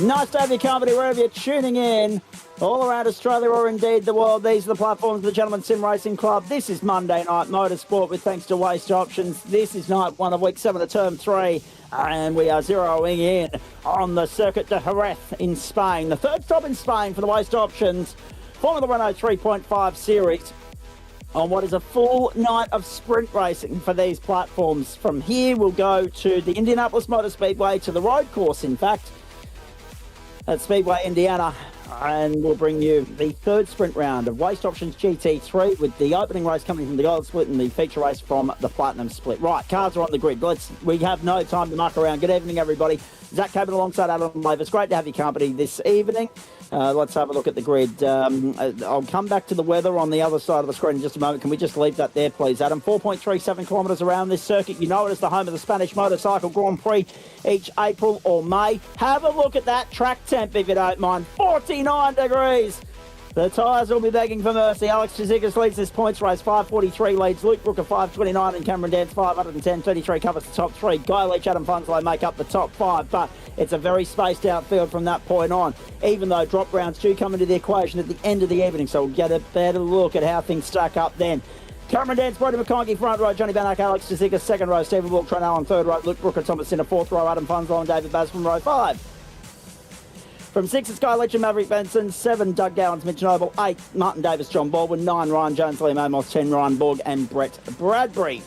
Nice to have your company wherever you're tuning in, all around Australia or indeed the world. These are the platforms of the Gentleman Sim Racing Club. This is Monday Night Motorsport with thanks to Waste Options. This is night 1 of week 7 of term 3, and we are zeroing in on the Circuit de Jerez in Spain. The third stop in Spain for the Waste Options, form of the Renault 3.5 series, on what is a full night of sprint racing for these platforms. From here, we'll go to the Indianapolis Motor Speedway, to the road course, in fact, at Speedway, Indiana, and we'll bring you the third sprint round of Waste Options GT3 with the opening race coming from the Gold Split and the feature race from the Platinum Split. Right, cars are on the grid. We have no time to muck around. Good evening, everybody. Zach Cabin alongside Adam Lavis. Great to have your company this evening. Let's have a look at the grid. I'll come back to the weather on the other side of the screen in just a moment. Can we just leave that there, please, Adam? 4.37 kilometres around this circuit. You know it is the home of the Spanish Motorcycle Grand Prix each April or May. Have a look at that track temp, if you don't mind. 49 degrees. The tyres will be begging for mercy. Alex Chizikas leads this points race. 5:43 leads Luke Brooker 5:29 and Cameron Dance 5:10.33 covers the top 3. Guy Leach, Adam Funslow make up the top 5, but it's a very spaced out field from that point on, even though drop rounds do come into the equation at the end of the evening, so we'll get a better look at how things stack up then. Cameron Dance, Brody McConkie front row, Johnny Bannock, Alex Chizikas second row, Stephen Wilk, Trent Allen third row, Luke Brooker, Thomas Sinner fourth row, Adam Funslow and David Baz from row 5. From 6, it's Guy Leach and Maverick Benson. 7, Doug Gowans, Mitch Noble. 8, Martin Davis, John Baldwin. 9, Ryan Jones, Liam Amos. 10, Ryan Borg and Brett Bradbury.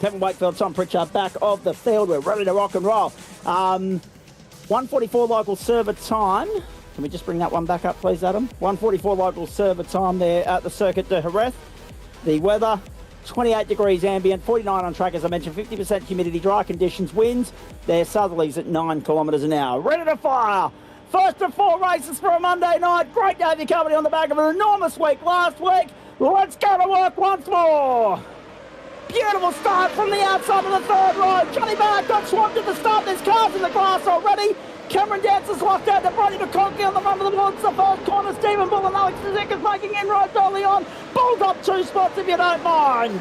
Kevin Wakefield, Tom Pritchard back of the field. We're ready to rock and roll. 1:44 local server time. Can we just bring that one back up, please, Adam? 1:44 local server time there at the Circuit de Jerez. The weather, 28 degrees ambient, 49 on track, as I mentioned, 50% humidity, dry conditions, winds. They're southerlies at 9 kilometres an hour. Ready to fire! First of 4 races for a Monday night. Great to have your company on the back of an enormous week last week. Let's go to work once more. Beautiful start from the outside of the third row. Johnny Barrett got swamped at the start. There's cars in the grass already. Cameron Dance is locked out to Brody McConkie on the run of the woods. The first corner, Stephen Bull and Alex Chizikas making inroads early on. Bull got 2 spots if you don't mind.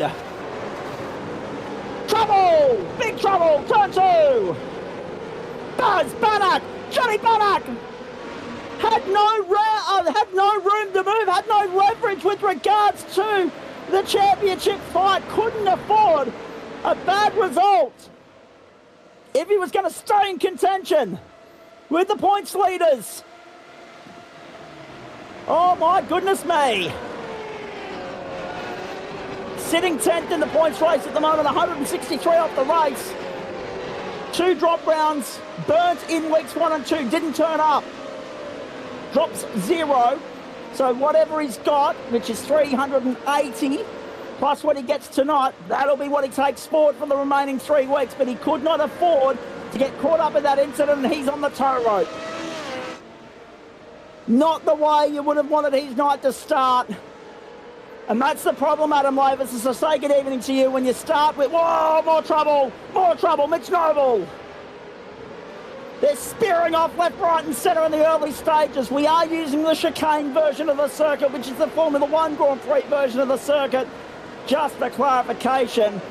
Trouble! Big trouble! Turn 2. Buzz Bannock! Johnny Bannock had no room to move, had no leverage with regards to the championship fight. Couldn't afford a bad result if he was going to stay in contention with the points leaders. Oh my goodness me. Sitting 10th in the points race at the moment, 163 off the race. 2 drop rounds burnt in weeks 1 and 2, didn't turn up. Drops 0. So whatever he's got, which is 380, plus what he gets tonight, that'll be what he takes forward for the remaining 3 weeks. But he could not afford to get caught up in that incident, and he's on the tow rope. Not the way you would have wanted his night to start. And that's the problem, Adam Lavis. So say good evening to you when you start with, whoa, more trouble, Mitch Noble. They're spearing off left, right and centre in the early stages. We are using the chicane version of the circuit, which is the Formula 1 Grand Prix version of the circuit. Just for clarification,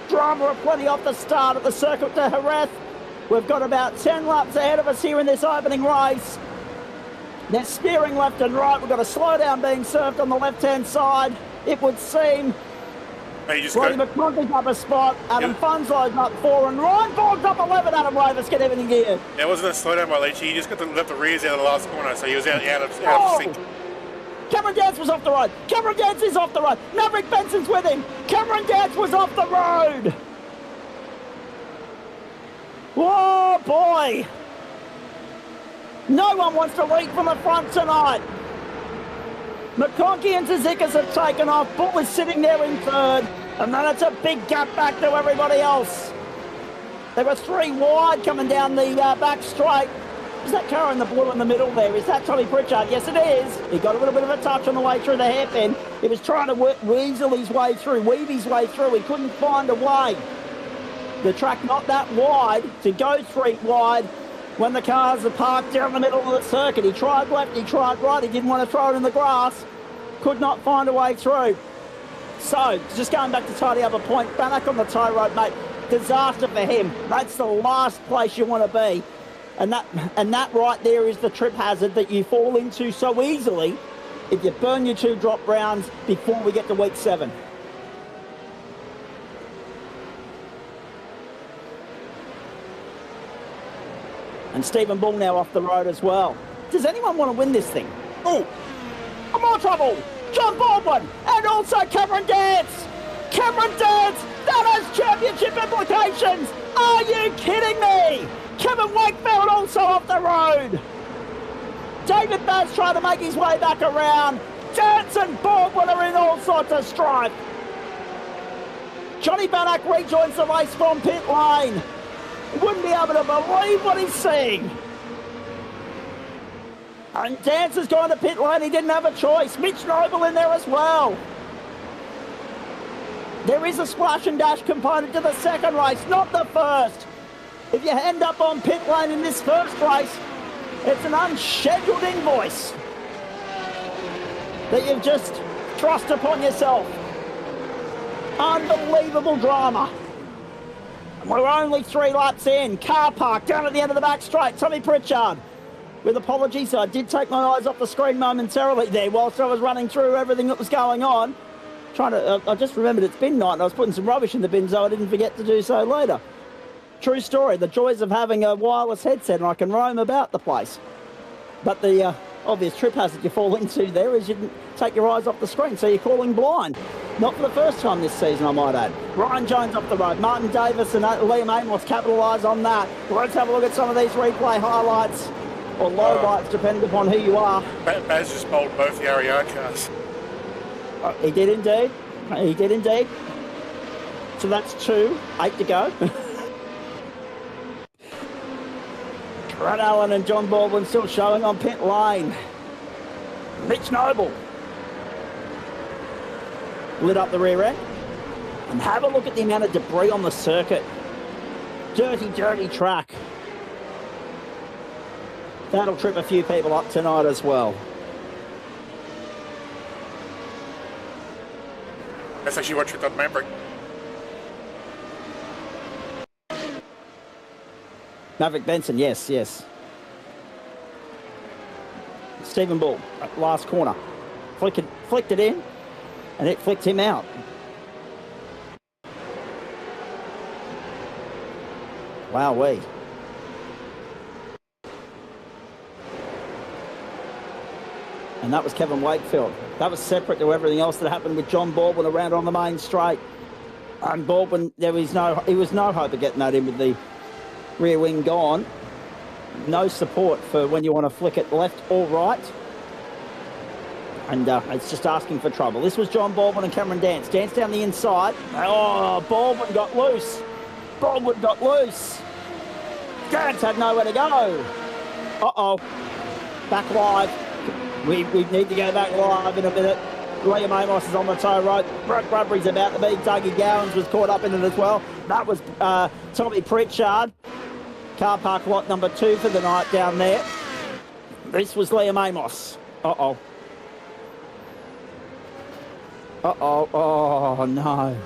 drama aplenty off the start at the Circuit de Jerez. We've got about 10 laps ahead of us here in this opening race. They're spearing left and right. We've got a slowdown being served on the left-hand side, it would seem. Hey, Roddy McConkie's up a spot, Adam Funslow's up 4, and Ryan Borg's up 11, Adam Lavis. Get everything here. That wasn't a slowdown by Leachy. He just got left the rears out of the last corner, so he was out of sync. Cameron Dance was off the road. Cameron Dance is off the road. Maverick Benson's with him. Cameron Dance was off the road. Whoa, boy. No one wants to lead from the front tonight. McConkie and Chizikas have taken off. Bull is sitting there in 3rd. And then it's a big gap back to everybody else. There were 3 wide coming down the back straight. Is that car in the blue in the middle there? Is that Tommy Pritchard? Yes, it is. He got a little bit of a touch on the way through the hairpin. He was trying to weasel his way through, weave his way through. He couldn't find a way. The track not that wide to go 3 wide when the cars are parked down the middle of the circuit. He tried left, he tried right. He didn't want to throw it in the grass. Could not find a way through. So, just going back to tidy up a point, Bannock on the tow rope, mate. Disaster for him. That's the last place you want to be. And that right there is the trip hazard that you fall into so easily if you burn your 2 drop rounds before we get to week 7. And Stephen Bull now off the road as well. Does anyone want to win this thing? Oh, more trouble. John Baldwin and also Cameron Dance. Cameron Dance, that has championship implications. Are you kidding me? Kevin Wakefield also off the road. David Bass trying to make his way back around. Dance and Baldwin are in all sorts of strife. Johnny Bannock rejoins the race from pit lane. Wouldn't be able to believe what he's seeing. And Dance has gone to pit lane. He didn't have a choice. Mitch Noble in there as well. There is a splash and dash component to the second race, not the first. If you end up on pit lane in this first race, it's an unscheduled invoice that you've just thrust upon yourself. Unbelievable drama. And we're only 3 laps in. Car park down at the end of the back straight. Tommy Pritchard. With apologies, I did take my eyes off the screen momentarily there whilst I was running through everything that was going on. I just remembered it's bin night and I was putting some rubbish in the bin so I didn't forget to do so later. True story, the joys of having a wireless headset and I can roam about the place. But the obvious trip hazard you fall into there is you didn't take your eyes off the screen, so you're calling blind. Not for the first time this season, I might add. Ryan Jones off the road. Martin Davis and Liam Amos capitalise on that. Let's have a look at some of these replay highlights. Or low lights, depending upon who you are. Baz just bowled both the RER cars. He did indeed. He did indeed. So that's 2. 8 to go. Brad Allen and John Baldwin still showing on pit lane. Mitch Noble lit up the rear end. And have a look at the amount of debris on the circuit. Dirty, dirty track. That'll trip a few people up tonight as well. That's actually what tripped up Maverick. Maverick Benson, yes. Stephen Bull, last corner. Flicked it in, and it flicked him out. Wowee. And that was Kevin Wakefield. That was separate to everything else that happened with John Baldwin around on the main straight. And Baldwin, he was no hope of getting that in with the rear wing gone. No support for when you want to flick it left or right. And it's just asking for trouble. This was John Baldwin and Cameron Dance. Dance down the inside. Oh, Baldwin got loose. Dance had nowhere to go. Uh-oh. Back live. We need to go back live in a minute. Liam Amos is on the tow rope. Brooke Bradbury's about to be. Dougie Gowans was caught up in it as well. That was Tommy Pritchard. Car park lot number 2 for the night down there. This was Liam Amos. Uh-oh. Oh, no.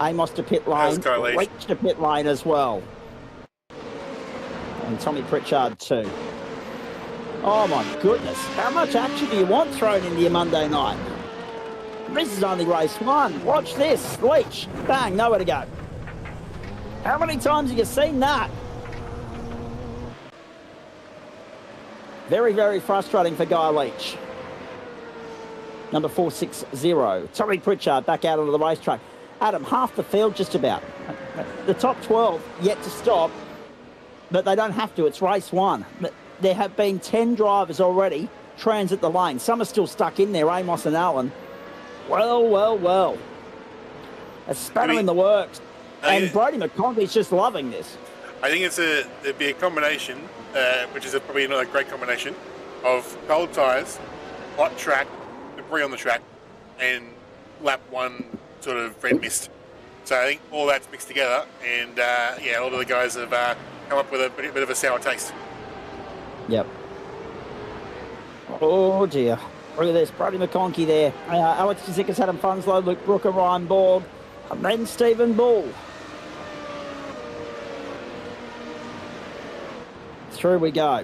Amos to pit lane. Reach to pit lane as well. And Tommy Pritchard too. Oh my goodness, how much action do you want thrown into your Monday night? This is only race 1. Watch this, Leach, bang, nowhere to go. How many times have you seen that? Very, very frustrating for Guy Leach. Number 460, Tommy Pritchard back out onto the racetrack. Adam, half the field just about. The top 12 yet to stop, but they don't have to, it's race 1. There have been 10 drivers already transit the lane. Some are still stuck in there, Amos and Allen. Well. A spanner in the works. And Brodie McConkey's just loving this. I think it'd be a combination, which is probably another great combination, of cold tyres, hot track, debris on the track, and lap 1 sort of red mist. So I think all that's mixed together, and a lot of the guys have come up with a bit of a sour taste. Yep. Oh dear. Look at this, Brodie McConkey there. Alex Kazikas, Adam Funslow, Luke Brooker, Ryan Borg, and then Stephen Bull. Through we go.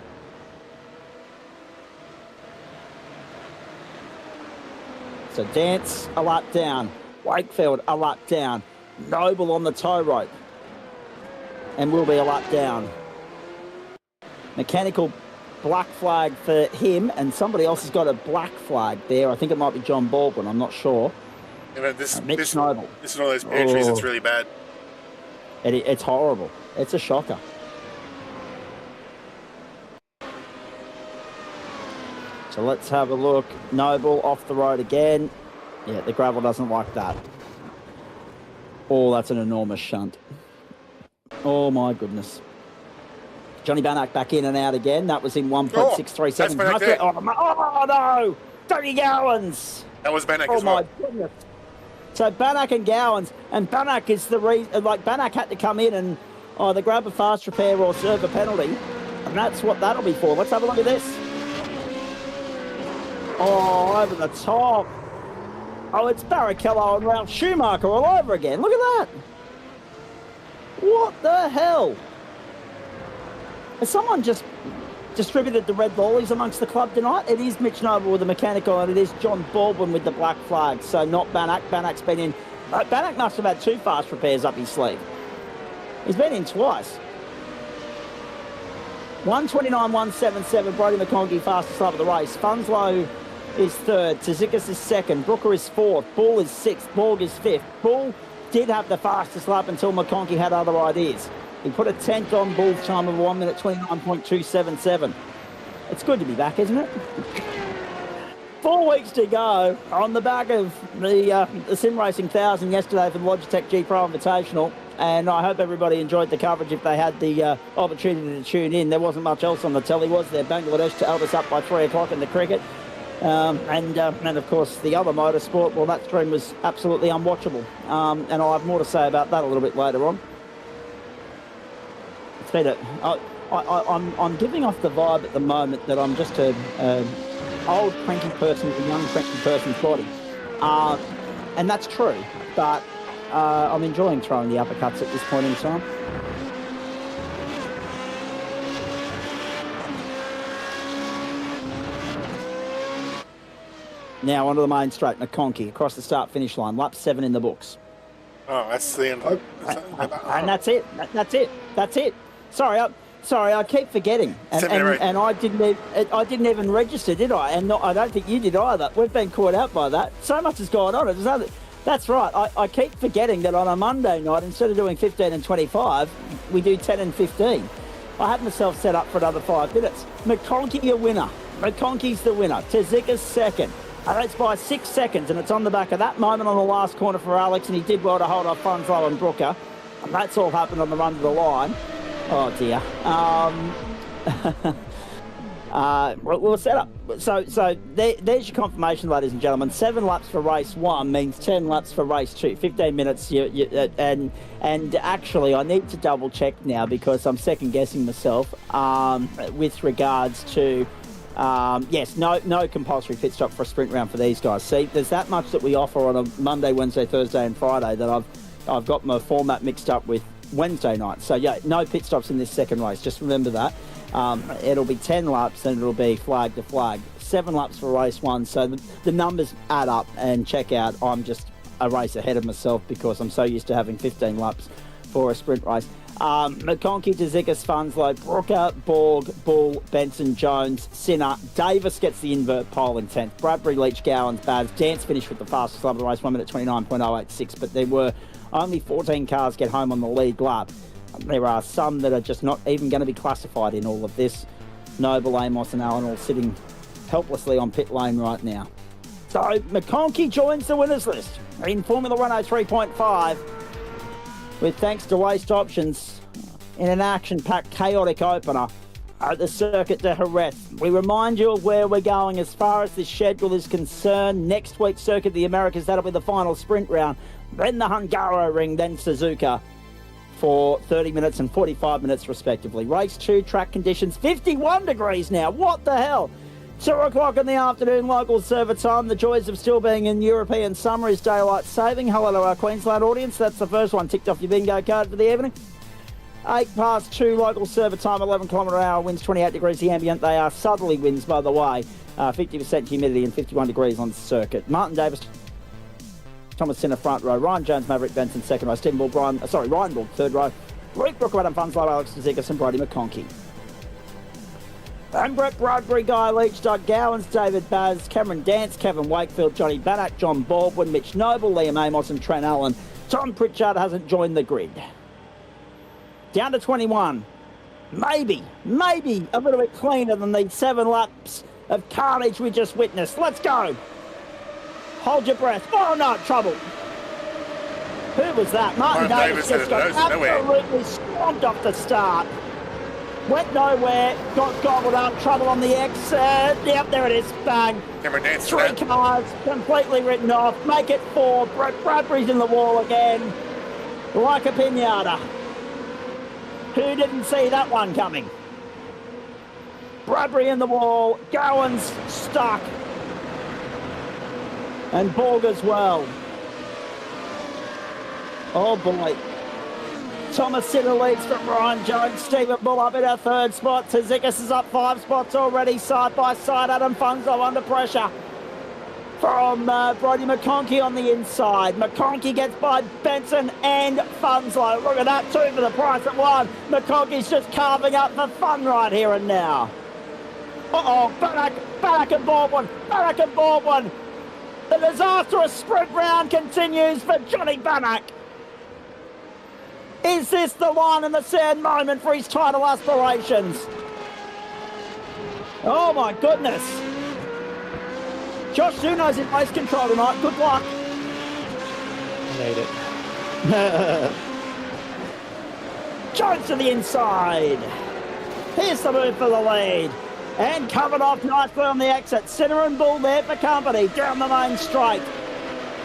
So Dance a lap down. Wakefield a lap down. Noble on the tow rope. And will be a lap down. Mechanical black flag for him, and somebody else has got a black flag there. I think it might be John Baldwin. I'm not sure. Yeah, this Noble. This is one of those pantries that's really bad. It's horrible. It's a shocker. So let's have a look. Noble off the road again. Yeah, the gravel doesn't like that. Oh, that's an enormous shunt. Oh, my goodness. Johnny Bannock back in and out again. That was in 1.637. Oh, no! Tony Gowans! That was Bannock Oh, as well. my goodness. So Bannock and Gowans. And Bannock is the reason... Like, Bannock had to come in and either grab a fast repair or serve a penalty. And that's what that'll be for. Let's have a look at this. Oh, over the top. Oh, it's Barrichello and Ralph Schumacher all over again. Look at that. What the hell? Has someone just distributed the red lollies amongst the club tonight? It is Mitch Noble with the mechanical, and it is John Baldwin with the black flag. So not Bannock. Bannock's been in. Bannock must have had 2 fast repairs up his sleeve. He's been in twice. 1:29.177. Brody McConkie fastest lap of the race. Funslow is 3rd. Tzoukas is 2nd. Brooker is 4th. Bull is 6th. Borg is 5th. Bull did have the fastest lap until McConkie had other ideas. He put a 10th on Bull's time of 1:29.277. It's good to be back, isn't it? 4 weeks to go on the back of the Sim Racing 1000 yesterday for the Logitech G Pro Invitational. And I hope everybody enjoyed the coverage if they had the opportunity to tune in. There wasn't much else on the telly, was there? Bangladesh to held us up by 3 o'clock in the cricket. And of course, the other motorsport, well, that stream was absolutely unwatchable. And I'll have more to say about that a little bit later on. It's been I'm giving off the vibe at the moment that I'm just a old cranky person with a young cranky person's body. And that's true, but I'm enjoying throwing the uppercuts at this point in time. Now onto the main straight, McConkie across the start-finish line, lap 7 in the books. Oh, that's the end. And that's it. That's it. Sorry, I keep forgetting, and I didn't even register, did I? And I don't think you did either. We've been caught out by that. So much has gone on. That's right. I keep forgetting that on a Monday night, instead of doing 15 and 25, we do 10 and 15. I had myself set up for another 5 minutes. McConkie a winner. McConkie's the winner. Tzoukas 2nd. It's by 6 seconds, and it's on the back of that moment on the last corner for Alex, and he did well to hold off Funslow and Brooker. And that's all happened on the run to the line. Oh, dear. We'll set up. So there's your confirmation, ladies and gentlemen. 7 laps for race 1 means 10 laps for race 2. 15 minutes. And actually, I need to double check now because I'm second guessing myself with regards to. Yes, no compulsory pit stop for a sprint round for these guys. See, there's that much that we offer on a Monday, Wednesday, Thursday and Friday that I've got my format mixed up with Wednesday night. So, yeah, no pit stops in this second race. Just remember that. It'll be 10 laps and it'll be flag to flag. 7 laps for race 1. So the numbers add up, and check out, I'm just a race ahead of myself because I'm so used to having 15 laps for a sprint race. McConkie, Tzoukas, Funslow, Brooker, Borg, Bull, Benson, Jones, Sinner. Davis gets the invert pole in 10th. Bradbury, Leach, Gowans, Baz. Dance finished with the fastest lap of the race, 1:29.086, but there were only 14 cars get home on the lead lap. There are some that are just not even going to be classified in all of this. Noble, Amos and Allen all sitting helplessly on pit lane right now. So McConkie joins the winners list in Formula Renault 3.5. with thanks to Waste Options in an action-packed, chaotic opener at the Circuit de Jerez. We remind you of where we're going as far as this schedule is concerned. Next week's Circuit of the Americas, that'll be the final sprint round. Then the Hungaroring, then Suzuka for 30 minutes and 45 minutes respectively. Race 2, track conditions, 51 degrees now. What the hell? 2 o'clock in the afternoon, local server time. The joys of still being in European summer is daylight saving. Hello to our Queensland audience. That's the first one ticked off your bingo card for the evening. 2 local server time, 11 kilometre hour, winds 28 degrees the ambient. They are southerly winds, by the way. 50% humidity and 51 degrees on circuit. Martin Davis, Thomas Sinner front row, Ryan Jones, Maverick Benson second row, Stephen Bull, Ryan Bull third row, Luke Brooker, Adam Funslow, Alex Zikas and Brody McConkey. And Brett Bradbury, Guy Leach, Doug Gowans, David Baz, Cameron Dance, Kevin Wakefield, Johnny Bannock, John Baldwin, Mitch Noble, Liam Amos and Trent Allen. Tom Pritchard hasn't joined the grid. Down to 21. Maybe a little bit cleaner than the 7 laps of carnage we just witnessed. Let's go. Hold your breath. Oh no, trouble. Who was that? Martin Davis just got absolutely swamped off the start. Went nowhere, got gobbled up, trouble on the exit. Yep, there it is, bang. 3 cars, completely written off. Make it 4. Brett Bradbury's in the wall again, like a pinata. Who didn't see that one coming? Bradbury in the wall, Gowans stuck. And Borg as well. Oh boy. Thomas Sinner leads from Ryan Jones. Stephen Bull up in our 3rd spot. Tzidakis is up 5 spots already, side by side. Adam Funzo under pressure from Brody McConkey on the inside. McConkey gets by Benson and Funslow. Look at that, 2 for the price of 1. McConkey's just carving up the fun right here and now. Uh-oh, Bannock and Baldwin. The disastrous sprint round continues for Johnny Bannock. Is this the one and the sad moment for his title aspirations? Oh my goodness. Josh Zuno's in race control tonight. Good luck. Made it. Jones to the inside. Here's the move for the lead. And covered off nicely on the exit. Sinner and Bull there for company. Down the main straight.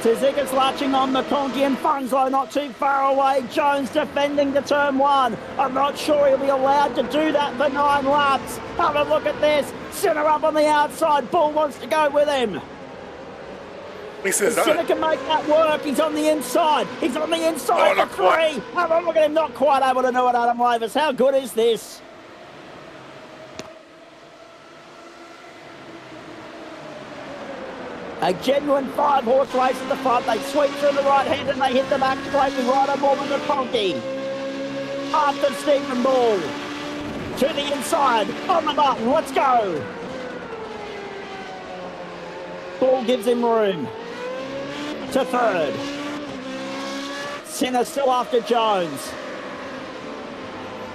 Tzidakis latching on McConkey and Funslow not too far away. Jones defending to turn 1. I'm not sure he'll be allowed to do that for 9 laps. Have a look at this. Sinner up on the outside. Bull wants to go with him. Sinner can make that work. He's on the inside. He's on the inside for 3. Have a look at him. Not quite able to do it, Adam Lavis. How good is this? A genuine 5-horse race at the front. They sweep through the right hand and they hit the back straight with Ryder Bull and McConkey. After Stephen Bull. To the inside. On the button. Let's go. Bull gives him room. To 3rd. Sinner still after Jones.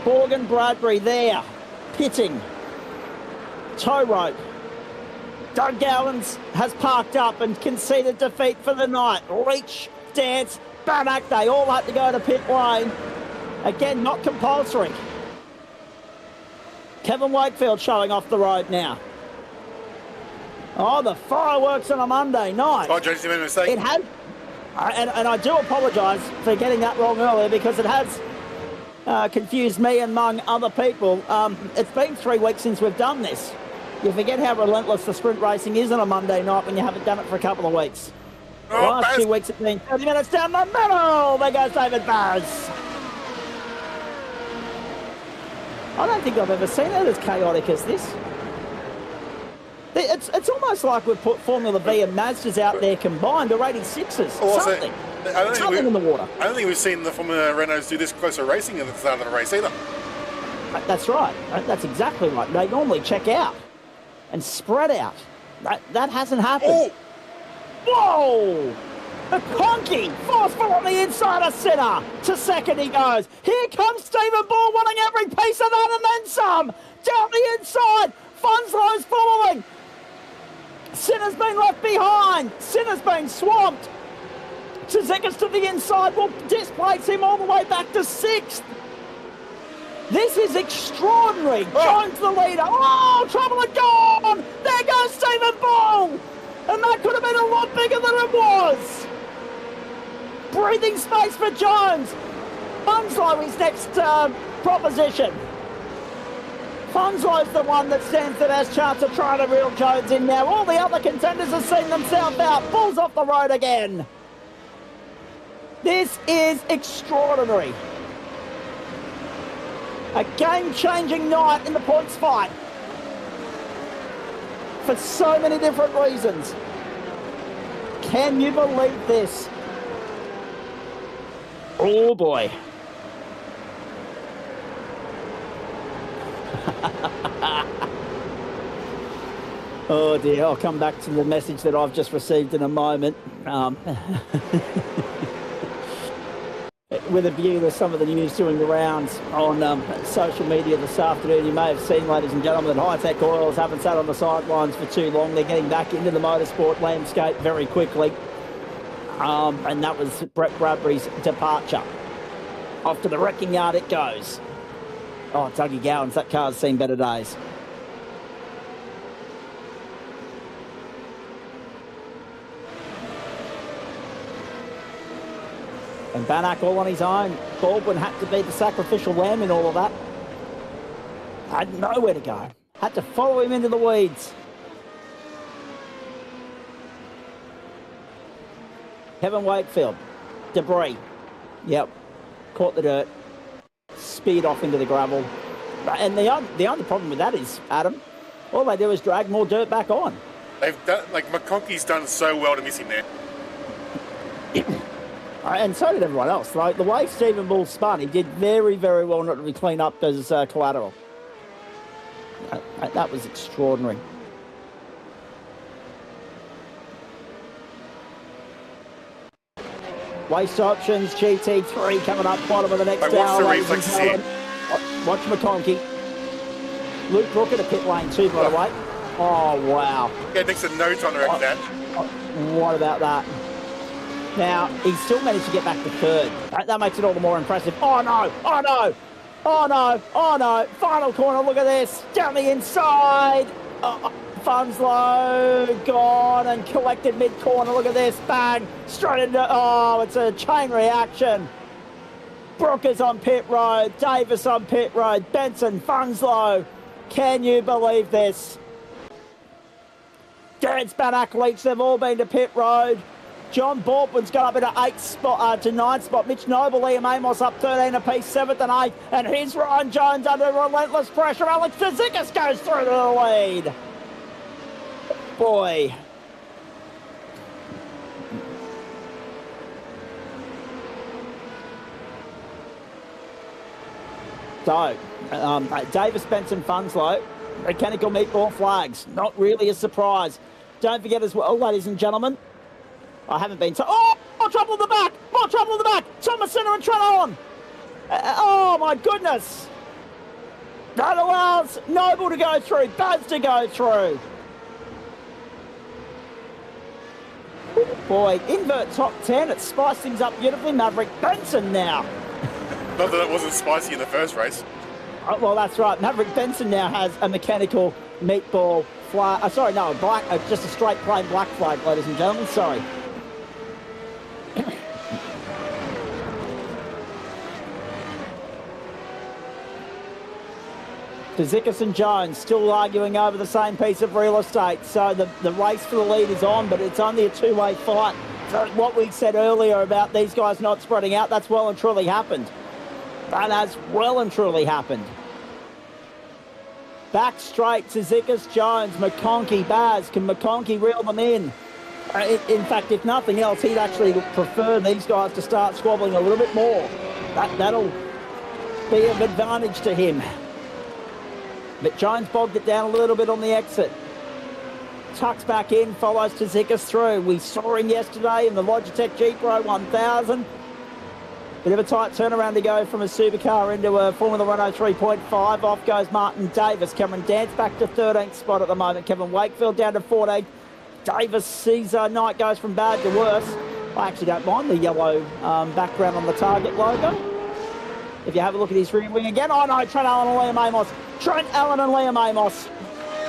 Borg and Bradbury there. Pitting. Tow rope. Doug Gowans has parked up and conceded defeat for the night. Leach, Dance, Bannock, they all had to go to pit lane. Again, not compulsory. Kevin Wakefield showing off the road now. Oh, the fireworks on a Monday night. Oh, Jones, you made a mistake. It has, and I do apologise for getting that wrong earlier because it has confused me among other people. It's been 3 weeks since we've done this. You forget how relentless the sprint racing is on a Monday night when you haven't done it for a couple of weeks. The last 2 weeks have been 30 minutes down the middle. There goes David Baz. I don't think I've ever seen it as chaotic as this. It's almost like we've put Formula V and Mazdas out there combined, or 86s. Something. Something in the water. I don't think we've seen the Formula Renaults do this closer racing at the start of the race either. That's right. That's exactly right. They normally check out and spread out. That hasn't happened. Oh. Whoa! McConkey, forceful on the inside of Sinner. To 2nd he goes. Here comes Stephen Bull wanting every piece of that and then some. Down the inside. Funslow's following. Sinner's been left behind. Sinner's been swamped. Tzidakis to the inside will displace him all the way back to 6th. This is extraordinary. Jones the leader. Oh, trouble and gone. There goes Stephen Bull. And that could have been a lot bigger than it was. Breathing space for Jones. Funslow is next proposition. Funslow's the one that stands the best chance of trying to reel Jones in now. All the other contenders have seen themselves out. Bull's off the road again. This is extraordinary. A game-changing night in the points fight. For so many different reasons. Can you believe this? Oh boy. Oh dear, I'll come back to the message that I've just received in a moment. With a view to some of the news doing the rounds on social media this afternoon, you may have seen, ladies and gentlemen, that High-Tech Oils haven't sat on the sidelines for too long. They're getting back into the motorsport landscape very quickly. And that was Brett Bradbury's departure. Off to the wrecking yard it goes. Oh, Dougie Gowans, that car's seen better days. And Banach all on his own. Baldwin had to be the sacrificial lamb in all of that. Had nowhere to go. Had to follow him into the weeds. Kevin Wakefield. Debris. Yep. Caught the dirt. Speared off into the gravel. And the only problem with that is, Adam, all they do is drag more dirt back on. They've done, like, McConkey's done so well to miss him there. And so did everyone else. Like, the way Stephen Bull spun, he did very, very well not to be cleaned up as collateral. That was extraordinary. Waste options, GT3 coming up bottom of the next hour. Watch the reflexes here. Watch McConkey. Luke Brook at a pit lane too, by the way. Oh, wow. Yeah, it takes a no time to wreck that. What about that? Now, he still managed to get back to third. That makes it all the more impressive. Oh, no! Oh, no! Oh, no! Oh, no! Final corner, look at this! Down the inside! Funslow gone and collected mid-corner. Look at this. Bang! Straight into... Oh, it's a chain reaction. Brook is on pit road. Davis on pit road. Benson, Funslow. Can you believe this? Dan Spanak Leach, they've all been to pit road. John Baldwin's got up into 9th spot. Mitch Noble, Liam Amos up 13 apiece, 7th and 8th. And here's Ryan Jones under relentless pressure. Alex Tzoukas goes through to the lead. Boy. So, Davis, Benson, Funslow, mechanical meatball flags. Not really a surprise. Don't forget as well, ladies and gentlemen, I haven't been so... Oh, more trouble in the back! More trouble in the back! Thomas Center and Trent Allen! Oh, my goodness! That allows Noble to go through, Buzz to go through. Boy, invert top 10. It spiced things up beautifully. Maverick Benson now. Not that it wasn't spicy in the first race. Oh, well, that's right. Maverick Benson now has a mechanical meatball flag. Sorry, no, a black, just a straight plain black flag, ladies and gentlemen. Sorry. Tzoukas and Jones still arguing over the same piece of real estate. So the race for the lead is on, but it's only a two-way fight. So what we said earlier about these guys not spreading out, that's well and truly happened. That has well and truly happened. Back straight, Tzoukas, Jones, McConkey, Baz. Can McConkey reel them in? In fact, if nothing else, he'd actually prefer these guys to start squabbling a little bit more. That'll be of advantage to him. But Jones bogged it down a little bit on the exit. Tucks back in, follows Tzoukas through. We saw him yesterday in the Logitech G Pro 1000. Bit of a tight turnaround to go from a supercar into a Formula Renault 3.5. Off goes Martin Davis. Cameron Dance back to 13th spot at the moment. Kevin Wakefield down to 14th. Davis sees night goes from bad to worse. I actually don't mind the yellow background on the Target logo. If you have a look at his rear wing again. Oh no, Trent Allen and Liam Amos. Trent Allen and Liam Amos.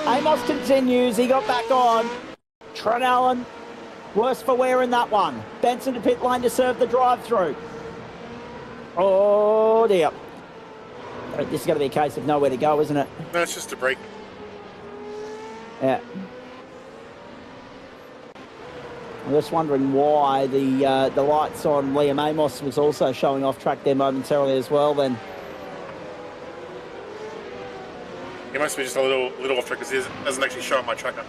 Amos continues. He got back on. Trent Allen, worse for wear in that one. Benson to pit lane to serve the drive-through. Oh dear. This is going to be a case of nowhere to go, isn't it? No, it's just a break. Yeah. I'm just wondering why the lights on Liam Amos was also showing off track there momentarily as well then. He must be just a little off track because it doesn't actually show on my tracker.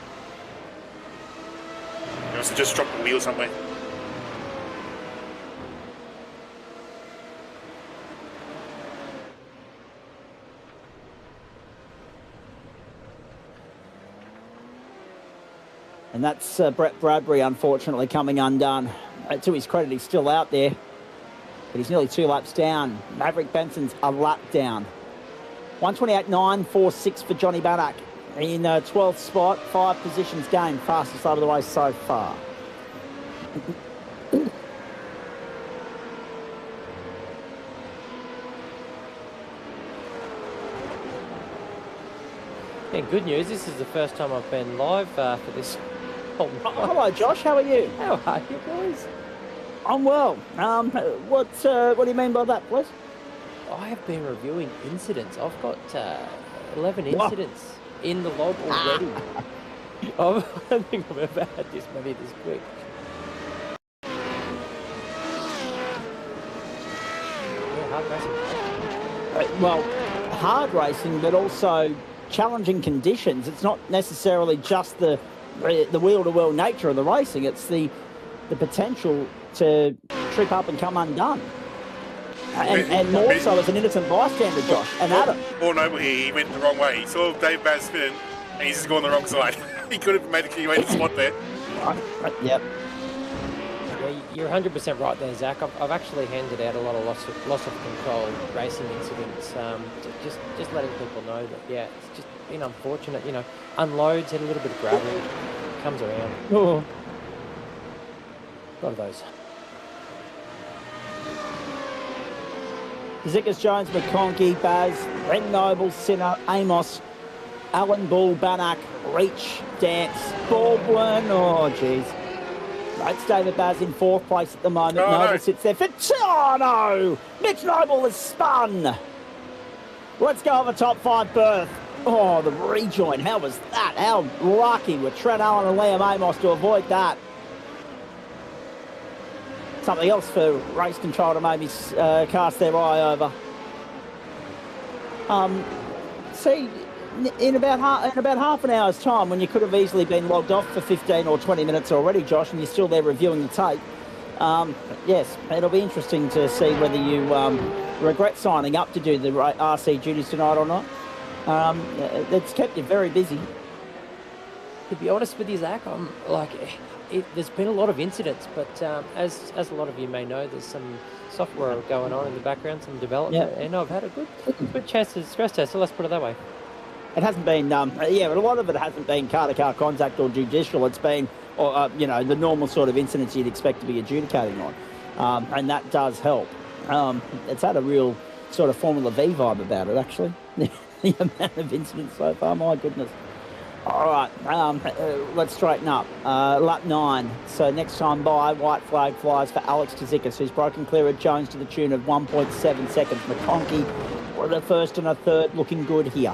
He must have just dropped the wheel somewhere. And that's Brett Bradbury, unfortunately, coming undone. To his credit, he's still out there, but he's nearly 2 laps down. Maverick Benson's a lap down. 128.946 for Johnny Bannock in 12th spot, 5 positions gained, fastest lap of the race so far. Yeah, good news. This is the first time I've been live for this. Oh, hello, Josh. How are you? How are you, boys? I'm well. What do you mean by that, please? I have been reviewing incidents. I've got 11 incidents in the log already. I don't think I've ever had this many this quick. Yeah, hard racing. Well, hard racing, but also challenging conditions. It's not necessarily just the wheel-to-wheel nature of the racing. It's the potential to trip up and come undone. And more so as an innocent bystander, Josh. And Adam. Poor Noble here, he went the wrong way. He saw Dave Baz spinning, and he's just gone the wrong side. He could have made a clear spot there. Yep. Yeah, you're 100% right there, Zach. I've actually handed out a lot of loss of control racing incidents. Just letting people know that, yeah, it's just been unfortunate. You know, unloads, hit a little bit of gravel, comes around. Oh. A lot of those. Zickers, Jones, McConkey, Baz, Ren Noble, Sinner, Amos, Alan Bull, Bannock, Reach, Dance, Baldwin. Oh, jeez. It's David Baz in 4th place at the moment. Oh, Noble no. sits there for... Oh, no! Mitch Noble has spun. Let's go over top 5 berth. Oh, the rejoin. How was that? How lucky were Trent Allen and Liam Amos to avoid that? Something else for race control to maybe cast their eye over. See, in about half an hour's time, when you could have easily been logged off for 15 or 20 minutes already, Josh, and you're still there reviewing the tape, yes, it'll be interesting to see whether you regret signing up to do the RC duties tonight or not. It's kept you very busy. To be honest with you, Zach, I'm like... there's been a lot of incidents, but as a lot of you may know, there's some software going on in the background, some development, and I've had a good chance to stress test, so let's put it that way. It hasn't been, but a lot of it hasn't been car-to-car contact or judicial. It's been, the normal sort of incidents you'd expect to be adjudicating on, and that does help. It's had a real sort of Formula V vibe about it, actually. The amount of incidents so far, my goodness. All right, let's straighten up. Lap 9. So next time by, white flag flies for Alex Tzikis, who's broken clear of Jones to the tune of 1.7 seconds. McConkey with a 1st and a 3rd, looking good here.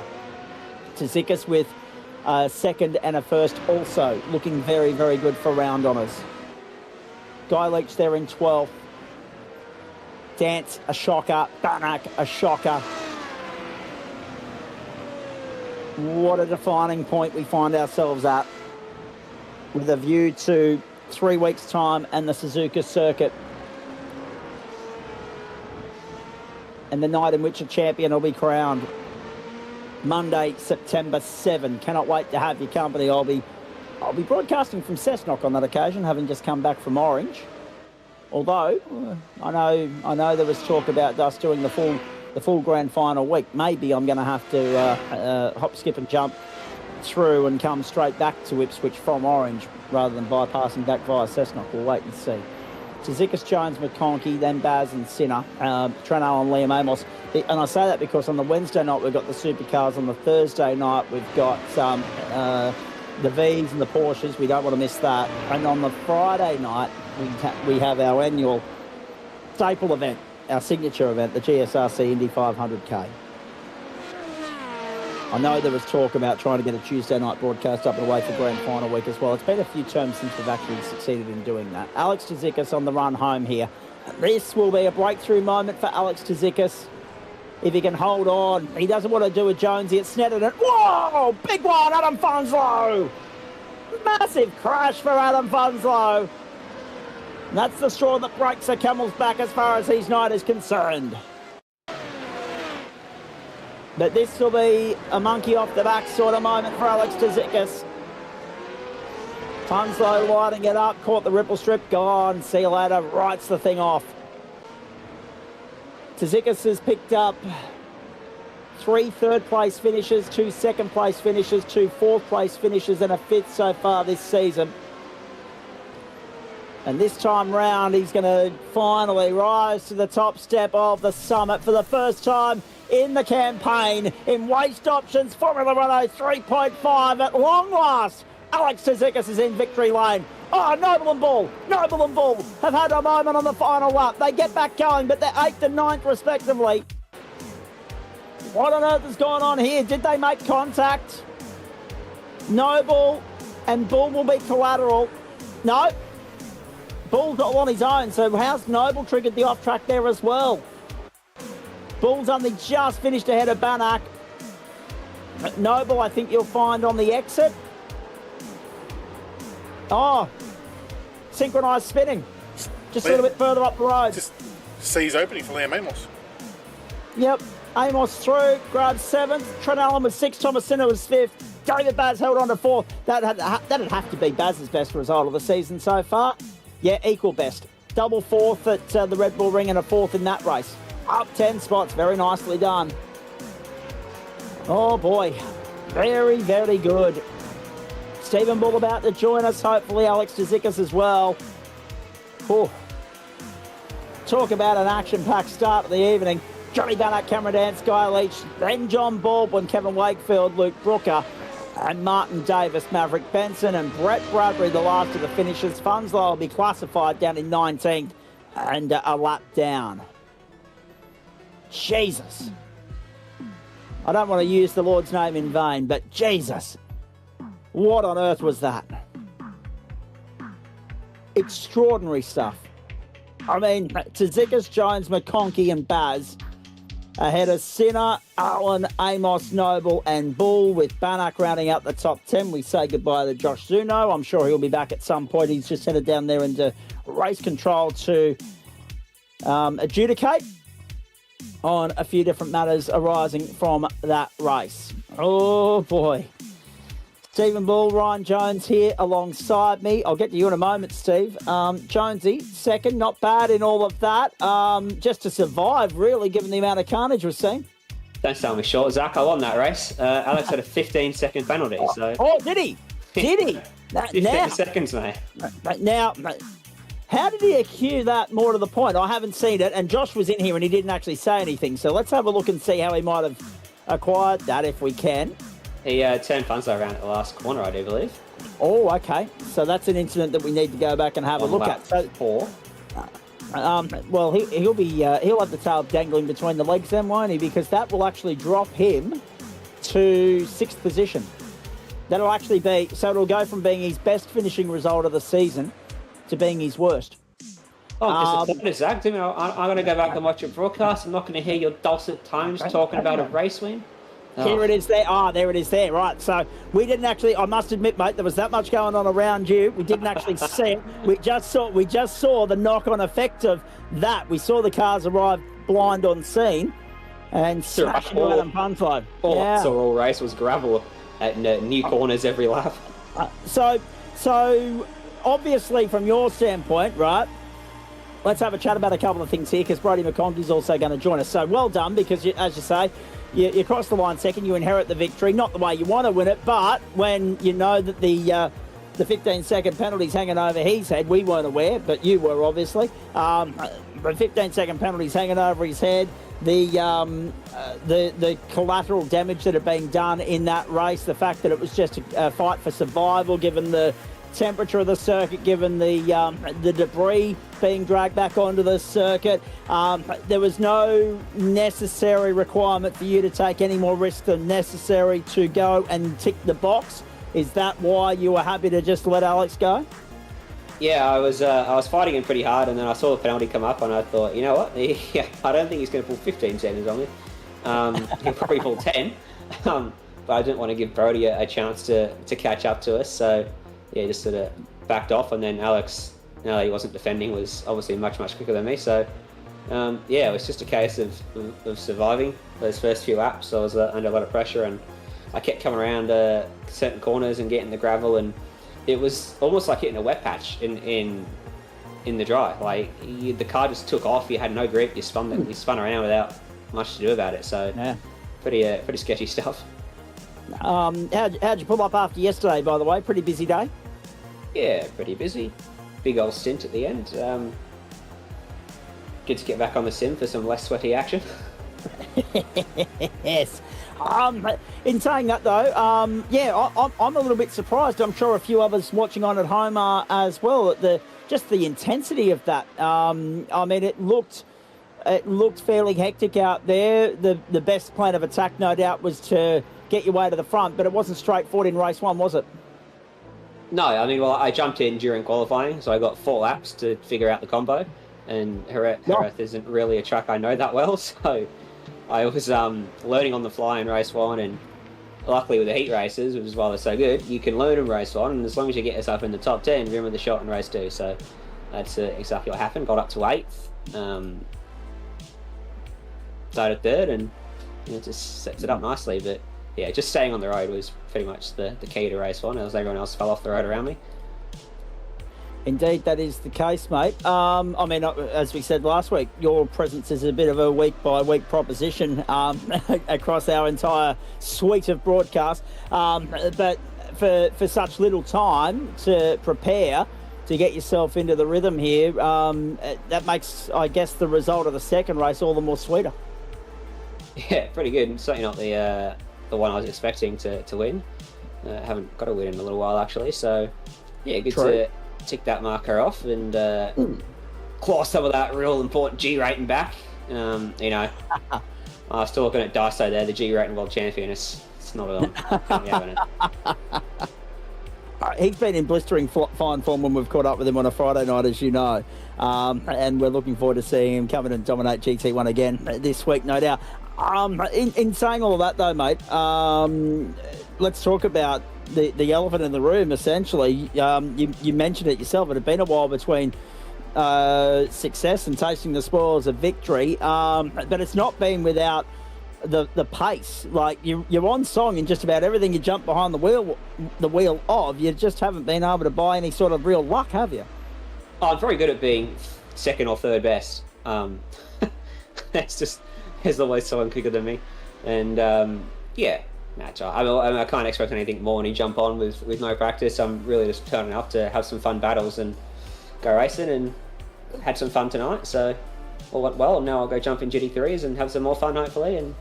Tzikis with a 2nd and a 1st, also looking very, very good for round honours. Guy Leach there in 12th. Dance, a shocker. Bannock, a shocker. What a defining point we find ourselves at, with a view to 3 weeks' time and the Suzuka circuit, and the night in which a champion will be crowned. Monday, September 7. Cannot wait to have your company. I'll be broadcasting from Cessnock on that occasion, having just come back from Orange. Although I know there was talk about us doing the full grand final week. Maybe I'm going to have to hop, skip and jump through and come straight back to Ipswich from Orange rather than bypassing back via Cessnock. We'll wait and see. Tzikis, Jones, McConkey, then Baz and Sinner, Trent Allen, Liam Amos. And I say that because on the Wednesday night we've got the supercars. On the Thursday night we've got the Vs and the Porsches. We don't want to miss that. And on the Friday night we have our annual staple event, our signature event, the GSRC Indy 500K. I know there was talk about trying to get a Tuesday night broadcast up and away for grand final week as well. It's been a few terms since we've actually succeeded in doing that. Alex Tzikis on the run home here. This will be a breakthrough moment for Alex Tzikis. if he can hold on. He doesn't want to do a Jonesy at Snedden. Whoa! Big one, Adam Funslow! Massive crash for Adam Funslow. And that's the straw that breaks the camel's back as far as his night is concerned. But this will be a monkey off the back sort of moment for Alex Tzikis. Funslow lighting it up, caught the ripple strip, gone, see you later, writes the thing off. Tzikis has picked up 3 third-place finishes, 2 second-place finishes, 2 fourth-place finishes, and a 5th so far this season. And this time round, he's going to finally rise to the top step of the summit for the first time in the campaign in Waste Options Formula Renault 3.5 at long last. Alex Tzikis is in victory lane. Oh, Noble and Bull have had a moment on the final lap. They get back going, but they're 8th and 9th respectively. What on earth has gone on here? Did they make contact? Noble and Bull will be collateral. No. Bull's got on his own, so how's Noble triggered the off-track there as well? Bull's only just finished ahead of Banach. Noble, I think you'll find on the exit. Oh, synchronised spinning. Just a little bit further up the road. Just sees opening for Liam Amos. Yep, Amos through, grabs 7th. Trent Allen was 6th, Thomas Sinner was 5th. David Baz held on to 4th. That'd have to be Baz's best result of the season so far. Yeah, equal best. Double 4th at the Red Bull Ring and a 4th in that race. Up 10 spots, very nicely done. Oh boy, very, very good. Stephen Bull about to join us, hopefully Alex Tzikis as well. Whew. Talk about an action-packed start of the evening. Johnny Bannock, Cameron Dance, Guy Leach, then John Baldwin, Kevin Wakefield, Luke Brooker, and Martin Davis, Maverick Benson, and Brett Bradbury, the last of the finishers. Funslow will be classified down in 19th and a lap down. Jesus. I don't want to use the Lord's name in vain, but Jesus. What on earth was that? Extraordinary stuff. I mean, Tzikis, Jones, McConkey and Baz ahead of Sinner, Allen, Amos, Noble and Bull, with Bannock rounding out the top 10. We say goodbye to Josh Zuno. I'm sure he'll be back at some point. He's just headed down there into race control to adjudicate on a few different matters arising from that race. Oh boy. Stephen Bull, Ryan Jones here alongside me. I'll get to you in a moment, Steve. Jonesy, second, not bad in all of that. Just to survive, really, given the amount of carnage we've seen. Don't sell me short, Zach. I won that race. Alex had a 15-second penalty. So. Oh, did he? Did he? 15 seconds, mate. Now, how did he accrue that more to the point? I haven't seen it, and Josh was in here and he didn't actually say anything. So let's have a look and see how he might have acquired that, if we can. He turned Funslow around at the last corner, I do believe. Oh, okay. So that's an incident that we need to go back and have a look at. So, 4. Well, he'll have the tail dangling between the legs then, won't he? Because that will actually drop him to 6th position. That'll actually be, so it'll go from being his best finishing result of the season to being his worst. Oh, disappointed, Zach. I'm going to go back and watch your broadcast. I'm not going to hear your dulcet tones talking about a race win. Here it is there. There it is there. Right. So we didn't actually, I must admit, mate, there was that much going on around you. We didn't actually see it. We just saw the knock-on effect of that. We saw the cars arrive blind on scene and smashing Adam Funslow. All race was gravel at new corners every lap. So obviously from your standpoint, right, let's have a chat about a couple of things here, because Brody McConkey's also going to join us. So well done, because as you say, you cross the line second, you inherit the victory. Not the way you want to win it, but when you know that the 15-second penalty's hanging over his head, we weren't aware, but you were obviously. The 15-second penalty's hanging over his head. The collateral damage that had been done in that race, the fact that it was just a fight for survival, given the temperature of the circuit, given the debris being dragged back onto the circuit. There was no necessary requirement for you to take any more risk than necessary to go and tick the box. Is that why you were happy to just let Alex go? Yeah, I was fighting him pretty hard, and then I saw the penalty come up, and I thought, you know what? I don't think he's going to pull 15 seconds on me. He'll probably pull 10. But I didn't want to give Brody a chance to catch up to us. So, yeah, just sort of backed off. And then Alex, now that he wasn't defending, was obviously much quicker than me. So, yeah, it was just a case of surviving those first few laps. I was under a lot of pressure, and I kept coming around certain corners and getting the gravel, and it was almost like hitting a wet patch in the dry. Like, the car just took off. You had no grip. You spun around without much to do about it. So, yeah, pretty sketchy stuff. How'd you pull up after yesterday, by the way? Pretty busy day? Yeah, pretty busy. Big old stint at the end. Good to get back on the sim for some less sweaty action. Yes. In saying that, though, yeah, I'm a little bit surprised. I'm sure a few others watching on at home are as well. At the intensity of that. I mean, it looked fairly hectic out there. The best plan of attack, no doubt, was to get your way to the front, but it wasn't straightforward in race one, was it? No, I mean, well, I jumped in during qualifying, so I got 4 laps to figure out the combo, and Jerez isn't really a track I know that well, so I was learning on the fly in race one, and luckily with the heat races, which is why they're so good, you can learn in race one, and as long as you get yourself in the top 10, you're in with the shot in race 2, so that's exactly what happened. Got up to 8th, started 3rd, and it just sets it up nicely, but yeah, just staying on the road was pretty much the key to race one, as everyone else fell off the road around me. Indeed, that is the case, mate. I mean, as we said last week, your presence is a bit of a week-by-week proposition across our entire suite of broadcasts. But for such little time to prepare to get yourself into the rhythm here, that makes, I guess, the result of the second race all the more sweeter. Yeah, pretty good. Certainly not the one I was expecting to win. Haven't got a win in a little while, actually. So, yeah, good to tick that marker off and claw some of that real important G rating back. You know, I was still looking at Daiso there, the G rating world champion. It's not on. He's been in blistering fine form when we've caught up with him on a Friday night, as you know. And we're looking forward to seeing him come in and dominate GT1 again this week, no doubt. In saying all of that, though, mate, let's talk about the elephant in the room, essentially. You mentioned it yourself. It had been a while between success and tasting the spoils of victory, but it's not been without the pace. Like, you're on song in just about everything you jump behind the wheel of. You just haven't been able to buy any sort of real luck, have you? Oh, I'm very good at being second or third best. That's just, there's always someone quicker than me, and yeah. I can't expect anything more when you jump on with no practice. I'm really just turning up to have some fun battles and go racing, and had some fun tonight. So all went well, and now I'll go jump in GT3s and have some more fun, hopefully. And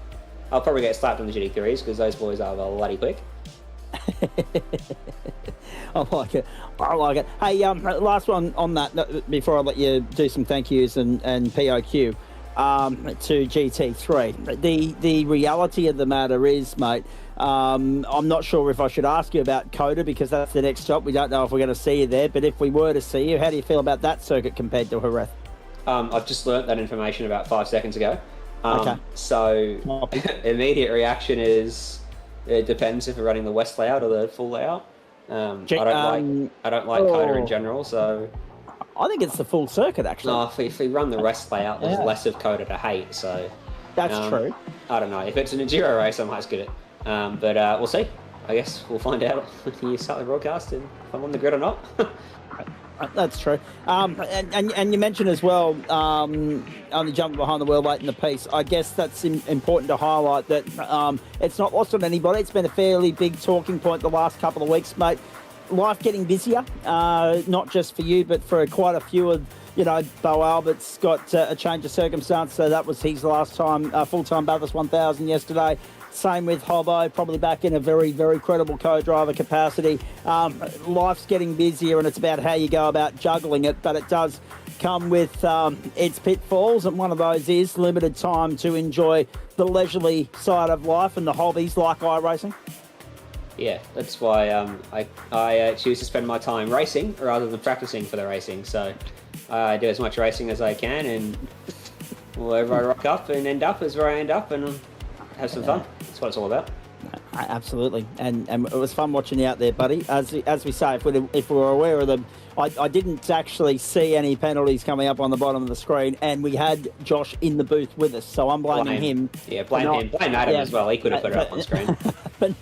I'll probably get slapped on the GT3s because those boys are bloody quick. I like it. Hey, last one on that before I let you do some thank yous and POQ. To GT3. The reality of the matter is, mate, I'm not sure if I should ask you about Coda because that's the next stop. We don't know if we're going to see you there, but if we were to see you, how do you feel about that circuit compared to Jerez? I've just learnt that information about 5 seconds ago. Okay. So immediate reaction is it depends if we're running the West layout or the full layout. I don't like Coda in general, so I think it's the full circuit, actually. No, if we run the West layout, there's less of Coda to hate, so that's true. I don't know. If it's an enduro race, I might skid it. But we'll see. I guess we'll find out when you start the broadcast and if I'm on the grid or not. That's true. And you mentioned as well, only jumping behind the wheel late in the piece. I guess that's important to highlight that it's not lost on anybody. It's been a fairly big talking point the last couple of weeks, mate. Life getting busier, not just for you, but for quite a few of, Bo Albert's got a change of circumstance, so that was his last time, full-time Bathurst 1000 yesterday. Same with Hobbo, probably back in a very, very credible co-driver capacity. Life's getting busier, and it's about how you go about juggling it, but it does come with its pitfalls, and one of those is limited time to enjoy the leisurely side of life and the hobbies like iRacing. Yeah, that's why I choose to spend my time racing rather than practicing for the racing. So I do as much racing as I can, and wherever I rock up and end up is where I end up, and have some fun. That's what it's all about. Absolutely, and it was fun watching you out there, buddy. As we say, if we were aware of them, I didn't actually see any penalties coming up on the bottom of the screen, and we had Josh in the booth with us, so I'm blaming him. Yeah, blame him. Blame Adam as well. He could have put it up on screen. for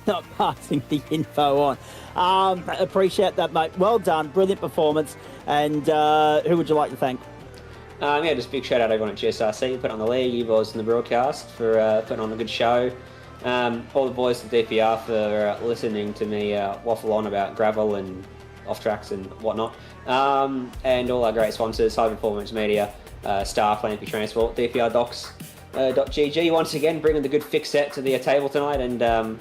not passing the info on. Appreciate that, mate. Well done, brilliant performance. And who would you like to thank? Yeah, just big shout out to everyone at GSRC, put on the league, you boys in the broadcast for putting on a good show. All the boys at DPR for listening to me waffle on about gravel and off tracks and whatnot. And all our great sponsors, High Performance Media, Star, Lampy Transport, DPR Docs, .gg, once again bringing the good fix set to the table tonight. And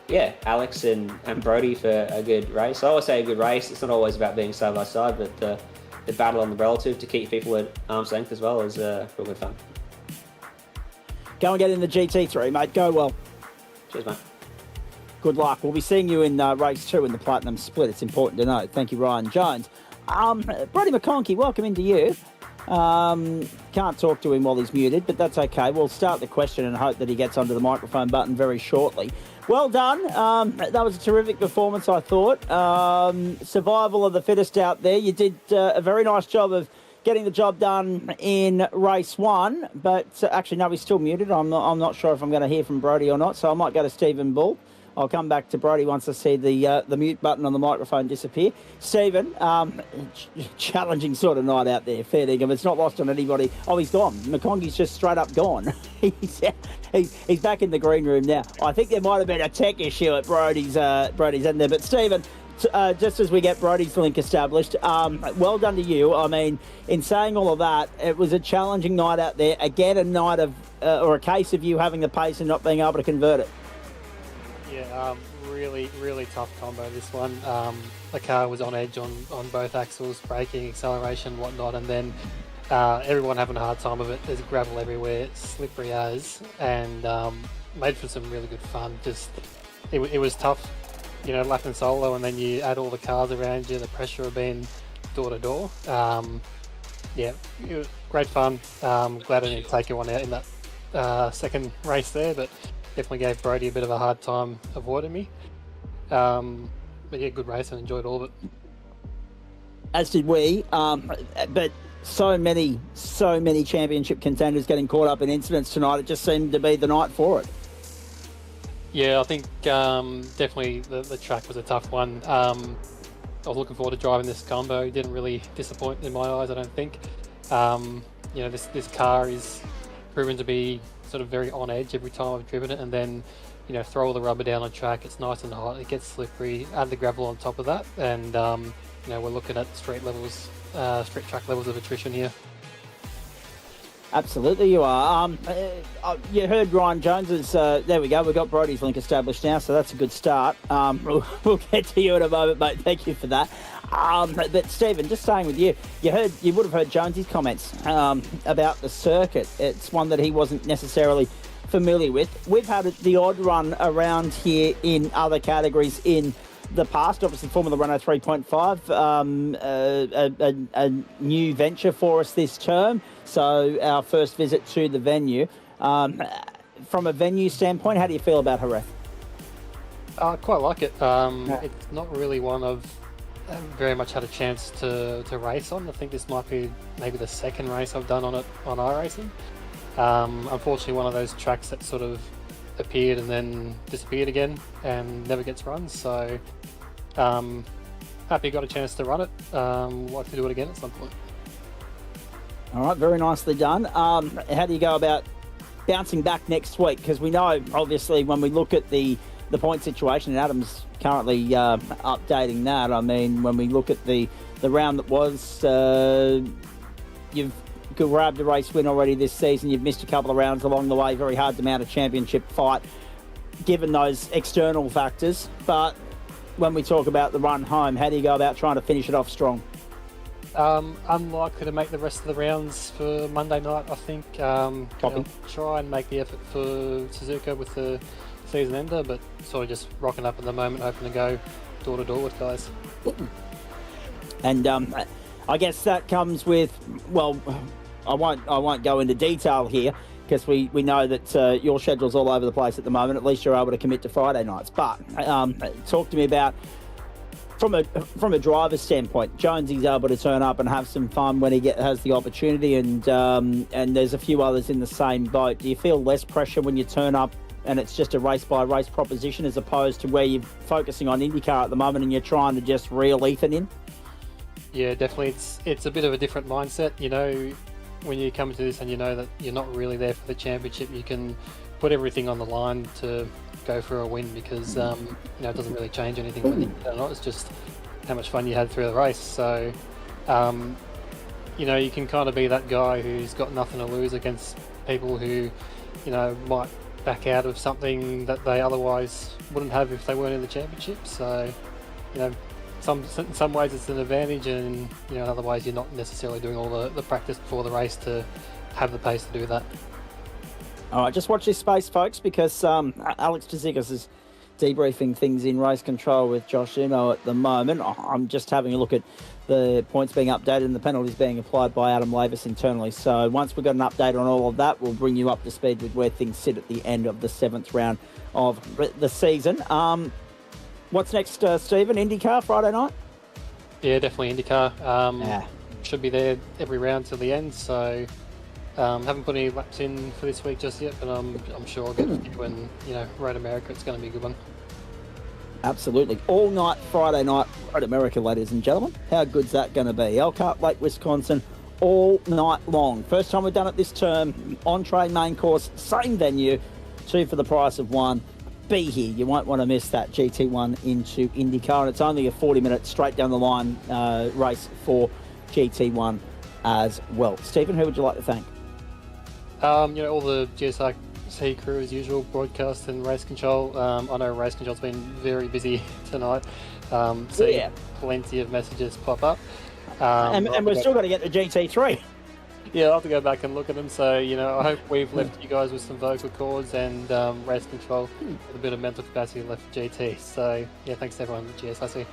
yeah, Alex and Brody for a good race. I always say a good race. It's not always about being side by side, but the battle on the relative to keep people at arm's length as well is real good fun. Go and get in the GT3, mate. Go well. Cheers, mate. Good luck. We'll be seeing you in race 2 in the Platinum Split. It's important to know. Thank you, Ryan Jones. Brody McConkie, welcome into you. Can't talk to him while he's muted, but that's okay. We'll start the question and hope that he gets onto the microphone button very shortly. Well done. That was a terrific performance, I thought. Survival of the fittest out there. You did a very nice job of getting the job done in race 1, but actually, no, he's still muted. I'm not sure if I'm going to hear from Brody or not, so I might go to Stephen Bull. I'll come back to Brody once I see the mute button on the microphone disappear. Stephen, challenging sort of night out there, fair dinkum. It's not lost on anybody. Oh, he's gone. McConkie's just straight up gone. he's back in the green room now. I think there might have been a tech issue at Brody's end there. But Stephen, just as we get Brody's link established, well done to you. I mean, in saying all of that, it was a challenging night out there. Again, a night of, or a case of you having the pace and not being able to convert it. Yeah, really, really tough combo, this one. The car was on edge on both axles, braking, acceleration, whatnot, and then everyone having a hard time of it. There's gravel everywhere, slippery as, and made for some really good fun. Just, it was tough, you know, lapping solo, and then you add all the cars around you, the pressure of being door to door. Yeah, it was great fun. Glad I didn't take one out in that second race there, but definitely gave Brody a bit of a hard time avoiding me. But yeah, good race and enjoyed all of it. As did we. But so many championship contenders getting caught up in incidents tonight. It just seemed to be the night for it. Yeah, I think definitely the track was a tough one. I was looking forward to driving this combo. It didn't really disappoint in my eyes, I don't think. You know, this car is proven to be sort of very on edge every time I've driven it, and then, you know, throw all the rubber down on track, it's nice and hot, it gets slippery, add the gravel on top of that, and you know, we're looking at straight track levels of attrition here. Absolutely you are. You heard Ryan Jones's, there we go, we've got Brody's link established now, so that's a good start. We'll get to you in a moment, mate, thank you for that. But Stephen, just staying with you, you would have heard Jonesy's comments about the circuit. It's one that he wasn't necessarily familiar with. We've had the odd run around here in other categories in the past. Obviously, Formula Renault 3.5, a new venture for us this term. So our first visit to the venue. From a venue standpoint, how do you feel about Jerez? I quite like it. It's not really one I've very much had a chance to race on. I think this might be maybe the second race I've done on it on iRacing. Unfortunately, one of those tracks that sort of appeared and then disappeared again and never gets run. So happy got a chance to run it. Like to do it again at some point. All right, very nicely done. How do you go about bouncing back next week? Because we know, obviously, when we look at the point situation, and Adam's currently updating that. I mean, when we look at the round that was, you've grabbed a race win already this season. You've missed a couple of rounds along the way. Very hard to mount a championship fight, given those external factors. But when we talk about the run home, how do you go about trying to finish it off strong? Unlikely to make the rest of the rounds for Monday night, I think. I'll try and make the effort for Suzuka with the season ender, but sort of just rocking up at the moment, hoping to go door to door with guys. And I guess that comes with, well, I won't go into detail here. because we know that your schedule's all over the place at the moment. At least you're able to commit to Friday nights. But talk to me about, from a driver's standpoint, Jonesy's able to turn up and have some fun when he has the opportunity, and there's a few others in the same boat. Do you feel less pressure when you turn up and it's just a race-by-race proposition, as opposed to where you're focusing on IndyCar at the moment and you're trying to just reel Ethan in? Yeah, definitely. It's a bit of a different mindset, you know. When you come into this and you know that you're not really there for the championship, you can put everything on the line to go for a win, because it doesn't really change anything whether you win or not. It's just how much fun you had through the race. So you can kind of be that guy who's got nothing to lose against people who might back out of something that they otherwise wouldn't have if they weren't in the championship. So in some ways it's an advantage, and in other ways you're not necessarily doing all the practice before the race to have the pace to do that. All right, just watch this space, folks, because Alex Tzikis is debriefing things in race control with Josh Umo at the moment. I'm just having a look at the points being updated and the penalties being applied by Adam Lavis internally. So once we've got an update on all of that, we'll bring you up to speed with where things sit at the end of the 7th round of the season. What's next, Stephen? IndyCar Friday night? Yeah, definitely IndyCar. Should be there every round till the end. So haven't put any laps in for this week just yet, but I'm sure I'll get a few. And Road America, it's going to be a good one. Absolutely. All night Friday night, Road America, ladies and gentlemen. How good's that going to be? Elkhart Lake, Wisconsin, all night long. First time we've done it this term. On-train main course, same venue, 2 for the price of 1. Be here. You won't want to miss that GT1 into IndyCar, and it's only a 40-minute straight down the line race for GT1 as well. Stephen, who would you like to thank? All the GSRC crew as usual, broadcast and race control. I know race control's been very busy tonight. Seeing plenty of messages pop up. And we've still got to get the GT3. Yeah, I'll have to go back and look at them. So, I hope we've left you guys with some vocal cords and race control with a bit of mental capacity left for GT. So, yeah, thanks to everyone at GSRC.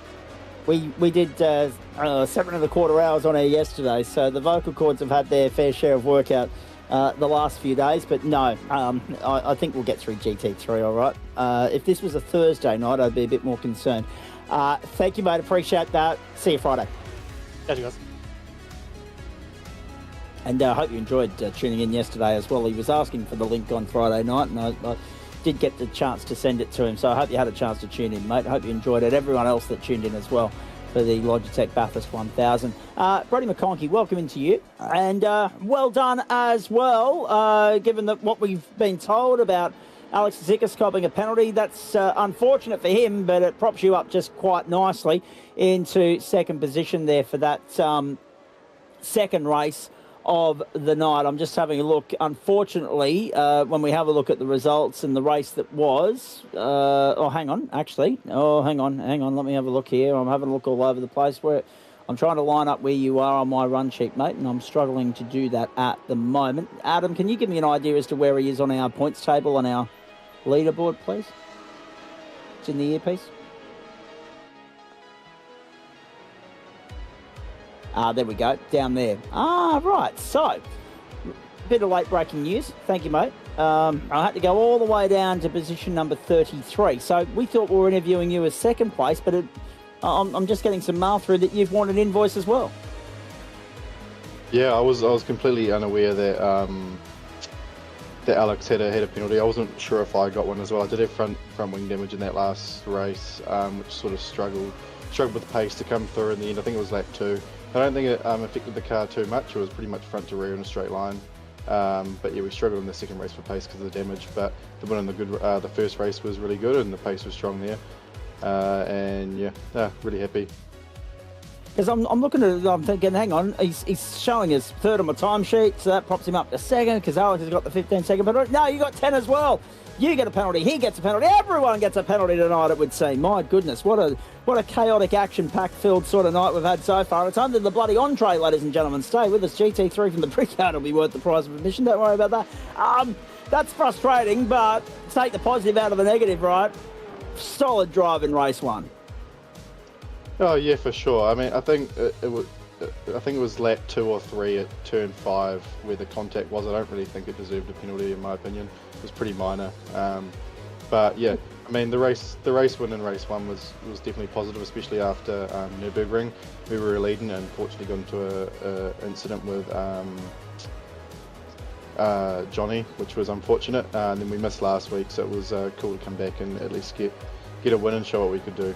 We did 7.25 hours on air yesterday, so the vocal cords have had their fair share of workout the last few days. But no, I think we'll get through GT3 all right. If this was a Thursday night, I'd be a bit more concerned. Thank you, mate. Appreciate that. See you Friday. Thank you, guys. And I hope you enjoyed tuning in yesterday as well. He was asking for the link on Friday night, and I did get the chance to send it to him. So I hope you had a chance to tune in, mate. I hope you enjoyed it. Everyone else that tuned in as well for the Logitech Bathurst 1000. Brody McConkie, welcome into you. And well done as well, given that what we've been told about Alex Tzikis copping a penalty. That's unfortunate for him, but it props you up just quite nicely into second position there for that second race of the night. I'm just having a look. Unfortunately, when we have a look at the results and the race that was, hang on. Let me have a look here. I'm having a look all over the place. Where I'm trying to line up where you are on my run sheet, mate, and I'm struggling to do that at the moment. Adam, can you give me an idea as to where he is on our points table on our leaderboard, please? It's in the earpiece. There we go, down there. Right, so, bit of late breaking news. Thank you, mate. I had to go all the way down to position number 33. So we thought we were interviewing you as second place, but I'm just getting some mail through that you've won an invoice as well. Yeah, I was completely unaware that that Alex had a penalty. I wasn't sure if I got one as well. I did have front wing damage in that last race, which sort of struggled with the pace to come through in the end. I think it was lap 2. I don't think it affected the car too much. It was pretty much front to rear in a straight line. But yeah, we struggled in the second race for pace because of the damage. But the win in the first race was really good, and the pace was strong there. And yeah, really happy. Because I'm looking at it, I'm thinking, hang on, he's showing us third on my timesheet, so that props him up to second, because Alex has got the 15-second penalty. No, you got 10 as well. You get a penalty, he gets a penalty, everyone gets a penalty tonight, it would seem. My goodness, what a chaotic, action-packed filled sort of night we've had so far. It's under the bloody entree, ladies and gentlemen. Stay with us. GT3 from the Brickyard will be worth the price of admission. Don't worry about that. That's frustrating, but take the positive out of the negative, right? Solid drive in race 1. Oh yeah, for sure. I mean, I think it I think it was lap 2 or 3 at turn 5 where the contact was. I don't really think it deserved a penalty in my opinion. It was pretty minor. But yeah, I mean the race win in race 1 was definitely positive, especially after Nürburgring. We were leading and fortunately got into a incident with Johnny, which was unfortunate. And then we missed last week, so it was cool to come back and at least get a win and show what we could do.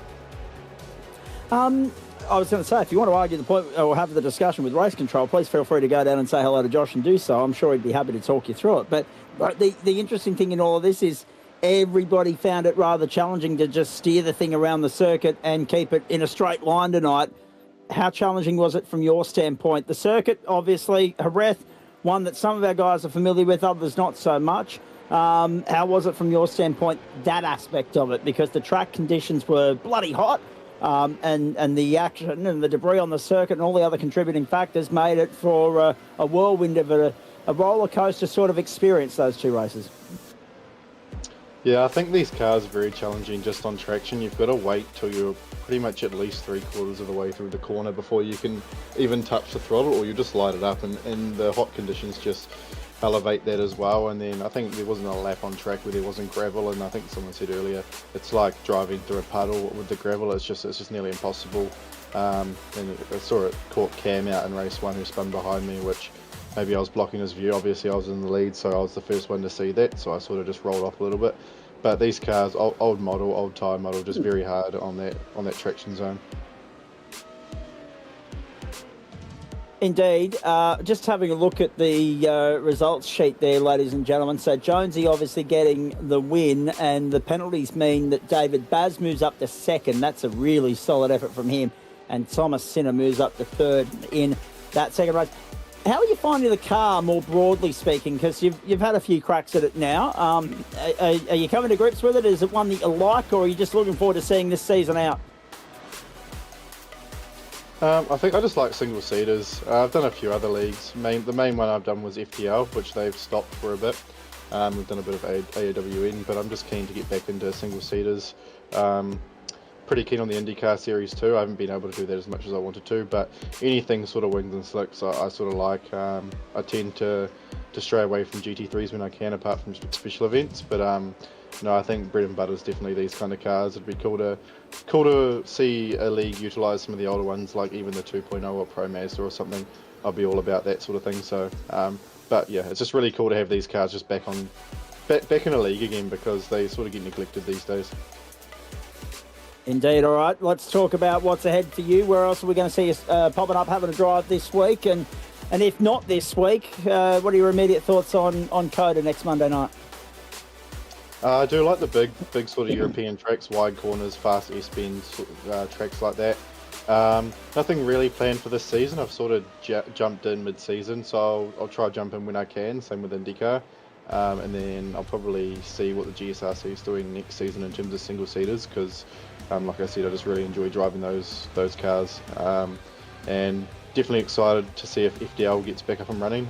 I was going to say, if you want to argue the point or have the discussion with race control, please feel free to go down and say hello to Josh and do so. I'm sure he'd be happy to talk you through it. But the interesting thing in all of this is everybody found it rather challenging to just steer the thing around the circuit and keep it in a straight line tonight. How challenging was it from your standpoint? The circuit, obviously, Jerez, one that some of our guys are familiar with, others not so much. How was it from your standpoint, that aspect of it? Because the track conditions were bloody hot. And the action and the debris on the circuit and all the other contributing factors made it for a whirlwind of a roller coaster sort of experience, those two races. Yeah, I think these cars are very challenging just on traction. You've got to wait till you're pretty much at least 3/4 of the way through the corner before you can even touch the throttle, or you just light it up, and the hot conditions just elevate that as well. And then I think there wasn't a lap on track where there wasn't gravel, and I think someone said earlier it's like driving through a puddle with the gravel. It's just nearly impossible. And I saw it caught Cam out in race 1 who spun behind me, which maybe I was blocking his view. Obviously I was in the lead, so I was the first one to see that, so I sort of just rolled off a little bit. But these cars, old model, old tyre model, just very hard on that traction zone. Indeed. Just having a look at the results sheet there, ladies and gentlemen. So Jonesy obviously getting the win, and the penalties mean that David Baz moves up to second. That's a really solid effort from him. And Thomas Sinner moves up to third in that second race. How are you finding the car, more broadly speaking? Because you've had a few cracks at it now. Are you coming to grips with it? Is it one that you like, or are you just looking forward to seeing this season out? I think I just like single seaters. I've done a few other leagues. The main one I've done was FTL, which they've stopped for a bit. We've done a bit of AWN, but I'm just keen to get back into single seaters. Pretty keen on the IndyCar series too. I haven't been able to do that as much as I wanted to, but anything sort of wings and slicks I sort of like. I tend to stray away from GT3s when I can, apart from special events, but no, I think bread and butter is definitely these kind of cars. It'd be cool to see a league utilise some of the older ones, like even the 2.0 or Pro Mazda or something. I'll be all about that sort of thing. So, but yeah, it's just really cool to have these cars just back in a league again, because they sort of get neglected these days. Indeed. All right, let's talk about what's ahead for you. Where else are we going to see you popping up, having a drive this week? And if not this week, what are your immediate thoughts on Coda next Monday night? I do like the big sort of European tracks, wide corners, fast S-bends, tracks like that. Nothing really planned for this season. I've sort of jumped in mid-season, so I'll try jump in when I can, same with IndyCar. And then I'll probably see what the GSRC is doing next season in terms of single-seaters, because like I said, I just really enjoy driving those cars. And definitely excited to see if FDL gets back up and running.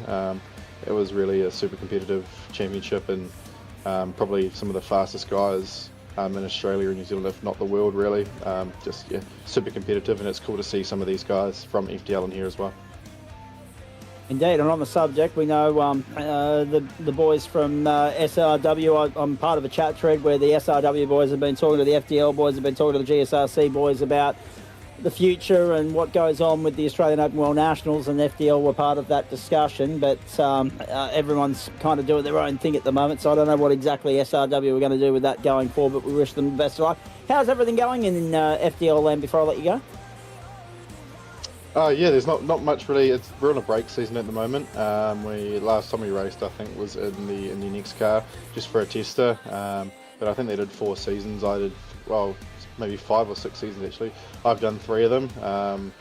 It was really a super competitive championship, and probably some of the fastest guys in Australia and New Zealand, if not the world, really. Just super competitive, and it's cool to see some of these guys from FDL in here as well. Indeed, and on the subject, we know the boys from SRW. I'm part of a chat thread where the SRW boys have been talking to the FDL boys, have been talking to the GSRC boys about the future and what goes on with the Australian Open World Nationals, and FDL were part of that discussion, but everyone's kind of doing their own thing at the moment, so I don't know what exactly SRW are going to do with that going forward, but we wish them the best of luck. How's everything going in FDL land before I let you go? Yeah, there's not much really. We're on a break season at the moment. Last time we raced, I think, was in the next car just for a tester. But I think they did 4 seasons. I did maybe 5 or 6 seasons actually. I've done 3 of them.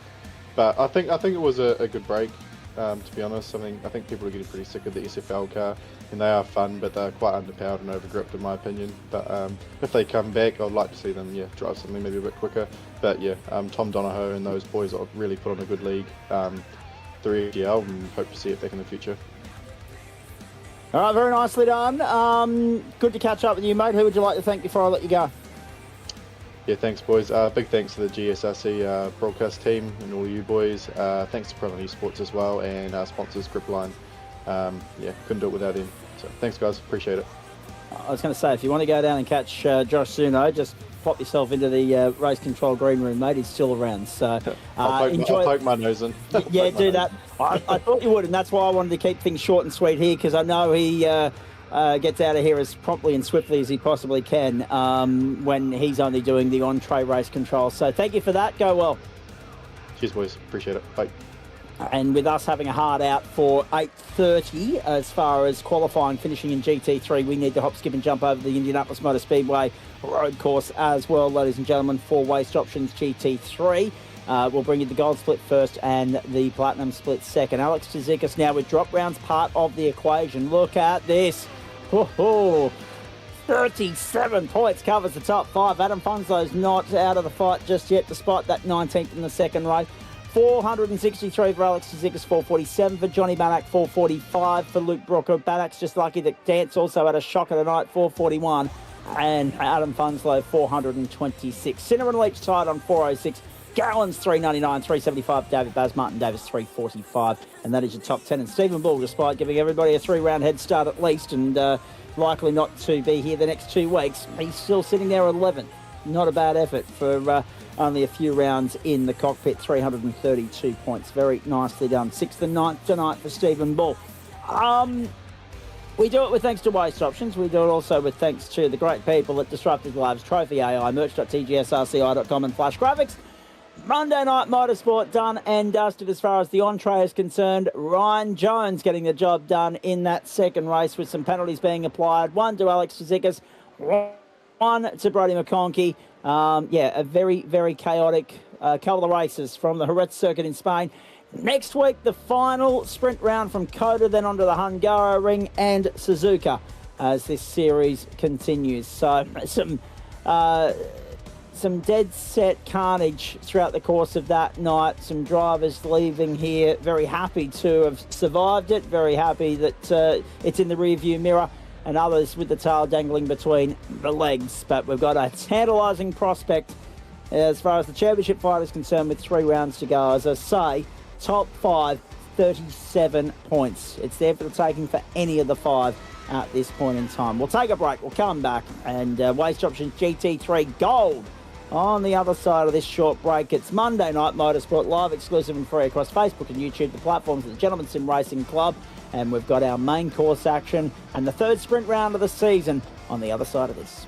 But I think it was a good break. To be honest, I think people are getting pretty sick of the SFL car, and they are fun, but they're quite underpowered and overgripped in my opinion. But if they come back, I'd like to see them drive something maybe a bit quicker. But Tom Donahoe and those boys will really put on a good league through EDL, and hope to see it back in the future. All right, very nicely done. Good to catch up with you, mate. Who would you like to thank before I let you go? Yeah, thanks, boys. Big thanks to the GSRC broadcast team and all you boys. Thanks to Pro Esports as well, and our sponsors, Gripline. Yeah, couldn't do it without them. So thanks, guys. Appreciate it. I was going to say, if you want to go down and catch Josh Suno, just pop yourself into the race control green room, mate. He's still around. So I'll poke my nose in. Yeah, do that. I thought you would, and that's why I wanted to keep things short and sweet here, because I know he gets out of here as promptly and swiftly as he possibly can when he's only doing the on-tray race control. So thank you for that. Go well. Cheers, boys. Appreciate it. Bye. And with us having a hard out for 8:30 as far as qualifying finishing in GT3, we need to hop, skip and jump over the Indianapolis Motor Speedway road course as well, ladies and gentlemen, for Waste Options GT3. We'll bring you the gold split first and the platinum split second. Alex Tzikis now with drop rounds part of the equation. Look at this. 37 points covers the top 5. Adam Funslow's not out of the fight just yet, despite that 19th in the second race. 463 for Alex Tzikis, 447 for Johnny Bannock, 445 for Luke Brooker. Bannock's just lucky that Dance also had a shocker tonight, 441. And Adam Funslow, 426. Sinner and Leach tied on 406. Gallons, 399, 375. David Baz, Martin Davis, 345. And that is your top 10. And Stephen Bull, despite giving everybody a 3-round head start at least, and likely not to be here the next 2 weeks, he's still sitting there 11th. Not a bad effort for only a few rounds in the cockpit. 332 points. Very nicely done. 6th and 9th tonight for Stephen Bull. We do it with thanks to Waste Options. We do it also with thanks to the great people at Disruptive Labs, Trophy AI, merch.tgsrci.com and Flash Graphics. Monday Night Motorsport done and dusted as far as the entree is concerned. Ryan Jones getting the job done in that second race with some penalties being applied. One to Alex Tzikis, one to Brody McConkey. A very, very chaotic couple of races from the Jerez circuit in Spain. Next week, the final sprint round from Coda, then onto the Hungaro Ring and Suzuka as this series continues. So some dead set carnage throughout the course of that night. Some drivers leaving here very happy to have survived it, very happy that it's in the rearview mirror, and others with the tail dangling between the legs. But we've got a tantalising prospect as far as the championship fight is concerned with 3 rounds to go. As I say, top 5, 37 points. It's there for the taking for any of the 5 at this point in time. We'll take a break. We'll come back and Waste Options GT3 Gold on the other side of this short break. It's Monday Night Motorsport, live, exclusive and free across Facebook and YouTube, the platforms of the Gentleman Sim Racing Club. And we've got our main course action and the 3rd sprint round of the season on the other side of this.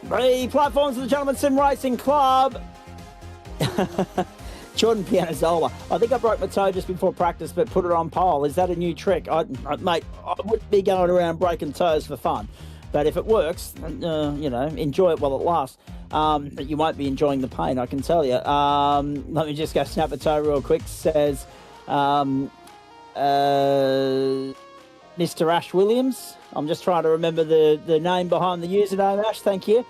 The platforms of the Gentleman Sim Racing Club. Jordan Pianazzola. I think I broke my toe just before practice, but put it on pole. Is that a new trick? Mate, I wouldn't be going around breaking toes for fun. But if it works, enjoy it while it lasts. But you won't be enjoying the pain, I can tell you. Let me just go snap a toe real quick. Says Mr. Ash Williams. I'm just trying to remember the name behind the username, Ash. Thank you.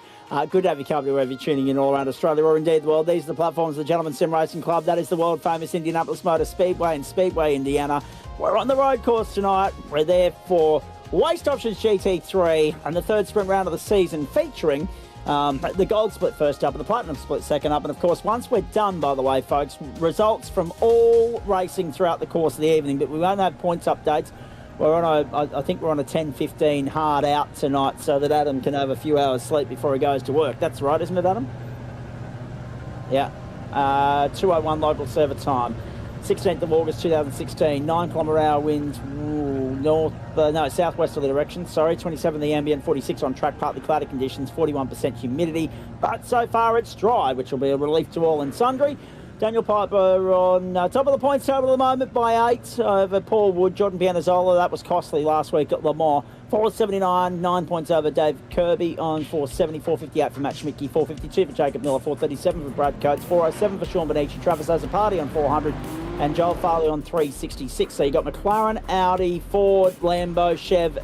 Good to have you company wherever you're tuning in all around Australia or indeed the world. These are the platforms of the Gentleman Sim Racing Club. That is the world-famous Indianapolis Motor Speedway in Speedway, Indiana. We're on the road course tonight. We're there for Waste Options GT3 and the third sprint round of the season, featuring the gold split first up and the platinum split second up. And, of course, once we're done, by the way, folks, results from all racing throughout the course of the evening, but we won't have points updates. I think we're on a 10:15 hard out tonight so that Adam can have a few hours sleep before he goes to work. That's right, isn't it, Adam? Yeah. 2:01 local server time. 16th of August 2016. 9-kilometre-hour winds southwesterly direction. 27 the ambient, 46 on track, partly cloudy conditions, 41% humidity. But so far it's dry, which will be a relief to all and sundry. Daniel Piper on top of the points table at the moment by 8 over Paul Wood. Jordan Pianazzola, that was costly last week at Le Mans. 479, 9 points over Dave Kirby on 470, 458 for Matt Schmidtke, 452 for Jacob Miller, 437 for Brad Coates, 407 for Sean Benici, Travis Azzopardi on 400, and Joel Farley on 366. So you got McLaren, Audi, Ford, Lambo, Chev.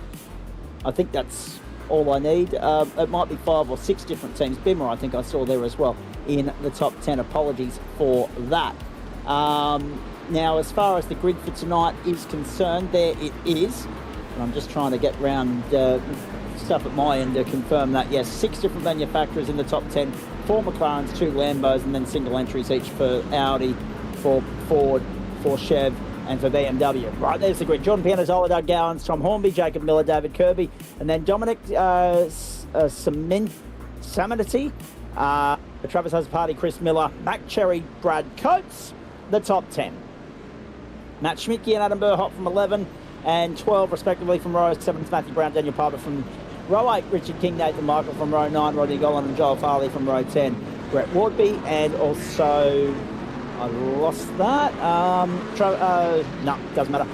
I think that's all I need. It might be 5 or 6 different teams. Bimmer, I think I saw there as well in the top 10. Apologies for that. Now, as far as the grid for tonight is concerned, there it is. And I'm just trying to get round stuff at my end to confirm that. Yes, 6 different manufacturers in the top 10. 4 McLarens, 2 Lambos, and then single entries each for Audi, for Ford, for Chev, and for BMW. Right, there's the grid. Jordan Pianazzola, Doug Gowans, Tom Hornby, Jacob Miller, David Kirby, and then Dominic Samanati, Travis Azzopardi, Chris Miller, Mac Cherry, Brad Coates, the top 10. Matt Schmidtke and Adam Burhoff from 11 and 12 respectively from row 7, Matthew Brown, Daniel Piper from row 8, Richard King, Nathan Michael from row 9, Rodney Gollan and Joel Farley from row 10, Brett Wardby, and also I lost that. No, doesn't matter.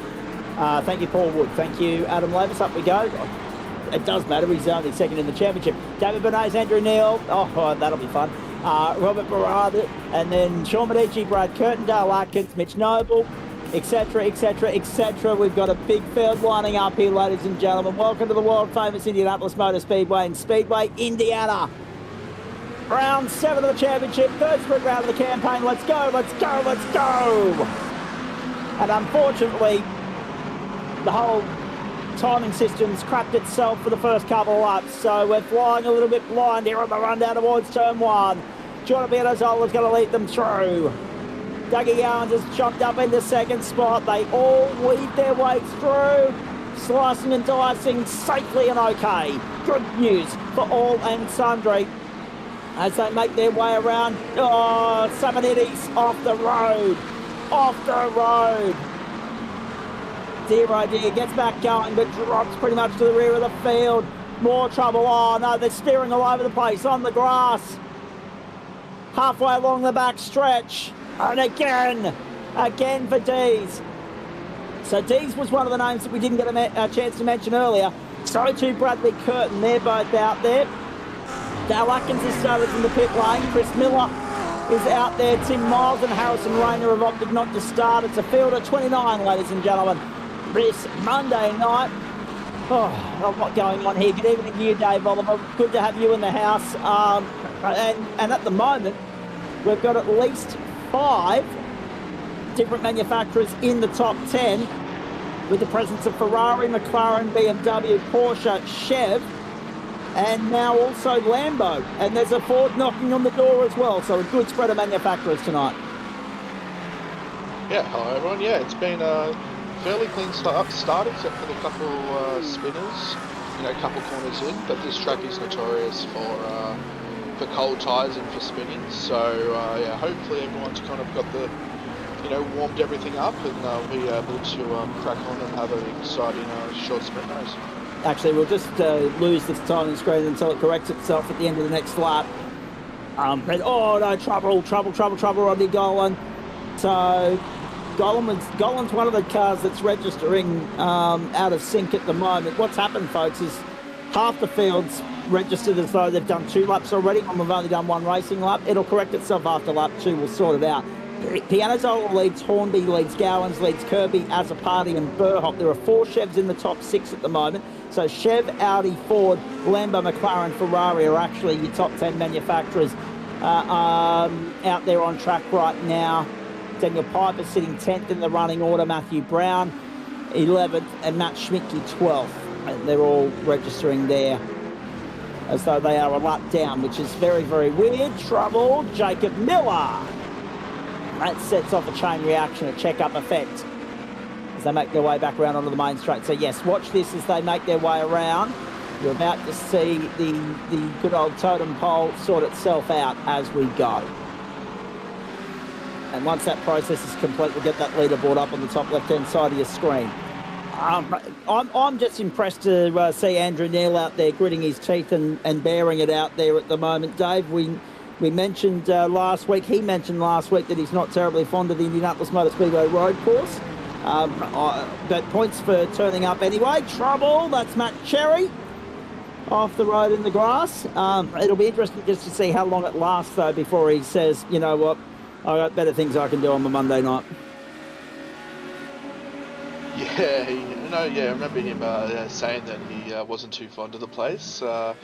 Thank you, Paul Wood. Thank you, Adam Lavis. Up we go. It does matter. He's only second in the championship. David Bernays, Andrew Neal. Oh, that'll be fun. Robert Barada, and then Sean Medici, Brad Curtin, Dale Atkins, Mitch Noble, etc., etc., etc. We've got a big field lining up here, ladies and gentlemen. Welcome to the world-famous Indianapolis Motor Speedway in Speedway, Indiana. Round 7 of the championship, third sprint round of the campaign. Let's go, let's go, let's go! And unfortunately, the whole timing system's crapped itself for the first couple of laps, so we're flying a little bit blind here on the run down towards turn 1. Jordan Pianazzola's going to lead them through. Dougie Owens has jumped up into second spot. They all weave their way through, slicing and dicing safely and okay. Good news for all and sundry as they make their way around. Oh, Samanidis off the road. Off the road. Dear oh dear, gets back going but drops pretty much to the rear of the field. More trouble. Oh no, they're steering all over the place on the grass. Halfway along the back stretch. And again for Dees. So Dees was one of the names that we didn't get a chance to mention earlier. So too Bradley Curtin, they're both out there. Dale Atkins has started in the pit lane. Chris Miller is out there. Tim Miles and Harrison Rayner have opted not to start. It's a field at 29, ladies and gentlemen. This Monday night. Oh, a lot going on here. Good evening to you, Dave Oliver. Good to have you in the house. And at the moment, we've got at least 5 different manufacturers in the top 10 with the presence of Ferrari, McLaren, BMW, Porsche, Chev, and now also Lambo. And there's a Ford knocking on the door as well, so a good spread of manufacturers tonight. Yeah, hello everyone. Yeah, it's been a fairly clean start except for the couple spinners, a couple corners in, but this track is notorious for cold tyres and for spinning, so yeah, hopefully everyone's kind of got the, warmed everything up and be able to crack on and have an exciting short sprint race. Actually, we'll just lose this timing screen until it corrects itself at the end of the next lap. But, oh no, trouble, Rodney Golan. So Golan's one of the cars that's registering out of sync at the moment. What's happened, folks, is half the field's registered as though they've done 2 laps already, and we've only done 1 racing lap. It'll correct itself after lap 2. We'll sort it out. Pianazzola leads, Hornby leads, Gowans leads, Kirby, Azzopardi and Burhop. There are 4 Chevs in the top 6 at the moment. So Chev, Audi, Ford, Lambo, McLaren, Ferrari are actually your top 10 manufacturers out there on track right now. Daniel Piper sitting 10th in the running order, Matthew Brown 11th and Matt Schmidtke 12th. And they're all registering there as though they are a lap down, which is very, very weird. Trouble, Jacob Miller. That sets off a chain reaction, a check-up effect as they make their way back around onto the main straight. So yes, watch this as they make their way around. You're about to see the good old totem pole sort itself out as we go. And once that process is complete, we'll get that leaderboard up on the top left-hand side of your screen. I'm just impressed to see Andrew Neil out there gritting his teeth and bearing it out there at the moment. Dave, we mentioned last week, he mentioned last week that he's not terribly fond of the Indianapolis Motor Speedway road course. But points for turning up anyway. Trouble, that's Matt Cherry off the road in the grass. It'll be interesting just to see how long it lasts, though, before he says, you know what, I got better things I can do on my Monday night. Yeah, I remember him saying that he wasn't too fond of the place. I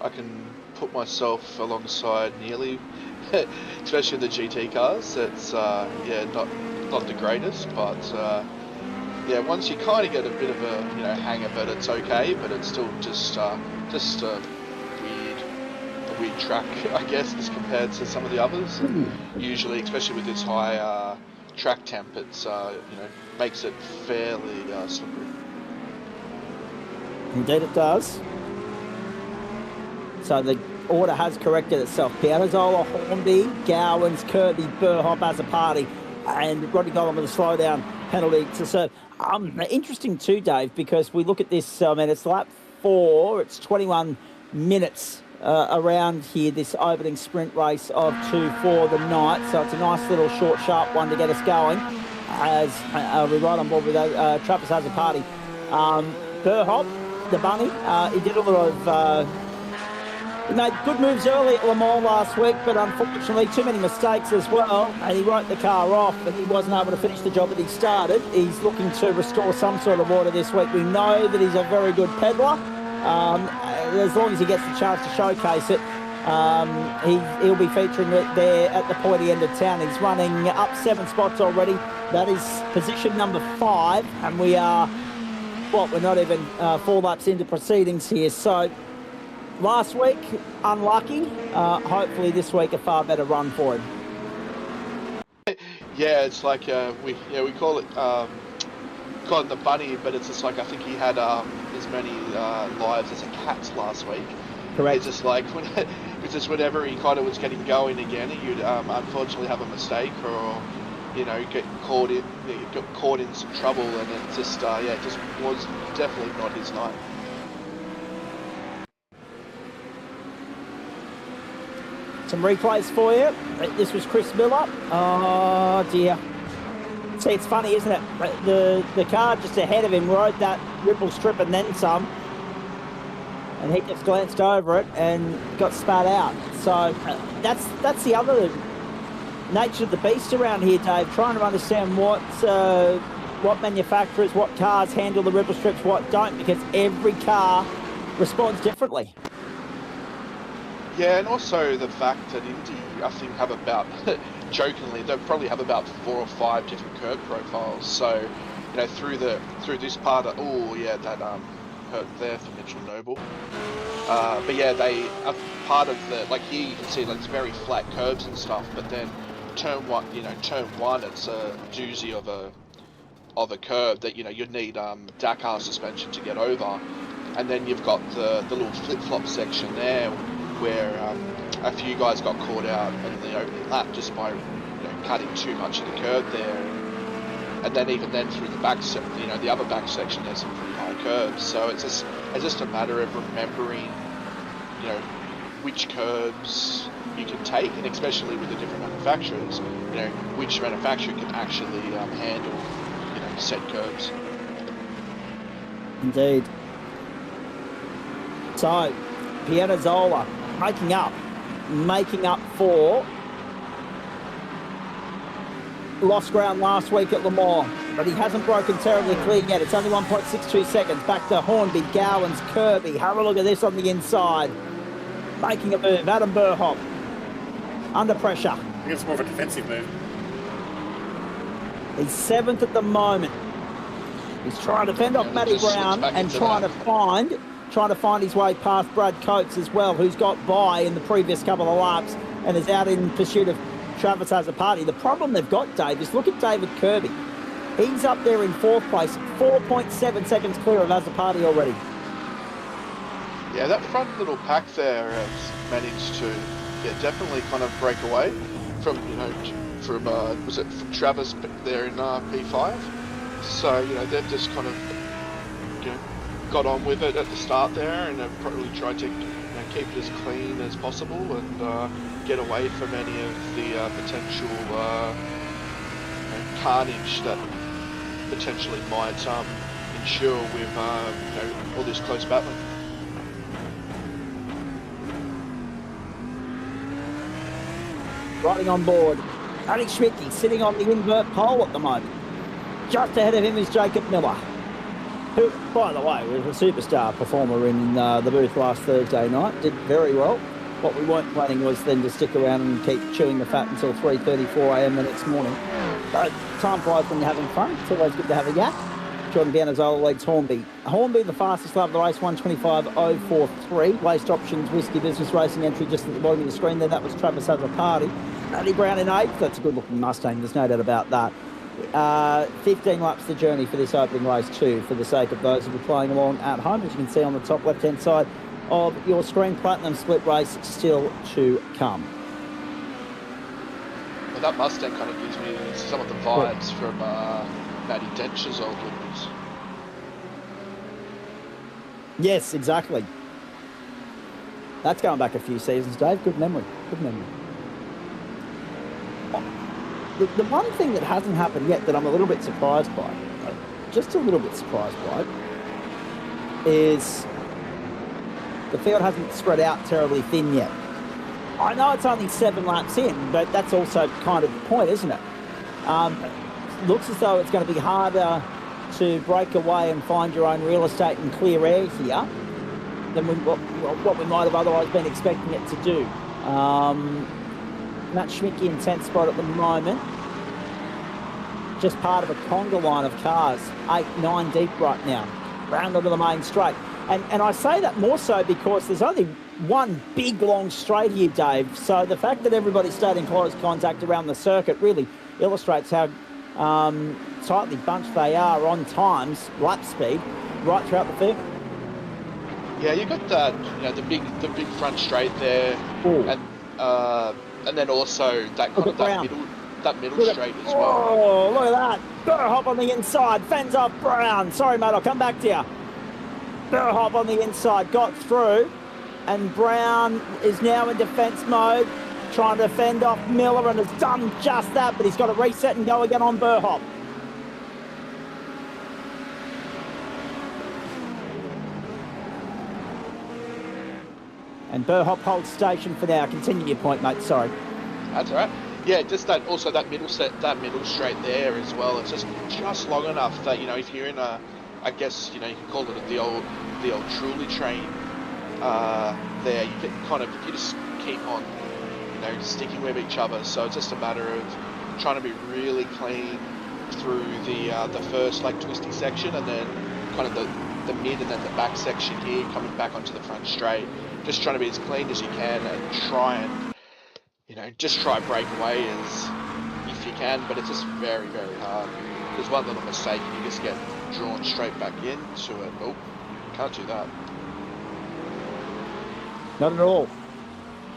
can put myself alongside Nearly, especially the GT cars. It's not the greatest, but once you kind of get a bit of a hang of it, it's okay. But it's still just a weird track, I guess, as compared to some of the others. And usually, especially with this high track temp, it's makes it fairly slippery. Indeed it does. So the order has corrected itself. Pianazzola, Hornby, Gowans, Kirby, Burhop, Azzopardi, and Rodney Golan with a slowdown penalty to serve. Interesting too, Dave, because we look at this, it's lap 4, it's 21 minutes around here, this opening sprint race of 2 for the night. So it's a nice little short, sharp one to get us going. As we're right on board with Travis Azzopardi. Burhop, the bunny, he did a little of... he made good moves early at Le Mans last week, but unfortunately too many mistakes as well, and he wrote the car off and he wasn't able to finish the job that he started. He's looking to restore some sort of order this week. We know that he's a very good peddler. As long as he gets the chance to showcase it, he'll be featuring it there at the pointy end of town. He's running up 7 spots already. That is position number 5, and we are, we're not even 4 laps into proceedings here. So last week, unlucky. Hopefully this week a far better run for him. Yeah, it's like we call it the bunny, but it's just like I think he had as many lives as a cat last week. Correct. It's just like whenever he kind of was getting going again, you'd unfortunately have a mistake or get caught in some trouble, and it just it just was definitely not his night. Some replays for you. This was Chris Miller. Oh dear. See, it's funny, isn't it? The car just ahead of him rode that ripple strip and then some, and he just glanced over it and got spat out. So that's the other nature of the beast around here, Dave. Trying to understand what manufacturers, what cars handle the ripple strips, what don't, because every car responds differently. Yeah, and also the fact that Indy, I think, have about, jokingly, they probably have about 4 or 5 different curb profiles. So, through this part of, that hurt there for Mitchell Noble. But yeah, they are part of the, like here you can see, like it's very flat curves and stuff. But then turn one, it's a doozy of a curve that you'd need Dakar suspension to get over, and then you've got the little flip-flop section there, where a few guys got caught out in the opening lap just by cutting too much of the curb there, and then even then through the back, the other back section, there's some pretty high curves. So it's just a matter of remembering, which curbs you can take, and especially with the different manufacturers, which manufacturer can actually handle, set curbs. Indeed. So, Pianazzola making up for lost ground last week at Le Mans, but he hasn't broken terribly clear yet. It's only 1.62 seconds. Back to Hornby, Gowans, Kirby. Have a look at this on the inside. Making a move. Adam Burhoff under pressure. I think it's more of a defensive move. He's 7th at the moment. He's trying to fend off Matty Brown and trying to find his way past Brad Coates as well, who's got by in the previous couple of laps and is out in pursuit of Travis Azzopardi. The problem they've got, Dave, is look at David Kirby. He's up there in 4th place, 4.7 seconds clear of Azzopardi already. Yeah, that front little pack there has managed to, definitely kind of break away from, was it from Travis there in P5? So, they've just kind of, got on with it at the start there, and have probably tried to keep it as clean as possible and get away from any of the potential carnage that potentially might ensure with all this close battling. Riding on board, Alex Schmidtke sitting on the invert pole at the moment. Just ahead of him is Jacob Miller, who, by the way, was a superstar performer in the booth last Thursday night. Did very well. What we weren't planning was then to stick around and keep chewing the fat until 3:34 a.m. the next morning. But time flies when you're having fun. It's always good to have a yak. Jordan Pianazzola leads Hornby. Hornby, the fastest lap of the race, 1:25.043. Waste Options Whiskey Business Racing entry just at the bottom of the screen there. That was Travis Azzopardi. Matty Brown in 8th. That's a good-looking Mustang. There's no doubt about that. 15 laps the journey for this opening race too, for the sake of those who are playing along at home. As you can see on the top left-hand side of your screen, Platinum Split race still to come. Well, that Mustang kind of gives me some of the vibes from Matty Dench's old liveries. Yes, exactly. That's going back a few seasons, Dave. Good memory. Good memory. The one thing that hasn't happened yet that I'm a little bit surprised by, just a little bit surprised by, is the field hasn't spread out terribly thin yet. I know it's only 7 laps in, but that's also kind of the point, isn't it? Looks as though it's going to be harder to break away and find your own real estate and clear air here than what we might have otherwise been expecting it to do. Matt Schmidtke in 10th spot at the moment. Just part of a conga line of cars, 8, 9 deep right now, round onto the main straight. And I say that more so because there's only one big long straight here, Dave. So the fact that everybody stayed in close contact around the circuit really illustrates how tightly bunched they are on times, lap speed, right throughout the field. Yeah, you got that, the big front straight there, and then also that kind of that middle straight as well. Oh, look at that! Burhoff on the inside, fends off Brown. Sorry, mate, I'll come back to you. Burhoff on the inside, got through, and Brown is now in defence mode, trying to fend off Miller, and has done just that, but he's got to reset and go again on Burhoff. And Burhoff holds station for now. Continue your point, mate. Sorry. That's all right. Yeah, just that middle straight there as well. It's just long enough that if you're in a, I guess you can call it the old Truly train. There you just keep on sticking with each other. So it's just a matter of trying to be really clean through the first twisty section, and then kind of the mid and then the back section here, coming back onto the front straight. Just trying to be as clean as you can and try and, just try break away as if you can, but it's just very, very hard. There's one little mistake and you just get drawn straight back into it. Oh, can't do that. Not at all.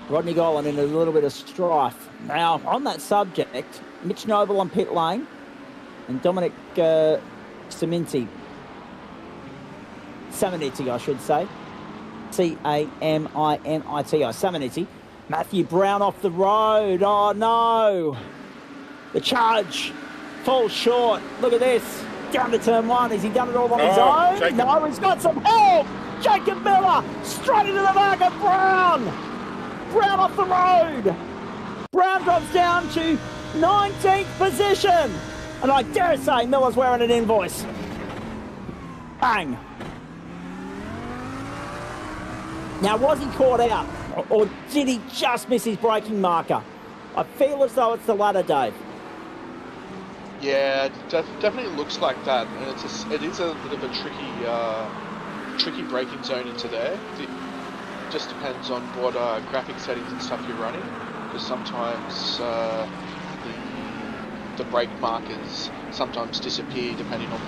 Rodney Golan in a little bit of strife. Now, on that subject, Mitch Noble on pit lane. And Dominic Saminti, I should say. Caminiti, Saminiti. Matthew Brown off the road. Oh, no. The charge falls short. Look at this. Down to turn one. Has he done it all on his own? Jacob. No, he's got some help. Jacob Miller straight into the back of Brown. Brown off the road. Brown drops down to 19th position. And I dare say Miller's wearing an invoice. Bang. Now, was he caught out? Or did he just miss his braking marker? I feel as though it's the latter, Dave. Yeah, definitely looks like that. And it is a bit of a tricky braking zone into there. It just depends on what graphic settings and stuff you're running. Because sometimes the brake markers sometimes disappear depending on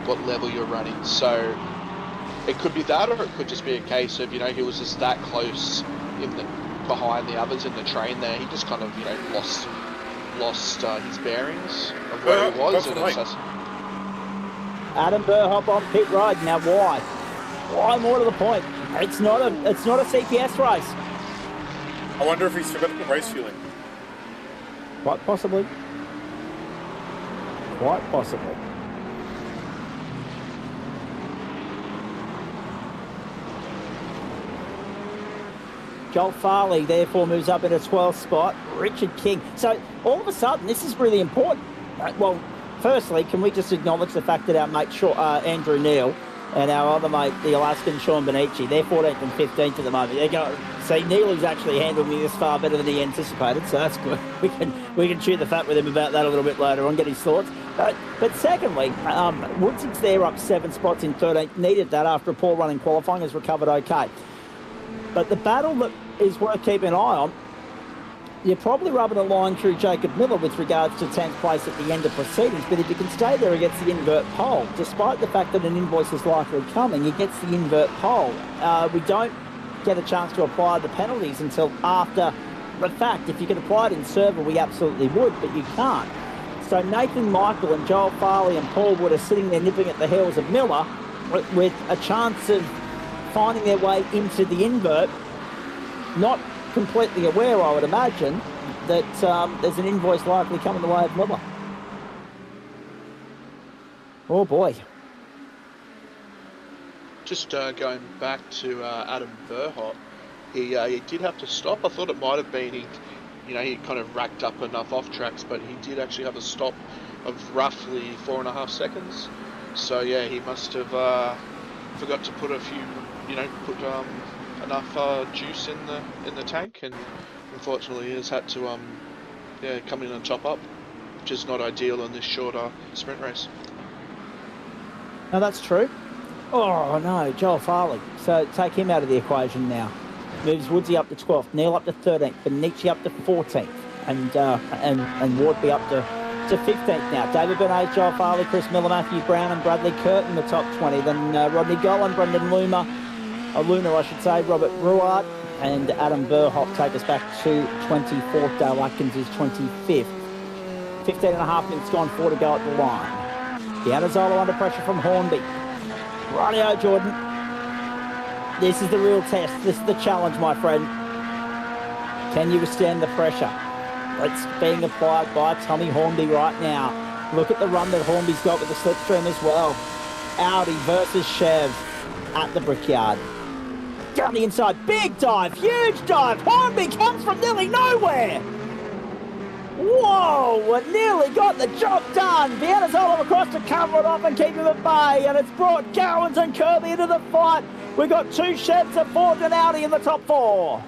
what level you're running. So it could be that, or it could just be a case of, he was just that close behind the others in the train there. He just kind of, lost his bearings of where he was. And Adam Burhop on pit road. Now, why? Why, more to the point? It's not a CPS race. I wonder if he's forgot to put race fuel in. Quite possibly. Quite possibly. Joel Farley, therefore, moves up in a 12th spot. Richard King. So, all of a sudden, this is really important. Well, firstly, can we just acknowledge the fact that our mate Andrew Neal and our other mate, the Alaskan Sean Benici, they're 14th and 15th at the moment. They're going. See, Neal is actually handling me this far better than he anticipated, so that's good. We can chew the fat with him about that a little bit later on, get his thoughts. But secondly, Woodsick's there up 7 spots in 13th. Needed that after a poor run in qualifying, has recovered okay. But the battle that is worth keeping an eye on, you're probably rubbing a line through Jacob Miller with regards to 10th place at the end of proceedings, but if you can stay there against the invert pole, despite the fact that an invoice is likely coming, he gets the invert pole. We don't get a chance to apply the penalties until after the fact. If you could apply it in server, we absolutely would, but you can't. So Nathan Michael and Joel Farley and Paul Wood are sitting there nipping at the heels of Miller with a chance of finding their way into the invert, not completely aware, I would imagine, that there's an invoice likely coming the way of Miller. Oh boy. Just going back to Adam Burhop, he did have to stop. I thought it might have been he kind of racked up enough off tracks, but he did actually have a stop of roughly 4.5 seconds. So yeah, he must have forgot to put enough juice in the tank, and unfortunately has had to come in and top up, which is not ideal in this shorter sprint race. No, that's true. Oh no, Joel Farley. So take him out of the equation now. Moves Woodsy up to 12th, Neil up to 13th, Benici up to 14th, and Wardby up to 15th now. David Bernays, Joel Farley, Chris Miller, Matthew Brown and Bradley Curtin the top 20. Then Rodney Golan, Brendan Luna, I should say, Robert Ruart and Adam Burhop take us back to 24th. Dale Atkins is 25th. 15.5 minutes gone, 4 to go at the line. Giannazzolo under pressure from Hornby. Rightio, Jordan. This is the real test. This is the challenge, my friend. Can you withstand the pressure? It's being applied by Tommy Hornby right now. Look at the run that Hornby's got with the slipstream as well. Audi versus Chev at the Brickyard. Down the inside, big dive, huge dive. Hornby comes from nearly nowhere. Whoa, nearly got the job done. Giannazzolo across to cover it off and keep him at bay, and it's brought Gowans and Kirby into the fight. We've got 2 Chevs, a Ford and Audi in the top 4.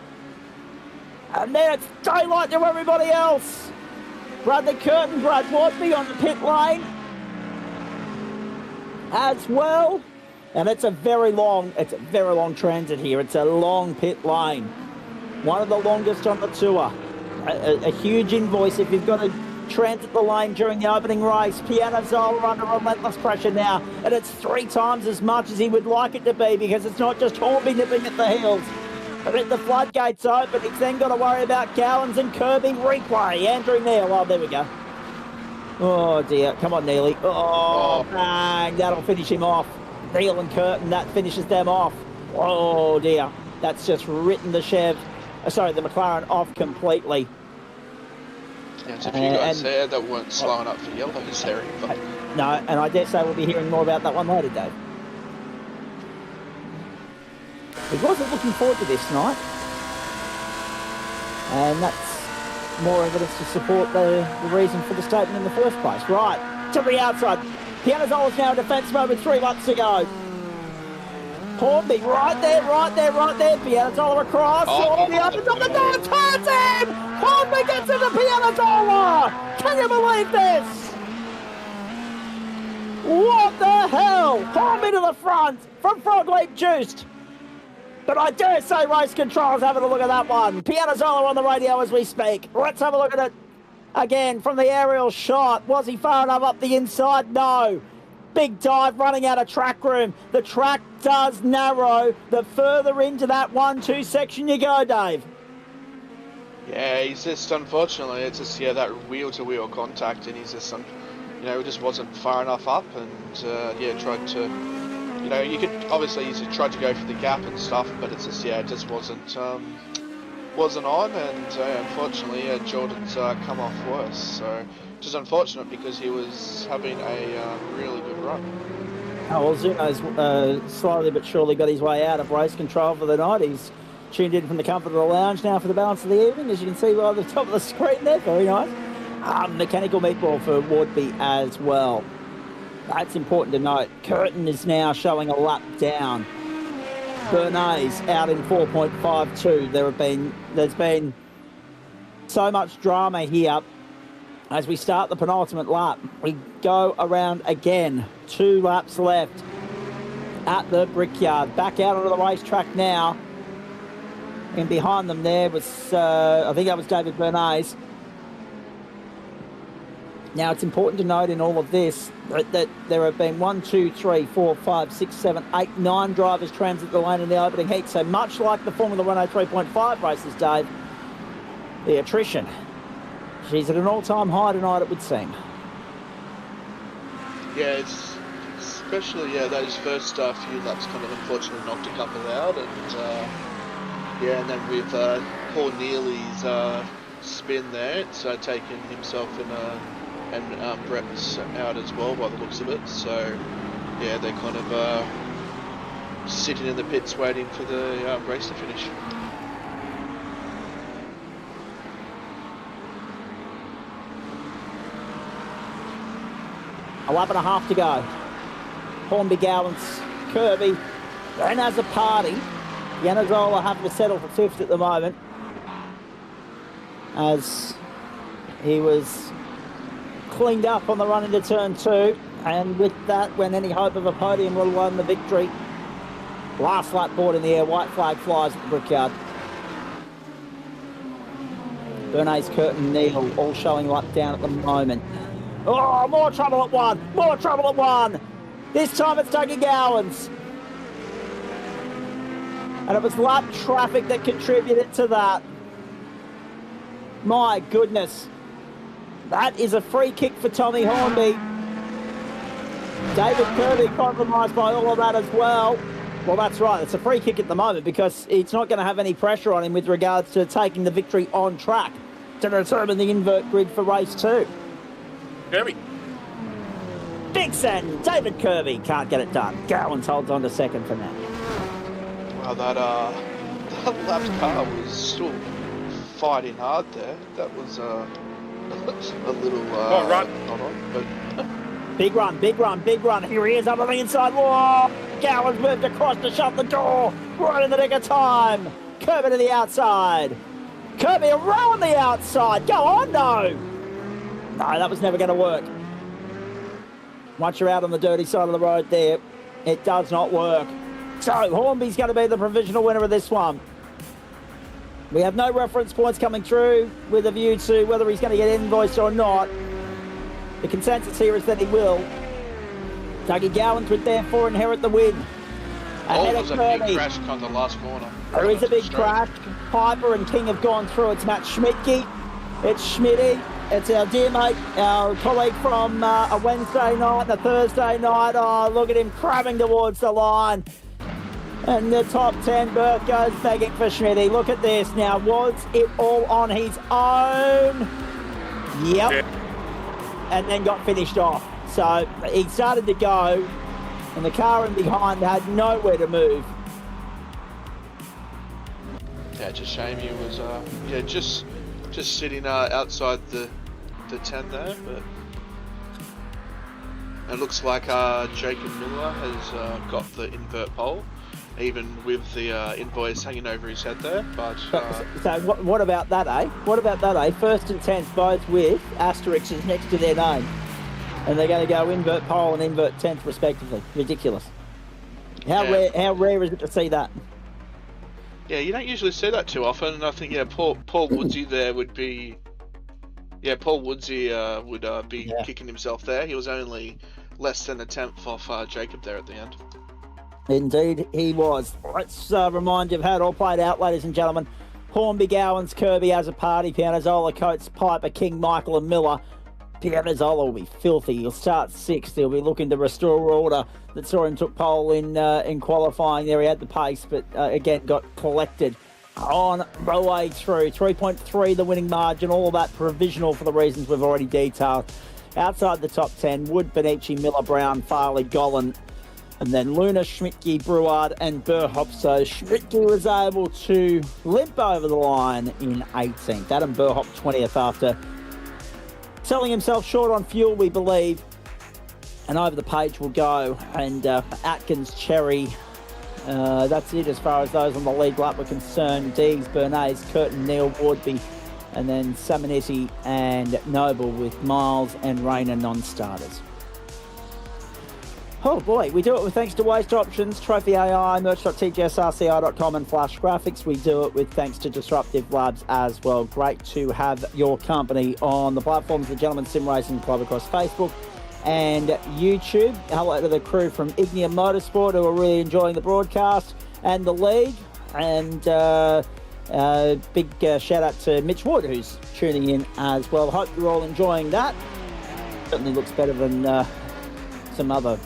And then it's daylight to everybody else. Bradley Curtin, Brad Wardby on the pit lane as well. And it's a very long transit here. It's a long pit lane. One of the longest on the tour. A huge invoice if you've got to transit the lane during the opening race. Giannazzolo under relentless pressure now. And it's 3 times as much as he would like it to be, because it's not just Hornby nipping at the heels. But if the floodgates open, he's then got to worry about Gowans and Kirby. Replay. Andrew Neal. Oh, there we go. Oh dear, come on Neely. Oh, bang, that'll finish him off. Neil and Curtin, that finishes them off. Oh dear, that's just written the the McLaren off completely. Yeah, there's a few guys there that weren't slowing up for yellows there. But... No, and I dare say we'll be hearing more about that one later, Dave. He wasn't looking forward to this night. And that's more evidence to support the reason for the statement in the first place. Right, to the outside. Pianazola's now in defence mode with 3 laps to go. Hornby right there. Pianazola across. Hornby opens up the door, turns in! Hornby gets into Pianazola! Can you believe this? What the hell? Hornby to the front from Frog Leap Juiced. But I dare say Race Control's having a look at that one. Pianazola on the radio as we speak. Let's have a look at it again from the aerial shot. Was he far enough up the inside? No. Big dive running out of track room. The track does narrow. The further into that 1-2 section you go, Dave. Yeah, he's just, unfortunately, it's just, that wheel-to-wheel contact, and he's just, just wasn't far enough up, and, tried to, you could, obviously, he tried to go for the gap and stuff, but it's just, it just wasn't on, and unfortunately, Jordan's come off worse, so, which is unfortunate because he was having a really good run. Oh, well, Zuno's slowly but surely got his way out of Race Control for the night. He's tuned in from the comfort of the lounge now for the balance of the evening, as you can see by the top of the screen there. Very nice. Mechanical meatball for Wardby as well. That's important to note. Curtin is now showing a lap down. Bernays out in 4.52. There's been so much drama here. As we start the penultimate lap, we go around again. 2 laps left at the Brickyard. Back out onto the racetrack now. And behind them there was, I think that was David Bernays. Now, it's important to note in all of this that there have been 1, 2, 3, 4, 5, 6, 7, 8, 9 drivers transit the lane in the opening heat. So much like the Formula Renault 3.5 races, Dave, the attrition, she's at an all-time high tonight, it would seem. Yeah, it's especially, those first few laps kind of unfortunately knocked a couple out, and and then with Paul Neely's spin there, it's taken himself and Brett's out as well by the looks of it. So they're kind of sitting in the pits waiting for the race to finish. A lap and a half to go. Hornby, Gowans, Kirby, and as a party, Pianazola having to settle for 5th at the moment, as he was cleaned up on the run into turn 2, and with that, when any hope of a podium, let alone the victory, last lap board in the air, white flag flies at the Brickyard. Bernays, Curtin, Neal all showing lap down at the moment. Oh, more trouble at 1, more trouble at 1. This time it's Dougie Gowans. And it was lap traffic that contributed to that. My goodness. That is a free kick for Tommy Hornby. David Kirby compromised by all of that as well. Well, that's right. It's a free kick at the moment because it's not going to have any pressure on him with regards to taking the victory on track to determine the invert grid for race 2. Kirby. Dixon, David Kirby can't get it done. Gowans holds on to 2nd for now. Wow, that lap car was still fighting hard there. That was a little run. Not on, but Big run, big run, big run. Here he is up on the inside wall. Gowans moved across to shut the door. Right in the nick of time. Kirby to the outside. Kirby a row on the outside. Go on, no. No, that was never going to work. Once you're out on the dirty side of the road there, it does not work. So, Hornby's going to be the provisional winner of this one. We have no reference points coming through with a view to whether he's going to get invoiced or not. The consensus here is that he will. Dougie Gowans would therefore inherit the win. Ahead there's of a Kirby. big crash on the last corner. There is a big crash. Piper and King have gone through. It's Matt Schmidtke. It's Schmitty. It's our dear mate, our colleague from a Wednesday night and a Thursday night. Oh, look at him crabbing towards the line. And the top 10, Burt goes begging for Schmitty. Look at this now. Was it all on his own? Yep. Yeah. And then got finished off. So he started to go, and the car in behind had nowhere to move. Yeah, it's a shame he was just sitting outside the 10 there, but it looks like Jacob Miller has got the invert pole, even with the invoice hanging over his head there. But so what about that, eh? What about that, eh? First and 10th both with asterisks next to their name, and they're going to go invert pole and invert 10th respectively. Ridiculous. How rare is it to see that? Yeah, you don't usually see that too often, and I think Paul Woodsy there would be. Yeah, Paul Woodsy would be kicking himself there. He was only less than a tenth off Jacob there at the end. Indeed, he was. Let's remind you of how it all played out, ladies and gentlemen. Hornby, Gowans, Kirby has a party. Pianazzola, Coates, Piper, King, Michael and Miller. Pianazzola will be filthy. He'll start 6th. He'll be looking to restore order that saw him took pole in qualifying there. He had the pace, but again got collected on the way through. 3.3 the winning margin. All of that provisional for the reasons we've already detailed. Outside the top 10, Wood, Benici, Miller, Brown, Farley, Gollan, and then Luna, Schmidtke, Bruard and Burhop. So Schmidtke was able to limp over the line in 18th. Adam Burhop 20th after selling himself short on fuel, we believe. And over the page will go. And Atkins, Cherry, that's it as far as those on the lead lap were concerned. Dees, Bernays, Curtin, Neil, Wardby, and then Simonetti and Noble with Miles and Rayner non-starters. Oh boy, we do it with thanks to Waste Options, Trophy AI, merch.tgsrci.com and Flash Graphics. We do it with thanks to Disruptive Labs as well. Great to have your company on the platforms of the Gentleman Sim Racing Club across Facebook and YouTube. Hello to the crew from Ignia Motorsport who are really enjoying the broadcast and the league. And big shout out to Mitch Wood who's tuning in as well. Hope you're all enjoying that. Certainly looks better than some other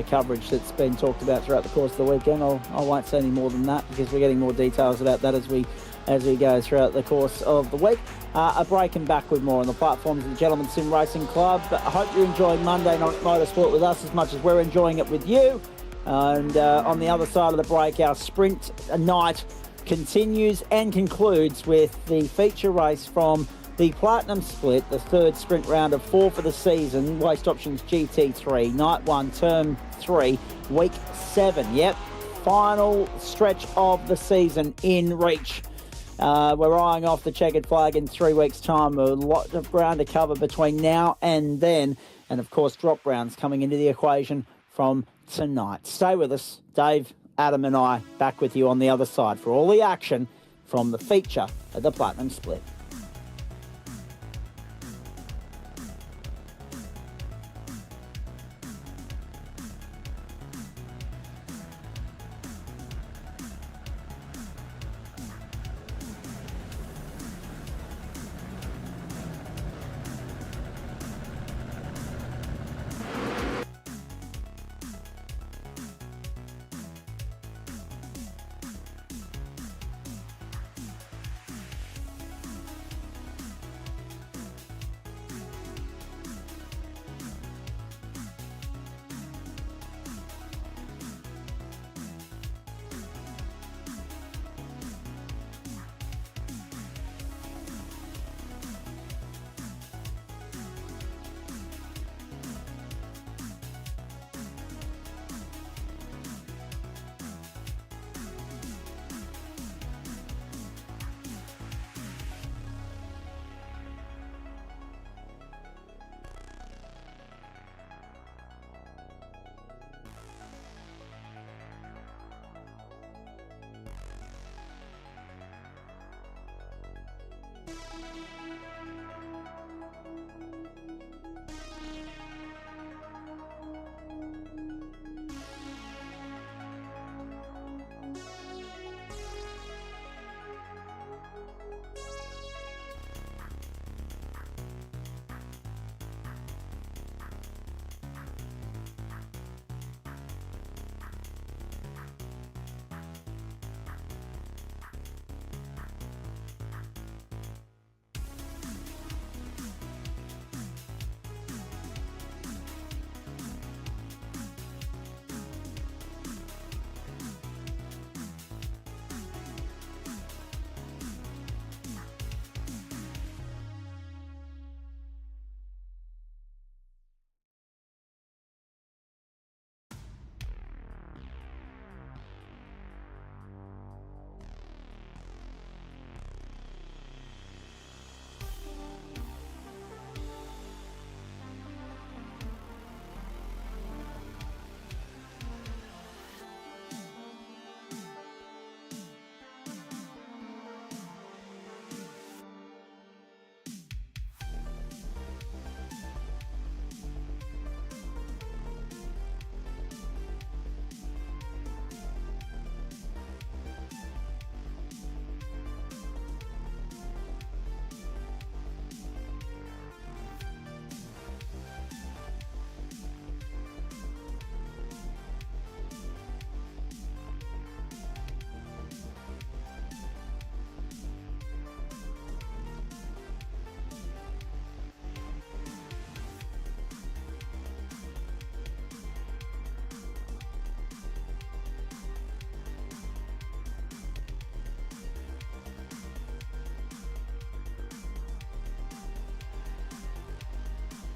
coverage that's been talked about throughout the course of the weekend. I won't say any more than that because we're getting more details about that as we go throughout the course of the week. A break and back with more on the platforms of the Gentleman Sim Racing Club. But I hope you're enjoying Monday Night Motorsport with us as much as we're enjoying it with you. And on the other side of the break, our sprint night continues and concludes with the feature race from the Platinum Split, the third sprint round of 4 for the season, Waste Options GT3, Night 1, Term 3, Week 7. Yep, final stretch of the season in reach. We're eyeing off the checkered flag in 3 weeks' time. A lot of ground to cover between now and then. And, of course, drop rounds coming into the equation from tonight. Stay with us. Dave, Adam and I back with you on the other side for all the action from the feature of the Platinum Split.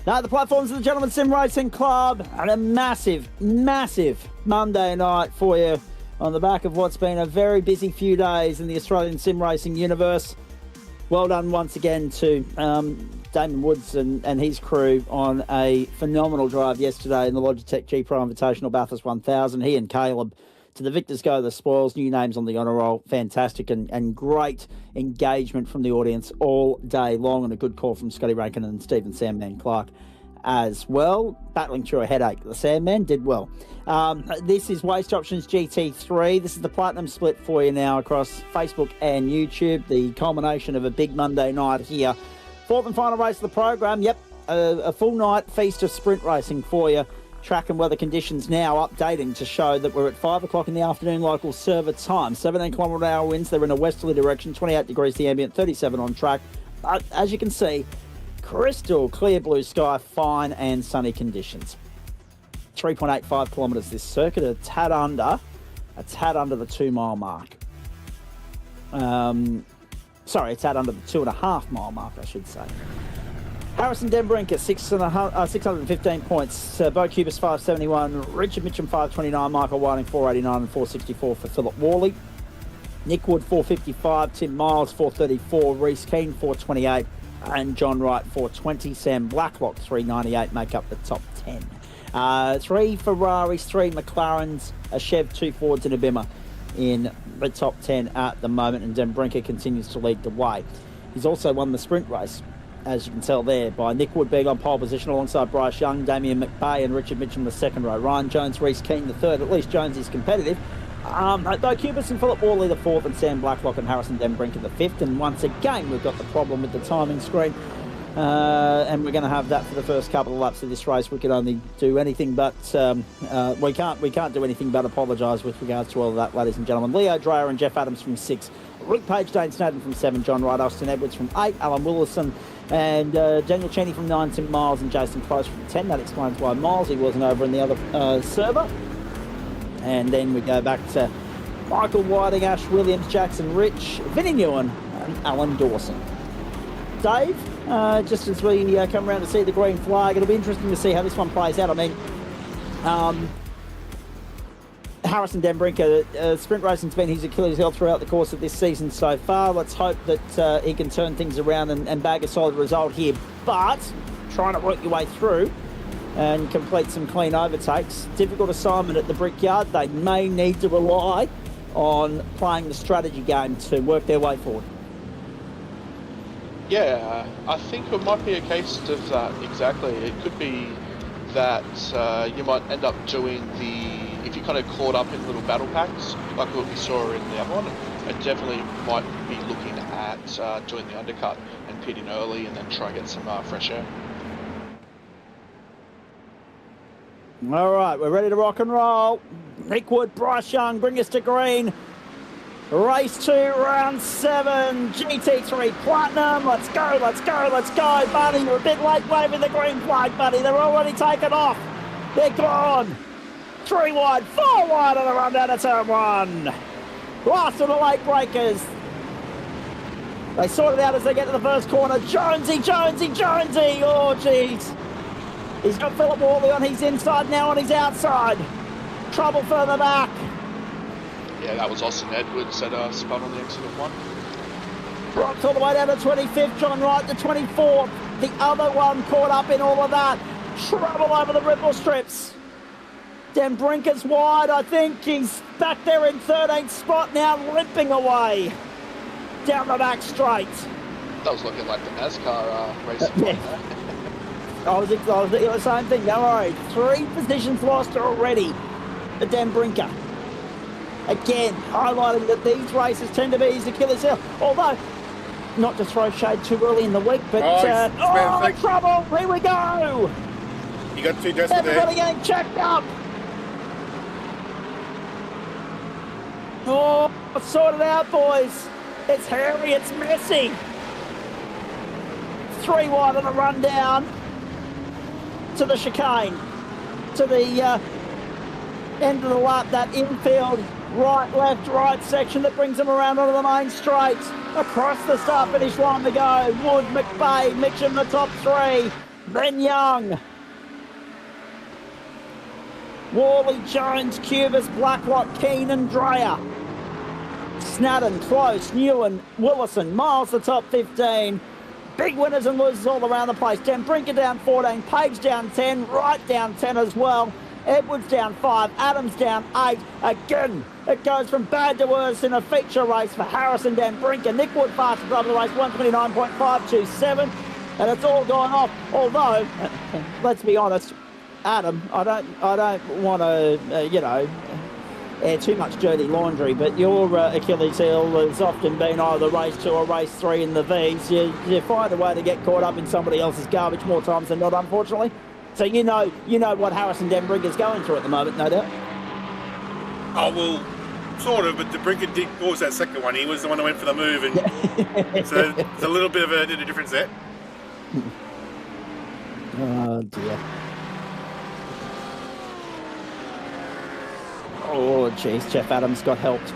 Now, the platforms of the Gentleman Sim Racing Club, and a massive, massive Monday night for you on the back of what's been a very busy few days in the Australian sim racing universe. Well done once again to Damon Woods and his crew on a phenomenal drive yesterday in the Logitech G Pro Invitational Bathurst 1000. He and Caleb, to the victors go the spoils, new names on the honour roll. Fantastic and great engagement from the audience all day long, and a good call from Scotty Rankin and Stephen Sandman Clark as well. Battling through a headache, the Sandman did well. This is Waste Options GT3. This is the platinum split for you now across Facebook and YouTube. The culmination of a big Monday night here. Fourth and final race of the program. Yep, a full night feast of sprint racing for you. Track and weather conditions now updating to show that we're at 5 o'clock in the afternoon local server time. 17 km/h winds. They're in a westerly direction. 28 degrees the ambient. 37 on track. But as you can see, crystal clear blue sky, fine and sunny conditions. 3.85 kilometres this circuit, a tad under the 2 mile mark. Sorry, a tad under the 2.5 mile mark, I should say. Harrison Denbrinker, 615 points. Bo Cubis, 571. Richard Mitchum, 529. Michael Whiting, 489 and 464 for Philip Worley. Nick Wood, 455. Tim Miles, 434. Reece Keane, 428. And John Wright, 420. Sam Blacklock, 398, make up the top 10. 3 Ferraris, 3 McLarens, a Chev, 2 Fords and a Bimmer in the top 10 at the moment, and Denbrinker continues to lead the way. He's also won the sprint race, as you can tell there, by Nick Wood being on pole position alongside Bryce Young, Damien McBay and Richard Mitchum the second row. Ryan Jones, Reece Keane the third. At least Jones is competitive. Though Cubis and Philip Worley the fourth, and Sam Blacklock and Harrison Denbrinker the fifth. And once again, we've got the problem with the timing screen. And we're going to have that for the first couple of laps of this race. We can only do anything but we can't do anything but apologise with regards to all of that, ladies and gentlemen. Leo Dreyer and Jeff Adams from 6, Luke Page, Dane Snowden from 7, John Wright, Austin Edwards from 8, Alan Willison and Daniel Cheney from 9, Tim Miles and Jason Close from 10. That explains why Milesy wasn't over in the other server. And then we go back to Michael Whiting, Ash Williams, Jackson Rich, Vinnie Newen and Alan Dawson. Dave, just as we come around to see the green flag, it'll be interesting to see how this one plays out. I mean, Harrison Denbrinker, sprint racing's been his Achilles heel throughout the course of this season so far. Let's hope that he can turn things around and bag a solid result here. But trying to work your way through and complete some clean overtakes, difficult assignment at the Brickyard. They may need to rely on playing the strategy game to work their way forward. Yeah, I think it might be a case of that, exactly. It could be that you might end up doing if you kind of caught up in little battle packs, like what we saw in the other one, it definitely might be looking at doing the undercut and pitting early and then try and get some fresh air. All right, we're ready to rock and roll. Nick Wood, Bryce Young, bring us to green. Race 2, round 7, GT3 Platinum. Let's go, let's go, let's go. Buddy, you're a bit late waving the green flag, buddy. They're already taken off. They're gone. 3 wide, 4 wide on the run down to turn 1. Last of the late breakers. They sort it out as they get to the first corner. Jonesy, Jonesy, Jonesy. Oh, jeez. He's got Philip Worley on his inside, now on his outside. Trouble further back. Yeah, that was Austin Edwards that spun on the exit of 1. Brock's all the way down to 25th, John Wright to 24th. The other one caught up in all of that. Trouble over the ripple strips. Denbrinker's wide, I think. He's back there in 13th spot now, limping away down the back straight. That was looking like the NASCAR racing. Yeah. I was thinking the same thing, don't worry. 3 positions lost already for Denbrinker. Again, highlighting that these races tend to be his Achilles heel. Although, not to throw shade too early in the week, but trouble! Here we go! You got 2 desks there. Everybody getting checked up. Oh, sort it out, boys. It's hairy, it's messy. 3 wide on the run down to the chicane, to the end of the lap, that infield right, left, right section that brings them around onto the main straight. Across the start finish line to go. Wood, McBay, Mitchum the top 3. then Young. Worley, Jones, Cubis, Blacklock, Keenan, Dreyer. Snadden, Close, Newen, Willison, Miles the top 15. Big winners and losers all around the place. Dan Brinker down 14, Page down 10, Wright down 10 as well. Edwards down 5, Adams down 8. Again, it goes from bad to worse in a feature race for Harrison, Dan Brinker. Nick Wood fast above the race, 129.527. And it's all gone off. Although, let's be honest, Adam, I don't want to, air too much dirty laundry, but your Achilles heel has often been either race 2 or race 3 in the Vs. You find a way to get caught up in somebody else's garbage more times than not, unfortunately. So you know what Harrison Den Brinker's going through at the moment, no doubt. Oh, well, sort of, but De Brinker did cause that second one. He was the one that went for the move, and so there's a little bit of a difference there. Oh, dear. Oh, jeez, Jeff Adams got helped.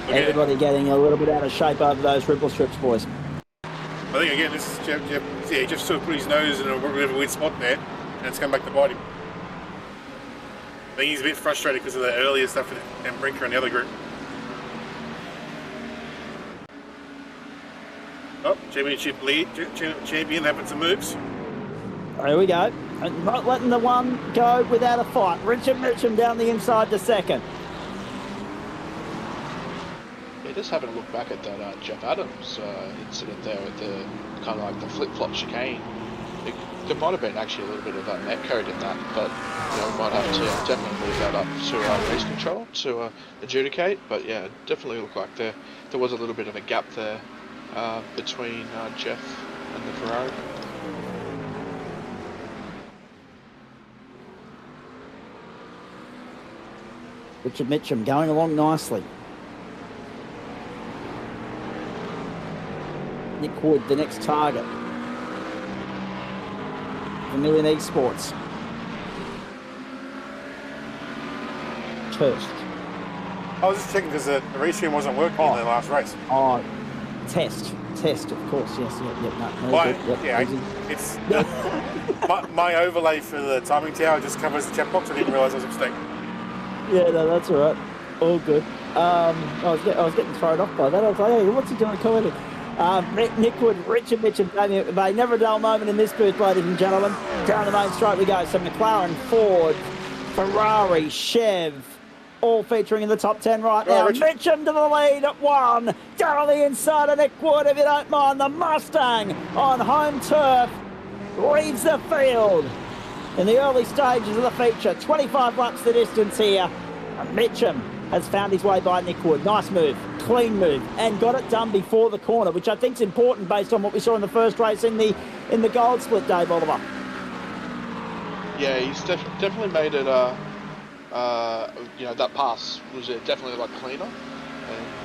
Okay. Everybody getting a little bit out of shape over those ripple strips, boys. I think, again, this is Jeff. Yeah, Jeff sort of put his nose in a bit of a weird spot there, and it's come back to bite him. I think he's a bit frustrated because of the earlier stuff with Dan Brinker and the other group. Oh, championship lead, champion having some moves. There we go. And not letting the one go without a fight. Richard Mitchum down the inside to second. Yeah, just having a look back at that Jeff Adams incident there with the kind of like the flip-flop chicane. There might have been actually a little bit of a net code in that, but we might have to definitely leave that up to race control to adjudicate. But yeah, it definitely looked like there was a little bit of a gap there between Jeff and the Ferrari. Richard Mitchum going along nicely. Nick Wood, the next target. Vermilion Esports. First. I was just checking because the race stream wasn't working in the last race. Oh, test, of course, yes. It's my overlay for the timing tower just covers the checkbox. I didn't realise it was a mistake. Yeah, no, that's all right. All good. I was getting thrown off by that. I was like, hey, what's he doing commenting? Nick Wood, Richard Mitchum, Damien Bay. Never a dull moment in this booth, ladies and gentlemen. Down the main straight we go. So McLaren, Ford, Ferrari, Chev, all featuring in the top 10 right now. Mitchum to the lead at 1. Down the inside of Nick Wood, if you don't mind. The Mustang on home turf leaves the field in the early stages of the feature. 25 laps the distance here. Mitchum has found his way by Nick Wood. Nice move, clean move, and got it done before the corner, which I think is important based on what we saw in the first race in the gold split, Dave Oliver. Yeah, he's definitely made it. That pass was definitely like cleaner